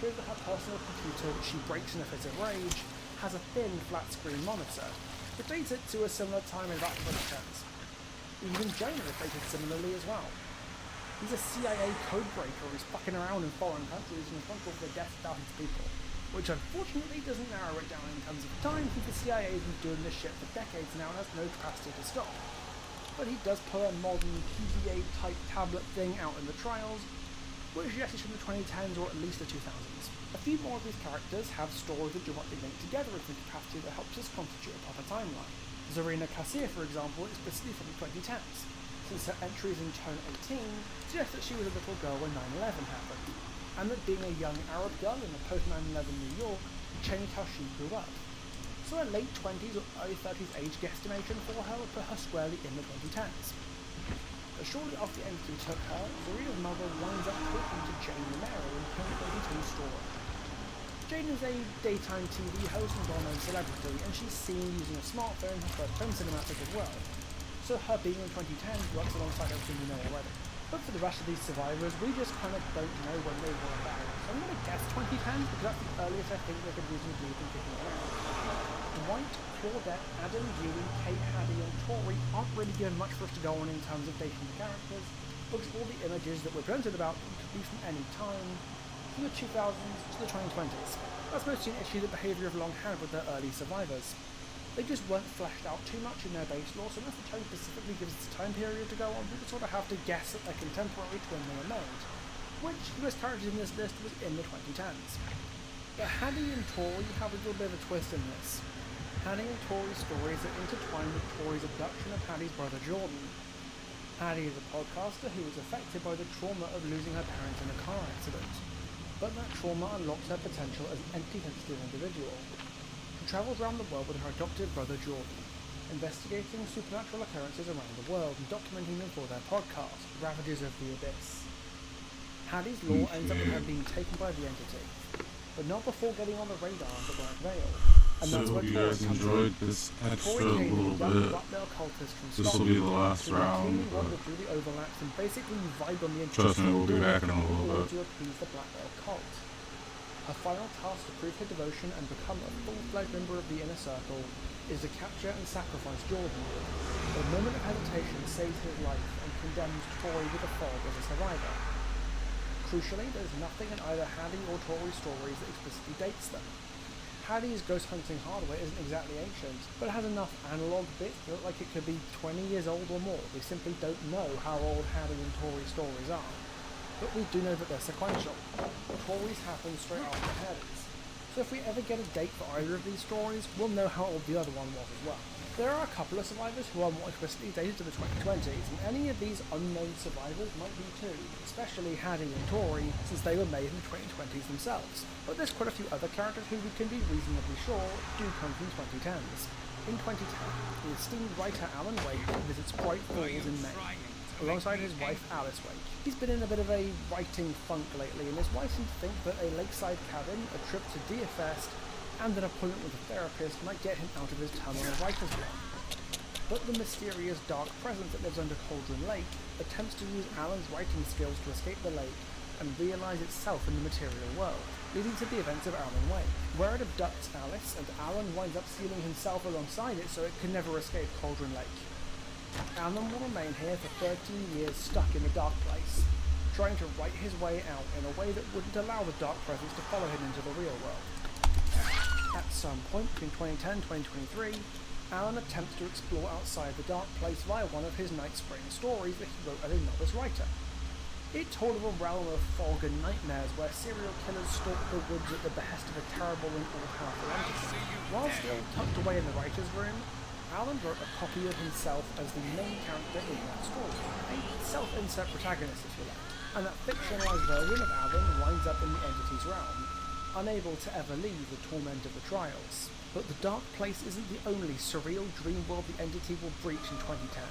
shows that her personal computer, which she breaks in a fit of rage, has a thin, flat-screen monitor, which dates it to a similar time in about 2010s. Even Jonah is dated similarly as well. He's a CIA codebreaker who's fucking around in foreign countries and responsible for the death of thousands of people, which unfortunately doesn't narrow it down in terms of time since the CIA has been doing this shit for decades now and has no capacity to stop. But he does pull a modern PDA-type tablet thing out in the trials, which yes is from the 2010s or at least the 2000s. A few more of these characters have stories that directly link together in the capacity that helps us constitute a proper timeline. Zarina Casilla, for example, is explicitly from the 2010s, since her entries in Tome 18 suggest that she was a little girl when 9/11 happened, and that being a young Arab girl in a post-9/11 New York changed how she grew up. So a late 20s or early 30s age guesstimation for her would put her squarely in the 2010s. But shortly after the entity took her, Zarina's mother winds up talking to Jane Romero in Tome 22's story. Jane is a daytime TV host and well-known celebrity, and she's seen using a smartphone for her Tome cinematic as well. So her being in 2010 works alongside everything we know already. But for the rest of these survivors, we just kind of don't know when they were about. So I'm going to guess 2010 because that's the earliest I think they could reasonably be kicking around. Dwight, Claudette, Adam, Yui, Kate, Hadi, and Tori aren't really given much for us to go on in terms of dating the characters, because all the images that we're presented about them could be from any time, from the 2000s to the 2020s. That's mostly an issue that behaviour have long had with their early survivors. They just weren't fleshed out too much in their base lore, so unless the Tome specifically gives us a time period to go on, we just sort of have to guess at their contemporary to when they were made, which the most characters in this list was in the 2010s. But Hadi and Tori have a little bit of a twist in this. Hadi and Tori's stories are intertwined with Tori's abduction of Hadi's brother Jordan. Hadi is a podcaster who was affected by the trauma of losing her parents in a car accident, but that trauma unlocks her potential as an entity-sensitive individual. She travels around the world with her adopted brother Jordan, investigating supernatural occurrences around the world and documenting them for their podcast, Ravages of the Abyss. Hades' lore ends up with her being taken by the entity, but not before getting on the radar of the Black Veil. And that's So where you Tori guys comes in. enjoyed this extra Tori came little a young bit. Blackveil cultist from This will be the Scotland, last who round, routinely but wandered through the overlaps and basically vibe on the trust me, we'll be back in a in little order bit. to appease the Blackveil cult. Her final task to prove her devotion and become a full-fledged member of the Inner Circle is to capture and sacrifice Jordan. A moment of hesitation saves his life and condemns Tori with the fog as a survivor. Crucially, there's nothing in either Hadi or Tori's stories that explicitly dates them. Hadi's ghost hunting hardware isn't exactly ancient, but it has enough analog bits that look like it could be 20 years old or more. We simply don't know how old Hadi and Tori's stories are. But we do know that they're sequential. Tori's happen straight after Hades. So if we ever get a date for either of these stories, we'll know how old the other one was as well. There are a couple of survivors who are more explicitly dated to the 2020s, and any of these unknown survivors might be too, especially Hadi and Tori, since they were made in the 2020s themselves. But there's quite a few other characters who we can be reasonably sure do come from 2010s. In 2010, the esteemed writer Alan Wake visits Bright Falls in Maine, alongside his wife Alice Wake. He's been in a bit of a writing funk lately, and his wife seems to think that a lakeside cabin, a trip to Deerfest, and an appointment with a therapist might get him out of his tunnel of writer's block. But the mysterious dark presence that lives under Cauldron Lake attempts to use Alan's writing skills to escape the lake and realise itself in the material world, leading to the events of Alan Wake, where it abducts Alice, and Alan winds up sealing himself alongside it so it can never escape Cauldron Lake. Alan will remain here for 13 years stuck in the dark place, trying to write his way out in a way that wouldn't allow the dark presence to follow him into the real world. At some point between 2010 and 2023, Alan attempts to explore outside the dark place via one of his Night Spring stories that he wrote as a novice writer. It told of a realm of fog and nightmares where serial killers stalk the woods at the behest of a terrible and all-powerful entity. While still tucked away in the writer's room, Alan wrote a copy of himself as the main character in that story, a self-insert protagonist if you like, and that fictionalized version of Alan winds up in the entity's realm, unable to ever leave the torment of the trials. But the dark place isn't the only surreal dream world the entity will breach in 2010,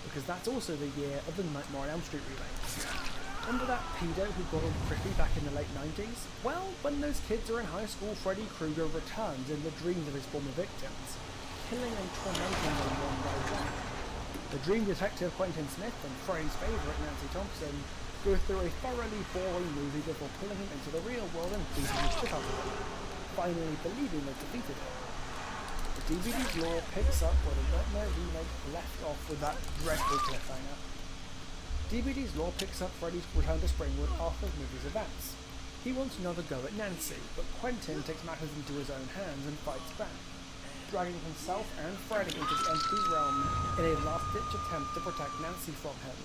because that's also the year of the Nightmare on Elm Street remakes. Remember that pedo who got all prickly back in the late 90s? Well, when those kids are in high school, Freddy Krueger returns in the dreams of his former victims, killing and tormenting them one by one. The dream detective Quentin Smith and Freddy's favourite Nancy Thompson go through a thoroughly boring movie before pulling him into the real world and beating the shit out of him, finally believing they've defeated him. The DVD's lore picks up where the Nightmare remake left off with that dreadful cliffhanger. DVD's lore picks up Freddy's return to Springwood after the movie's events. He wants another go at Nancy, but Quentin takes matters into his own hands and fights back, dragging himself and Freddy into the entity's realm in a last-ditch attempt to protect Nancy from him.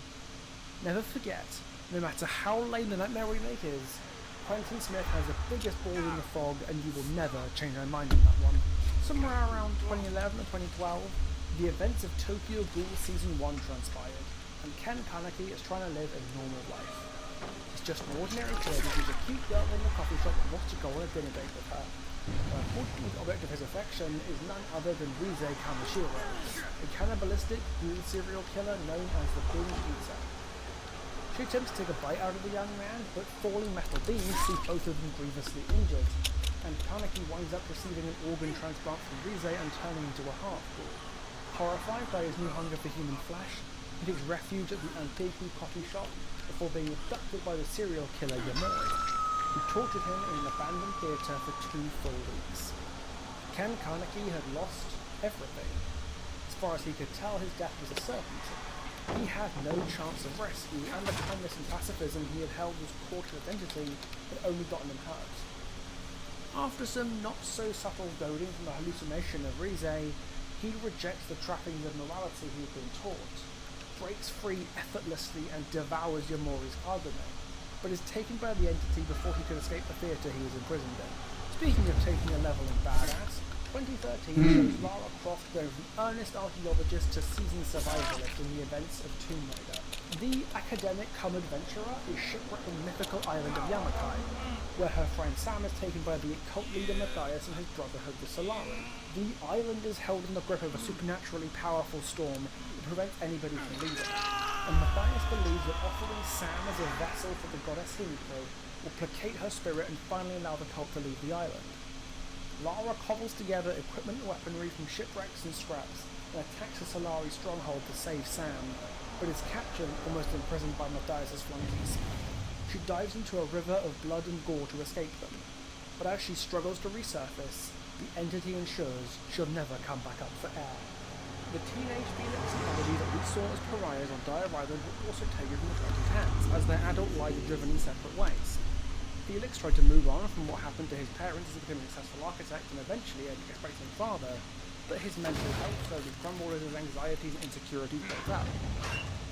Never forget, no matter how lame the Nightmare remake is, Quentin Smith has the biggest balls in the fog, and you will never change my mind on that one. Somewhere around 2011 or 2012, the events of Tokyo Ghoul Season 1 transpired, and Ken Kaneki is trying to live a normal life. He's just an ordinary kid who's a cute girl in the coffee shop and wants to go on a dinner date with her. But unfortunately, the object of his affection is none other than Rize Kamishiro, a cannibalistic ghoul serial killer known as the Binge Eater. She attempts to take a bite out of the young man, but falling metal beams leave both of them grievously injured, and Kaneki winds up receiving an organ transplant from Rize and turning into a half-ghoul. Horrified by his new hunger for human flesh, he takes refuge at the Anteku coffee shop before being abducted by the serial killer Yamori, who tortured him in an abandoned theatre for 2 full weeks. Ken Kaneki had lost everything. As far as he could tell, his death was a certainty. He had no chance of rescue, and the kindness and pacifism he had held as core to identity had only gotten him hurt. After some not-so-subtle goading from the hallucination of Rize, he rejects the trappings of morality he had been taught, breaks free effortlessly and devours Yamori's argument, but is taken by the entity before he could escape the theatre he was imprisoned in. Speaking of taking a level in badass, 2013 shows Lara Croft going from earnest archaeologist to seasoned survivalist in the events of Tomb Raider. The academic-cum-adventurer is shipwrecked on the mythical island of Yamakai, where her friend Sam is taken by the occult leader Matthias and his brotherhood the Solaran. The island is held in the grip of a supernaturally powerful storm that prevents anybody from leaving. and Matthias believes that offering Sam as a vessel for the goddess Himiko will placate her spirit and finally allow the cult to leave the island. Lara cobbles together equipment and weaponry from shipwrecks and scraps and attacks the Solari stronghold to save Sam, but is captured and almost imprisoned by Matthias' flunkies. She dives into a river of blood and gore to escape them, but as she struggles to resurface, the entity ensures she'll never come back up for air. The teenage Felix and Elodie that we saw as pariahs on Dire Island were also taken from the 2010s, as their adult lives are driven in separate ways. Felix tried to move on from what happened to his parents as becoming a successful architect and eventually an expectant father, but his mental health slowly crumbled as his anxieties and insecurities built up.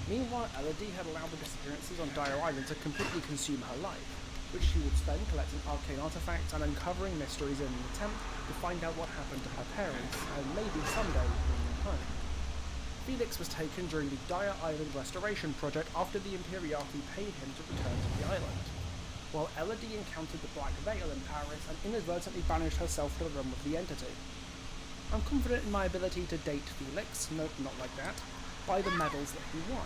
Meanwhile, Elodie had allowed the disappearances on Dire Island to completely consume her life, which she would spend collecting arcane artifacts and uncovering mysteries in an attempt to find out what happened to her parents and maybe someday bring them home. Felix was taken during the Dire Island restoration project after the Imperiati paid him to return to the island, while Elodie encountered the Black Veil in Paris and inadvertently banished herself to the realm of the entity. I'm confident in my ability to date Felix, no, not like that, by the medals that he won.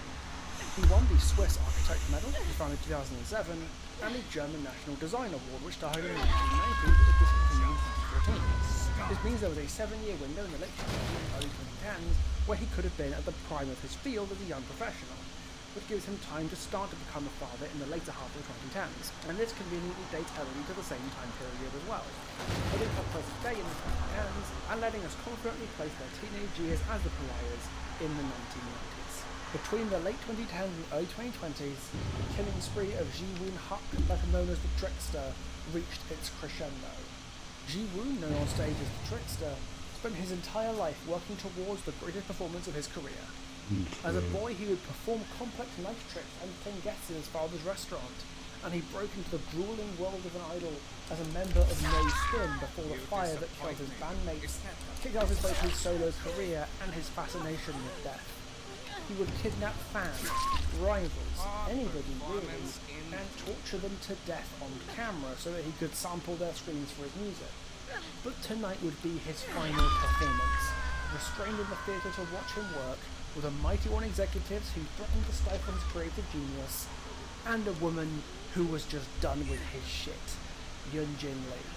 He won the Swiss Architect Medal, he founded in 2007, and the German National Design Award, which died in 1990 but discontinued in 2014. This means there was a 7-year window in the late 20s and early 2010s where he could have been at the prime of his field as a young professional, which gives him time to start to become a father in the later half of the 2010s, and this conveniently dates Elodie to the same time period as well, putting her present day in the 2010s and letting us confidently place their teenage years as the pariahs in the 1990s. Between the late 2010s and early 2020s, the killing spree of Ji-woon Huck, better known as the Trickster, reached its crescendo. Ji-woon, known on stage as the Trickster, spent his entire life working towards the greatest performance of his career. As a boy, he would perform complex knife tricks and entertain guests in his father's restaurant, and he broke into the grueling world of an idol as a member of No Spin before the fire that killed his bandmates kicked off both his solo career and his fascination with death. He would kidnap fans, rivals, anybody really, and torture them to death on camera so that he could sample their screams for his music. But tonight would be his final performance, restrained in the theatre to watch him work, with a Mighty One executives who threatened to stifle his creative genius, and a woman who was just done with his shit, Yunjin Lee.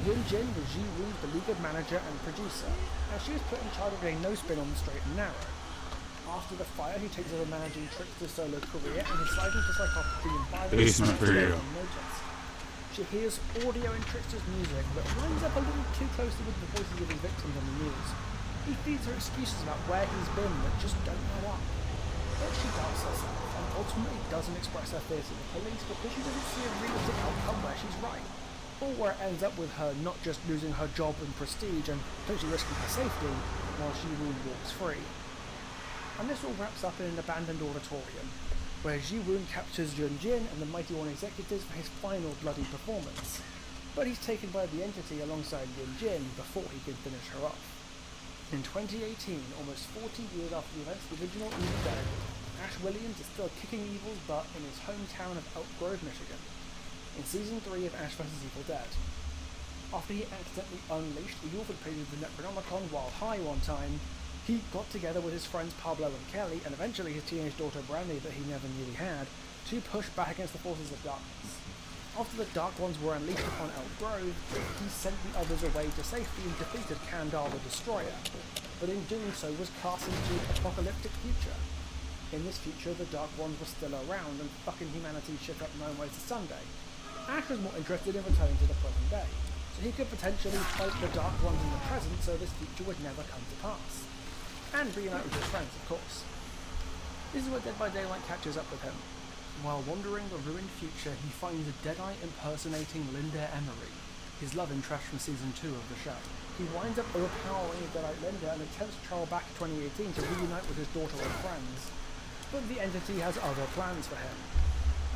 Yunjin was Ji-woon's beleaguered manager and producer, and she was put in charge of getting No Spin on the straight and narrow. After the fire, he takes over managing Trickster's solo career, and his sliding to psychopathy and violence Basement goes video. unnoticed. She hears audio in Trickster's music, but lines up a little too closely with the voices of his victims on the news. He feeds her excuses about where he's been that just don't know up. But she doubts herself, and ultimately doesn't express her fears to the police because she doesn't see a realistic outcome where she's right, or where it ends up with her not just losing her job and prestige and potentially risking her safety, while Ji-woon walks free. And this all wraps up in an abandoned auditorium, where Ji-woon captures Yunjin and the Mighty One executives for his final bloody performance. But he's taken by the entity alongside Yunjin before he can finish her off. In 2018, almost 40 years after the events of the original Evil Dead, Ash Williams is still kicking evil's butt in his hometown of Elk Grove, Michigan, in Season 3 of Ash vs. Evil Dead. After he accidentally unleashed the Ilford pages of the Necronomicon while high one time, he got together with his friends Pablo and Kelly, and eventually his teenage daughter Brandy that he never knew he had, to push back against the forces of darkness. After the Dark Ones were unleashed upon Elk Grove, he sent the others away to safety and defeated Kandar the Destroyer, but in doing so was cast into an apocalyptic future. In this future, the Dark Ones were still around and fucking humanity shit up 9 ways to Sunday. Ash was more interested in returning to the present day, so he could potentially fight the Dark Ones in the present so this future would never come to pass. And reunite with his friends, of course. This is where Dead by Daylight catches up with him. While wandering the ruined future, he finds a Deadeye impersonating Linda Emery, his love interest from Season 2 of the show. He winds up overpowering Deadeye Linda and attempts to travel back to 2018 to reunite with his daughter and friends, but the entity has other plans for him.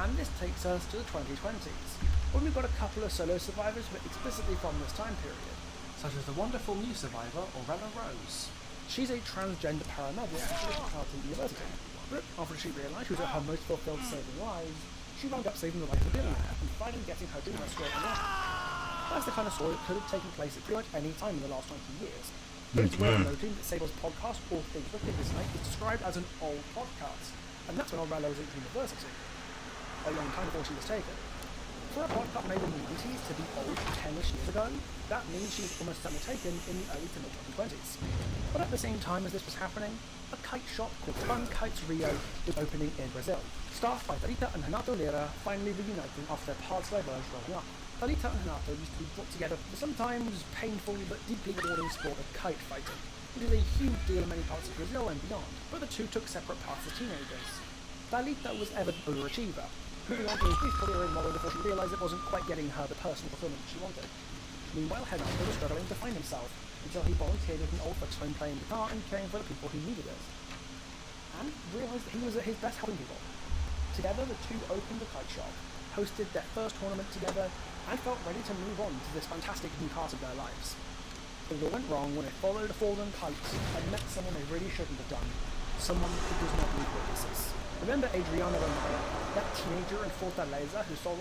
And this takes us to the 2020s, when we've got a couple of solo survivors who are explicitly from this time period, such as the wonderful new survivor, Aurella Rose. She's a transgender paramedic at Carleton University, but after she realised she was at her most fulfilled saving lives, she wound up saving the life of a billionaire and finally getting her dream squared away. That's the kind of story that could have taken place at pretty much any time in the last 20 years. But it's worth noting that Sable's podcast, All Things Wicked This Night, is described as an old podcast, and that's when Aurella was at university, a long time before she was taken. For a podcast made in the 90s to be old 10ish years ago, that means she was almost certainly taken in the early to mid 2020s. But at the same time as this was happening, a kite shop called Fun Kites Rio was opening in Brazil. Staffed by Thalita and Renato Lira finally reuniting after their paths diverged growing up. Thalita and Renato used to be brought together for the sometimes painful but deeply rewarding sport of kite fighting, which is a huge deal in many parts of Brazil and beyond, but the two took separate paths as teenagers. Thalita was ever an overachiever, moving on to a brief career in modeling before she realised it wasn't quite getting her the personal fulfillment she wanted. Meanwhile, Renato was struggling to find himself until he volunteered with an old folks home playing guitar and caring for the people who needed it, and realised that he was at his best helping people. Together, the two opened the kite shop, hosted their first tournament together, and felt ready to move on to this fantastic new part of their lives. But it all went wrong when they followed a fallen kite and met someone they really shouldn't have done, someone who does not need witnesses. Remember Adriana Romero, that teenager in Fortaleza who saw